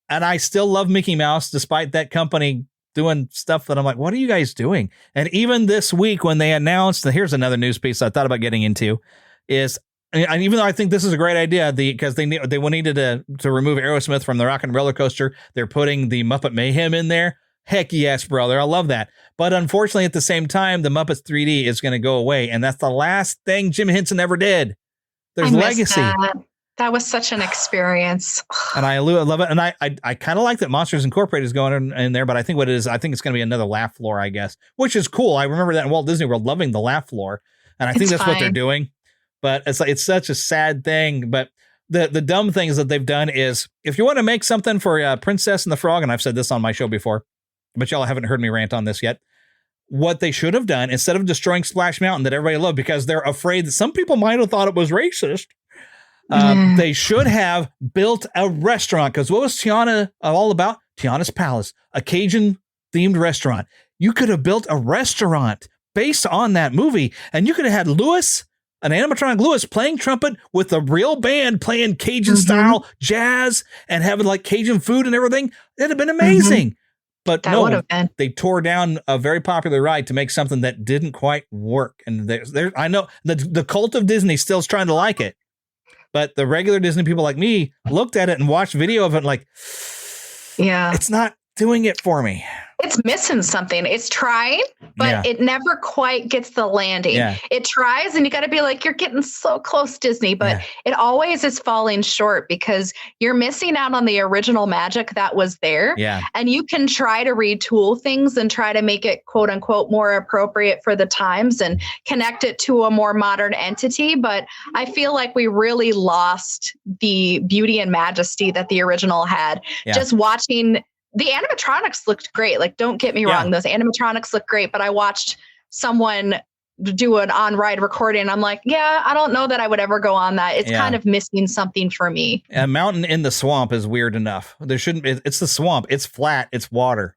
And I still love Mickey Mouse, despite that company doing stuff that I'm like, what are you guys doing? And even this week when they announced, here's another news piece I thought about getting into, is, and even though I think this is a great idea, because they needed to remove Aerosmith from the Rock and Roller Coaster, they're putting the Muppet Mayhem in there. Heck yes, brother. I love that. But unfortunately, at the same time, the Muppets 3D is going to go away. And that's the last thing Jim Henson ever did. There's legacy. That was such an experience. And I love it. And I kind of like that Monsters Incorporated is going in there, but I think what it is, I think it's going to be another laugh floor, I guess, which is cool. I remember that in Walt Disney World, loving the laugh floor. And I think that's what they're doing. But it's such a sad thing. But the dumb things that they've done is, if you want to make something for Princess and the Frog, and I've said this on my show before, but y'all haven't heard me rant on this yet, what they should have done, instead of destroying Splash Mountain that everybody loved because they're afraid that some people might have thought it was racist, they should have built a restaurant. Because what was Tiana all about? Tiana's Palace, a Cajun-themed restaurant. You could have built a restaurant based on that movie, and you could have had Lewis, an animatronic Lewis, playing trumpet with a real band playing Cajun-style jazz and having like Cajun food and everything. It'd have been amazing. But no, they tore down a very popular ride to make something that didn't quite work. And I know the cult of Disney still is trying to like it, but the regular Disney people like me looked at it and watched video of it like, it's not doing it for me. It's missing something. It's trying, but it never quite gets the landing. Yeah. It tries, and you got to be like, you're getting so close, Disney, but it always is falling short because you're missing out on the original magic that was there. Yeah. And you can try to retool things and try to make it, quote unquote, more appropriate for the times and connect it to a more modern entity. But I feel like we really lost the beauty and majesty that the original had. Just watching. The animatronics looked great. Like, don't get me wrong. Those animatronics look great, but I watched someone do an on-ride recording. And I'm like, I don't know that I would ever go on that. It's kind of missing something for me. A mountain in the swamp is weird enough. There shouldn't be. It's the swamp. It's flat. It's water.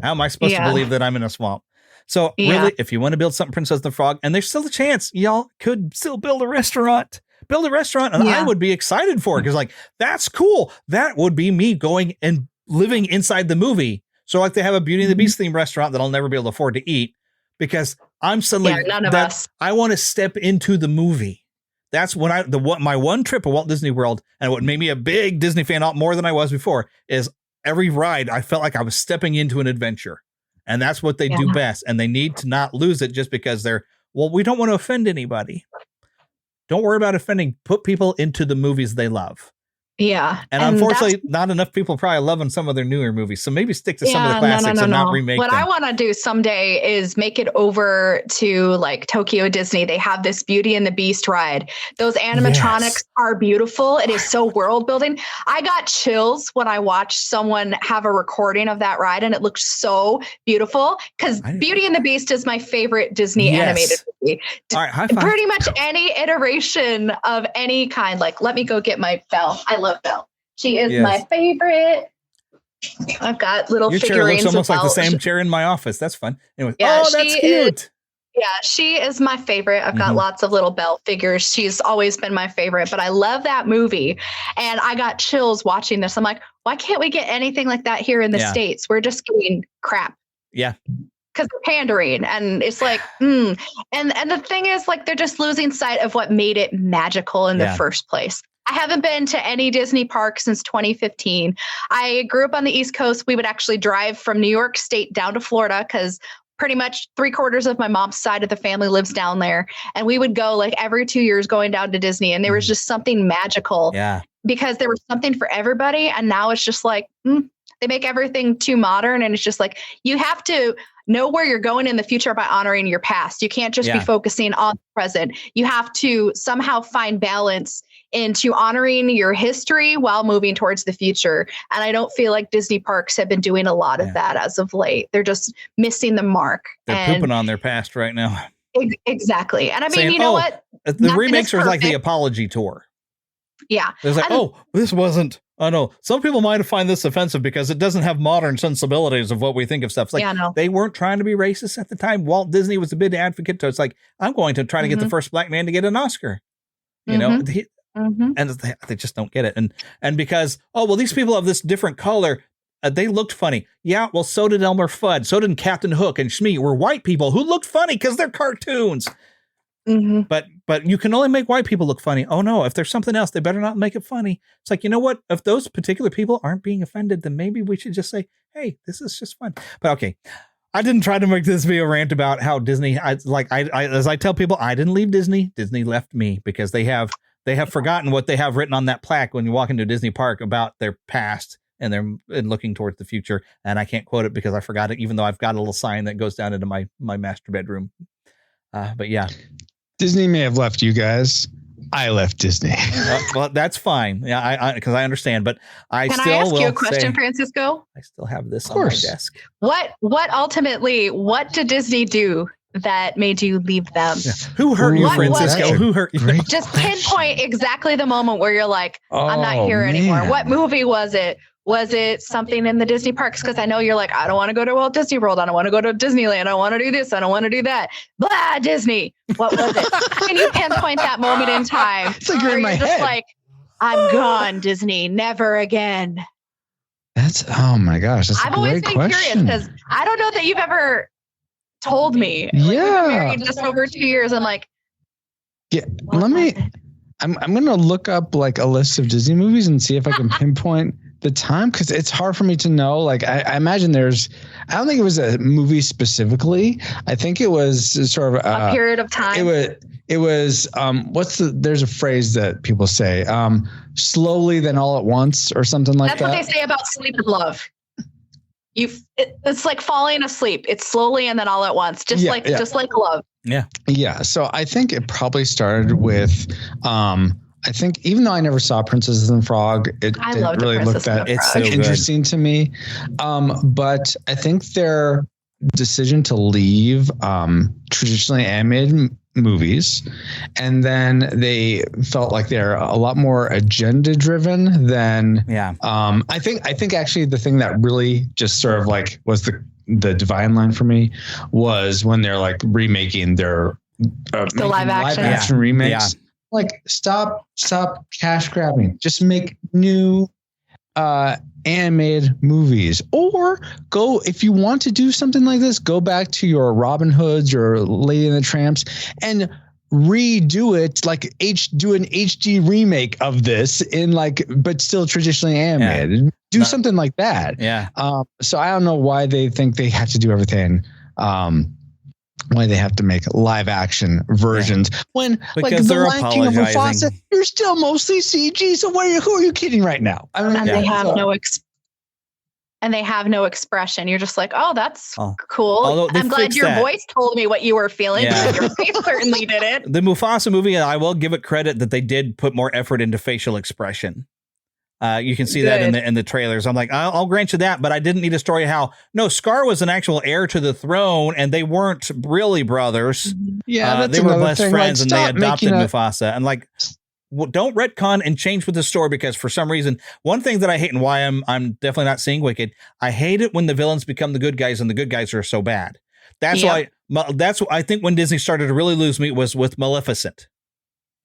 How am I supposed to believe that I'm in a swamp? So really, if you want to build something Princess the Frog, and there's still a chance, y'all could still build a restaurant. And I would be excited for it because, like, that's cool. That would be me going and living inside the movie. So like they have a Beauty and the Beast themed restaurant that I'll never be able to afford to eat because I'm suddenly none of us. I want to step into the movie. That's when my one trip at Walt Disney World, and what made me a big Disney fan more than I was before, is every ride I felt like I was stepping into an adventure. And that's what they do best. And they need to not lose it just because we don't want to offend anybody. Don't worry about offending. Put people into the movies they love. Yeah. And unfortunately, not enough people probably loving some of their newer movies. So maybe stick to some of the classics and not remake them. What I want to do someday is make it over to like Tokyo Disney. They have this Beauty and the Beast ride. Those animatronics are beautiful. It is so world building. I got chills when I watched someone have a recording of that ride, and it looked so beautiful because Beauty and the Beast is my favorite Disney animated movie. All right, high five. Pretty much any iteration of any kind. Like, let me go get my bell. I love Belle. She is my favorite. I've got little figurines. Your chair looks almost like the same chair in my office. That's fun. Anyway, that's cute. She is my favorite. I've got lots of little Belle figures. She's always been my favorite, but I love that movie. And I got chills watching this. I'm like, why can't we get anything like that here in the States? We're just getting crap. Yeah. Because they're pandering, and it's like, and the thing is, like, they're just losing sight of what made it magical in the first place. I haven't been to any Disney park since 2015. I grew up on the East Coast. We would actually drive from New York State down to Florida because pretty much 3/4 of my mom's side of the family lives down there. And we would go like every 2 years going down to Disney. And there was just something magical because there was something for everybody. And now it's just like, they make everything too modern. And it's just like, you have to know where you're going in the future by honoring your past. You can't just be focusing on the present. You have to somehow find balance into honoring your history while moving towards the future. And I don't feel like Disney parks have been doing a lot of that as of late. They're just missing the mark. They're pooping on their past right now. Exactly. And I mean, you know what? The remakes are like the apology tour. Yeah. It's like, this wasn't. I know some people might find this offensive because it doesn't have modern sensibilities of what we think of stuff. It's like they weren't trying to be racist at the time. Walt Disney was a big advocate. So it's like, I'm going to try to get the first black man to get an Oscar, you know, and they just don't get it. And because, these people have this different color. They looked funny. Yeah. Well, so did Elmer Fudd. So did Captain Hook and Shmi were white people who looked funny because they're cartoons. But you can only make white people look funny. Oh no, if there's something else, they better not make it funny. It's like, you know what? If those particular people aren't being offended, then maybe we should just say, hey, this is just fun. But okay. I didn't try to make this be a rant about how Disney, as I tell people, I didn't leave Disney. Disney left me because they have forgotten what they have written on that plaque when you walk into a Disney park about their past and they're looking towards the future. And I can't quote it because I forgot it, even though I've got a little sign that goes down into my master bedroom. But yeah. Disney may have left you guys. I left Disney. Well, that's fine. Yeah, because I understand. But Can I ask you a question, Francisco? I still have this on my desk. What did Disney do that made you leave them? Yeah. Who hurt you, Francisco? Who hurt you? Just pinpoint exactly the moment where you're like, I'm not here anymore. What movie was it? Was it something in the Disney parks? Because I know you're like, I don't want to go to Walt Disney World. I don't want to go to Disneyland. I don't want to do this. I don't want to do that. Blah, Disney. What was it? Can you pinpoint that moment in time? It's like you're in my head. Just like, I'm gone, Disney. Never again. Oh my gosh. That's I've always been curious because I don't know that you've ever told me. Like, we've been married just over 2 years. I'm like, I'm going to look up like a list of Disney movies and see if I can pinpoint the time, because it's hard for me to know. Like I imagine I don't think it was a movie specifically. I think it was sort of a period of time. It was there's a phrase that people say, slowly then all at once or something like that. That's what they say about sleep and love. It's like falling asleep. It's slowly and then all at once, just like love. Yeah. Yeah. So I think it probably started with, I think even though I never saw Princess and the Frog, it really looked that interesting to me. But I think their decision to leave traditionally animated movies, and then they felt like they're a lot more agenda driven than I think actually the thing that really just sort of like was the divine line for me was when they're like remaking their the live action remakes. Yeah. Like stop cash grabbing. Just make new animated movies, or go, if you want to do something like this, go back to your Robin Hoods, your Lady and the Tramps, and redo it, like do an HD remake of this in but still traditionally animated. Do something like that. Yeah. So I don't know why they think they have to do everything. Why they have to make live action versions when because the Lion King of Mufasa, you're still mostly CG. So who are you kidding right now? I mean, and they have no expression. You're just like, oh, that's cool. I'm glad your voice told me what you were feeling. Because your face certainly did it. The Mufasa movie, I will give it credit that they did put more effort into facial expression. You can see that in the trailers. I'm like, I'll grant you that, but I didn't need a story how Scar was an actual heir to the throne, and they weren't really brothers. Yeah, they were best friends, and they adopted Mufasa. And don't retcon and change with the story, because for some reason, one thing that I hate and why I'm definitely not seeing Wicked, I hate it when the villains become the good guys and the good guys are so bad. That's why I think when Disney started to really lose me was with Maleficent.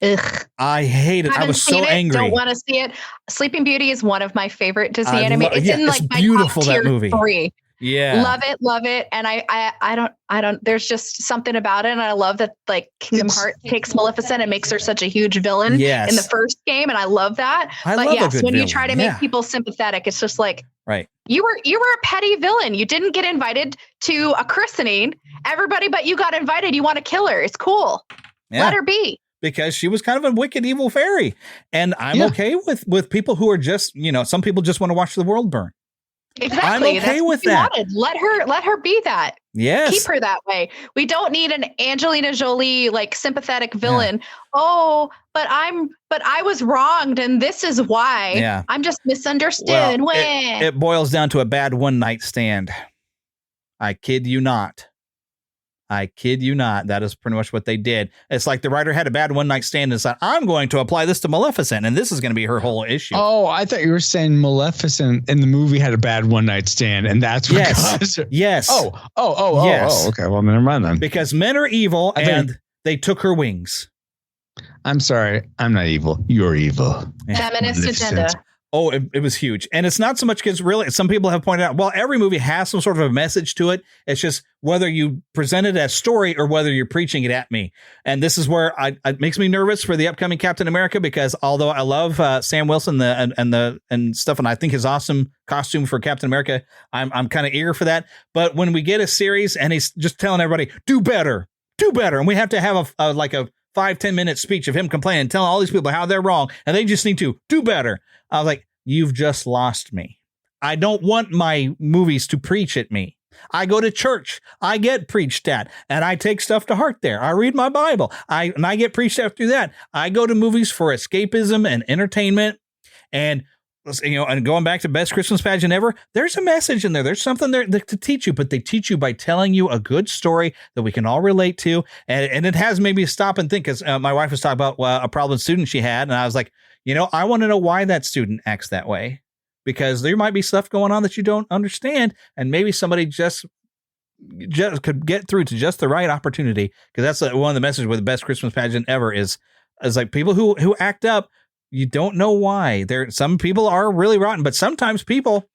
Ugh. I hate it. I was so angry. Don't want to see it. Sleeping Beauty is one of my favorite Disney anime. It's in my beautiful, top tier that movie. 3. Yeah. Love it. And I don't, there's just something about it. And I love that Kingdom Hearts takes Maleficent and makes her such a huge villain in the first game. And I love that. But yes, when you try to make people sympathetic, it's just like, right. You were a petty villain. You didn't get invited to a christening. Everybody but you got invited. You want to kill her. It's cool. Yeah. Let her be. Because she was kind of a wicked, evil fairy. And I'm okay with people who are just, some people just want to watch the world burn. Exactly. I'm okay with that. Let her be that. Yes. Keep her that way. We don't need an Angelina Jolie sympathetic villain. Yeah. Oh, but I was wronged and this is why. Yeah. I'm just misunderstood. Well, it boils down to a bad one night stand. I kid you not. That is pretty much what they did. It's like the writer had a bad one night stand and said, I'm going to apply this to Maleficent, and this is going to be her whole issue. Oh, I thought you were saying Maleficent in the movie had a bad one night stand, and that's what caused her. Yes. Oh, okay. Well, never mind then. Because men are evil, and they took her wings. I'm sorry. I'm not evil. You're evil. Feminist agenda. Oh, it was huge. And it's not so much because really some people have pointed out, well, every movie has some sort of a message to it. It's just whether you present it as story or whether you're preaching it at me. And this is where it makes me nervous for the upcoming Captain America, because although I love Sam Wilson and stuff, and I think his awesome costume for Captain America, I'm kind of eager for that. But when we get a series and he's just telling everybody, do better. And we have to have a 5-10 minute speech of him complaining, telling all these people how they're wrong, and they just need to do better. I was like, you've just lost me. I don't want my movies to preach at me. I go to church. I get preached at, and I take stuff to heart there. I read my Bible. And I get preached at through that. I go to movies for escapism and entertainment. And, and going back to best Christmas pageant ever, there's a message in there. There's something there to teach you, but they teach you by telling you a good story that we can all relate to. And it has made me stop and think, because my wife was talking about a problem student she had. And I was like, I want to know why that student acts that way, because there might be stuff going on that you don't understand. And maybe somebody just could get through to just the right opportunity. Because that's one of the messages with the best Christmas pageant ever is like people who act up. You don't know why. Some people are really rotten, but sometimes people,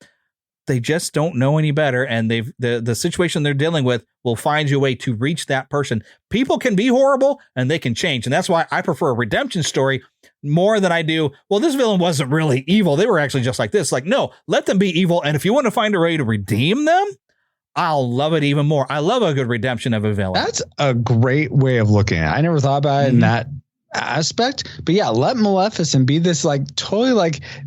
just don't know any better, and the situation they're dealing with will find you a way to reach that person. People can be horrible and they can change, and that's why I prefer a redemption story more than I do, well, this villain wasn't really evil, they were actually just like this. Like, no, let them be evil, and if you want to find a way to redeem them, I'll love it even more. I love a good redemption of a villain. That's a great way of looking at it. I never thought about it in that aspect, but yeah, let Maleficent be this like totally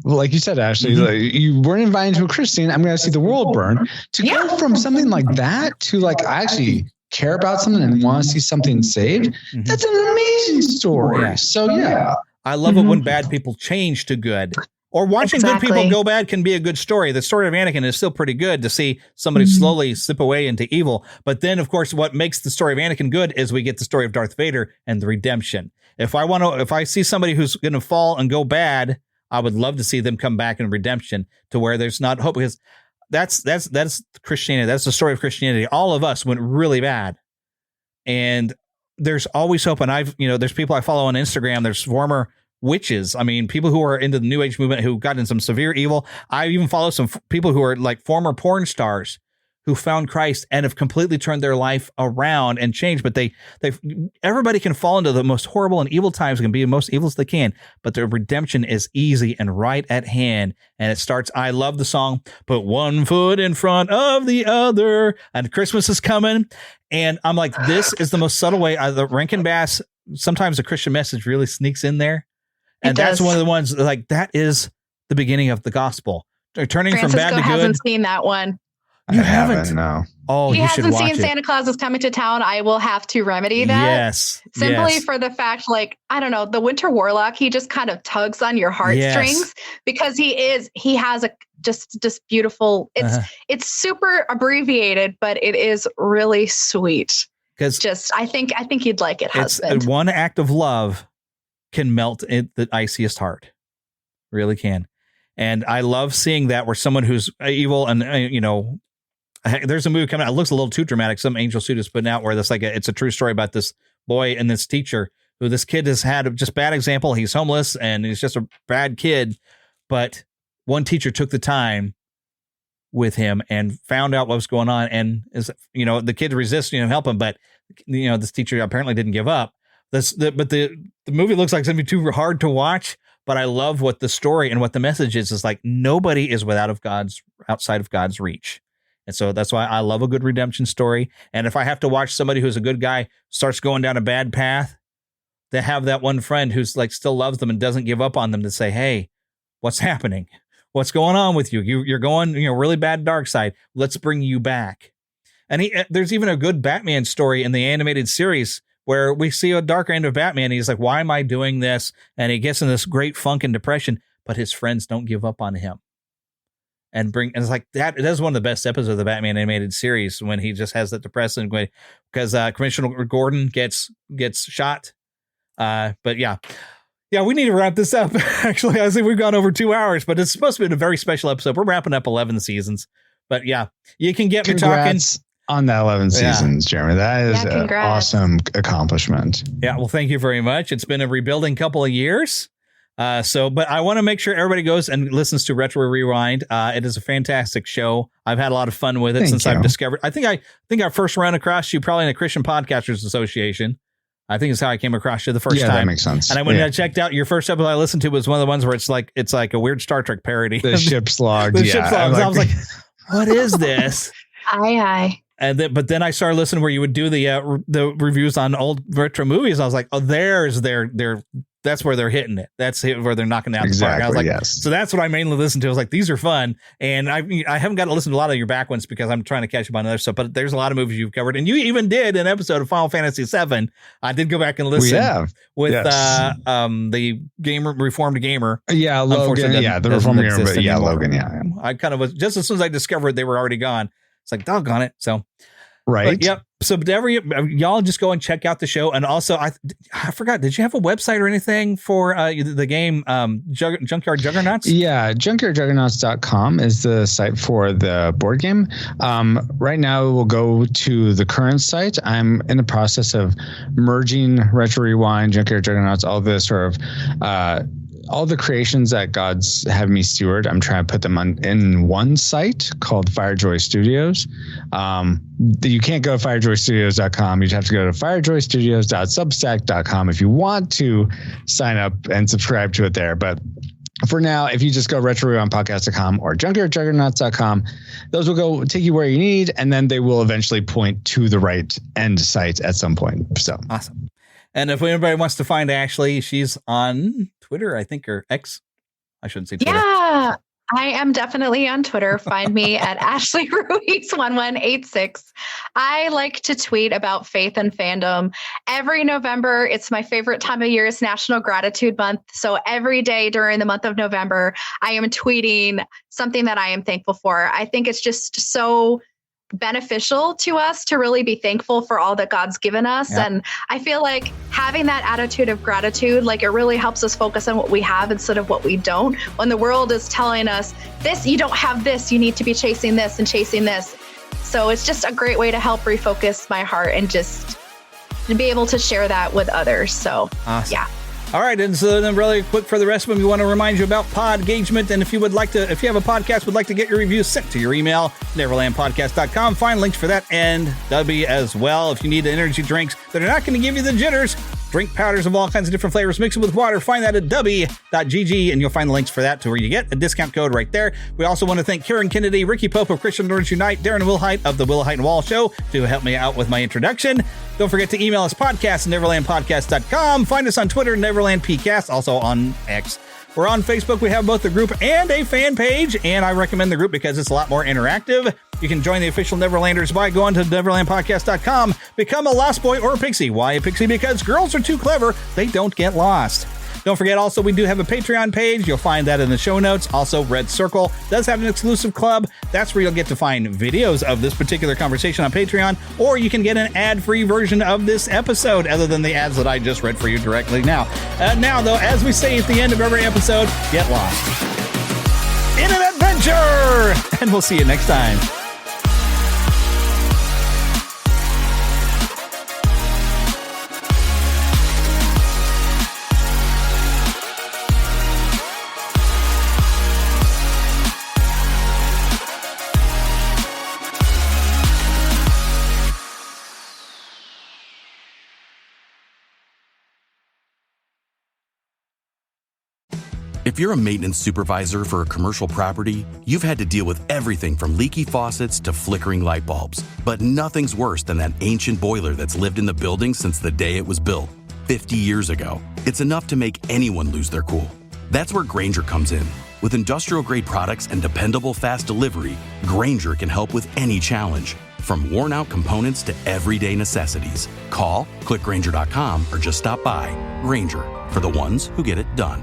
like you said, Ashley, like you weren't invited to a Christian, I'm going to see the world burn, to go from something like that to like I actually care about something and want to see something saved. That's an amazing story. So yeah, I love it when bad people change to good. Or watching good people go bad can be a good story. The story of Anakin is still pretty good to see somebody slowly slip away into evil. But then, of course, what makes the story of Anakin good is we get the story of Darth Vader and the redemption. If I see somebody who's going to fall and go bad, I would love to see them come back in redemption to where there's not hope, because that's Christianity. That's the story of Christianity. All of us went really bad, and there's always hope. And there's people I follow on Instagram. There's former witches. I mean, people who are into the New Age movement who got in some severe evil. I even follow some people who are like former porn stars who found Christ and have completely turned their life around and changed. But everybody can fall into the most horrible and evil times, can be the most evil as they can, but their redemption is easy and right at hand. And it starts, I love the song, put one foot in front of the other, and Christmas is coming. And I'm like, this is the most subtle way. The Rankin Bass, sometimes the Christian message really sneaks in there. And that's one of the ones, like, that is the beginning of the gospel. They're turning from bad to good. Hasn't seen that one. You haven't? No. Oh, he you should watch it. hasn't seen Santa Claus is Coming to Town. I will have to remedy that. Yes. Simply for the fact, like, I don't know, the Winter Warlock, he just kind of tugs on your heartstrings because he has a just beautiful, it's super abbreviated, but it is really sweet. Because I think you'd like it, husband. It's one act of love can melt the iciest heart. Really can. And I love seeing that where someone who's evil and, there's a movie coming out. It looks a little too dramatic. Some Angel Suit is putting out where it's a true story about this boy and this teacher who this kid has had just bad example. He's homeless and he's just a bad kid. But one teacher took the time with him and found out what was going on. And the kid resists, help him. But, this teacher apparently didn't give up. But the movie looks like it's going to be too hard to watch. But I love what the story and what the message is like nobody is outside of God's reach. And so that's why I love a good redemption story. And if I have to watch somebody who's a good guy starts going down a bad path, to have that one friend who's like still loves them and doesn't give up on them to say, hey, what's happening? What's going on with you? You're going, really bad dark side. Let's bring you back. And there's even a good Batman story in the animated series where we see a darker end of Batman. He's like, why am I doing this? And he gets in this great funk and depression, but his friends don't give up on him. And it's like that. It is one of the best episodes of the Batman animated series when he just has that depressing way because Commissioner Gordon gets shot. But yeah, we need to wrap this up. Actually, I think we've gone over 2 hours, but it's supposed to be a very special episode. We're wrapping up 11 seasons, but yeah, you can get me talking on that 11 seasons, Jeremy. That is an awesome accomplishment. Yeah. Well, thank you very much. It's been a rebuilding couple of years. But I want to make sure everybody goes and listens to Retro Rewind. It is a fantastic show. I've had a lot of fun with it since I've discovered. I think I first ran across you probably in the Christian Podcasters Association. I think it's how I came across you the first time. That makes sense. And I went and I checked out your first episode I listened to was one of the ones where it's like a weird Star Trek parody. The ship's logs. Ship's logs. I was like, what is this? Aye. And but then I started listening where you would do the reviews on old retro movies. I was like, oh, that's where they're hitting it. That's where they're knocking out the park. I was like, so that's what I mainly listen to. I was like, these are fun. And I haven't got to listen to a lot of your back ones because I'm trying to catch up on other stuff, but there's a lot of movies you've covered. And you even did an episode of Final Fantasy VII. I did go back and listen with the reformed gamer. Yeah. Logan. Yeah. The reformed gamer. But yeah, Logan. Yeah. I kind of was just as soon as I discovered they were already gone. It's like, doggone it. So, right. But, yep. So y'all just go and check out the show. And also, I forgot, did you have a website or anything for the game Junkyard Juggernauts? Yeah, junkyardjuggernauts.com is the site for the board game. Right now, we'll go to the current site. I'm in the process of merging Retro Rewind, Junkyard Juggernauts, all this sort of all the creations that God's have me steward, I'm trying to put them in one site called Firejoy Studios. You can't go to firejoystudios.com. You'd have to go to firejoystudios.substack.com if you want to sign up and subscribe to it there. But for now, if you just go retrorewindpodcast.com or junkyardjuggernauts.com, those will go take you where you need, and then they will eventually point to the right end site at some point. So awesome. And if anybody wants to find Ashley, she's on Twitter, I think, or X. I shouldn't say Twitter. Yeah, I am definitely on Twitter. Find me at Ashley Ruiz 1186. I like to tweet about faith and fandom. Every November, it's my favorite time of year. It's National Gratitude Month. So every day during the month of November, I am tweeting something that I am thankful for. I think it's just so beneficial to us to really be thankful for all that God's given us. Yeah. And I feel like having that attitude of gratitude, like it really helps us focus on what we have instead of what we don't. When the world is telling us this, you don't have this, you need to be chasing this and chasing this. So it's just a great way to help refocus my heart and just to be able to share that with others. So awesome. Yeah. All right, and so then really quick for the rest of them, we want to remind you about Podgagement, and if you have a podcast, would like to get your reviews sent to your email, neverlandpodcast.com. Find links for that and W as well. If you need energy drinks that are not going to give you the jitters, drink powders of all kinds of different flavors, mix it with water. Find that at w.gg, and you'll find the links for that to where you get a discount code right there. We also want to thank Karen Kennedy, Ricky Pope of Christian Nerds Unite, Darren Wilhite of the Wilhite and Wall Show to help me out with my introduction. Don't forget to email us podcast at neverlandpodcast.com. Find us on Twitter, NeverlandPcast, also on X. We're on Facebook. We have both the group and a fan page, and I recommend the group because it's a lot more interactive. You can join the official Neverlanders by going to neverlandpodcast.com. Become a Lost Boy or a Pixie. Why a Pixie? Because girls are too clever. They don't get lost. Don't forget, also, we do have a Patreon page. You'll find that in the show notes. Also, Red Circle does have an exclusive club. That's where you'll get to find videos of this particular conversation on Patreon, or you can get an ad-free version of this episode, other than the ads that I just read for you directly now. Now, though, as we say at the end of every episode, get lost in an adventure! And we'll see you next time. If you're a maintenance supervisor for a commercial property, you've had to deal with everything from leaky faucets to flickering light bulbs. But nothing's worse than that ancient boiler that's lived in the building since the day it was built, 50 years ago. It's enough to make anyone lose their cool. That's where Grainger comes in. With industrial-grade products and dependable fast delivery, Grainger can help with any challenge, from worn-out components to everyday necessities. Call, click Grainger.com, or just stop by. Grainger, for the ones who get it done.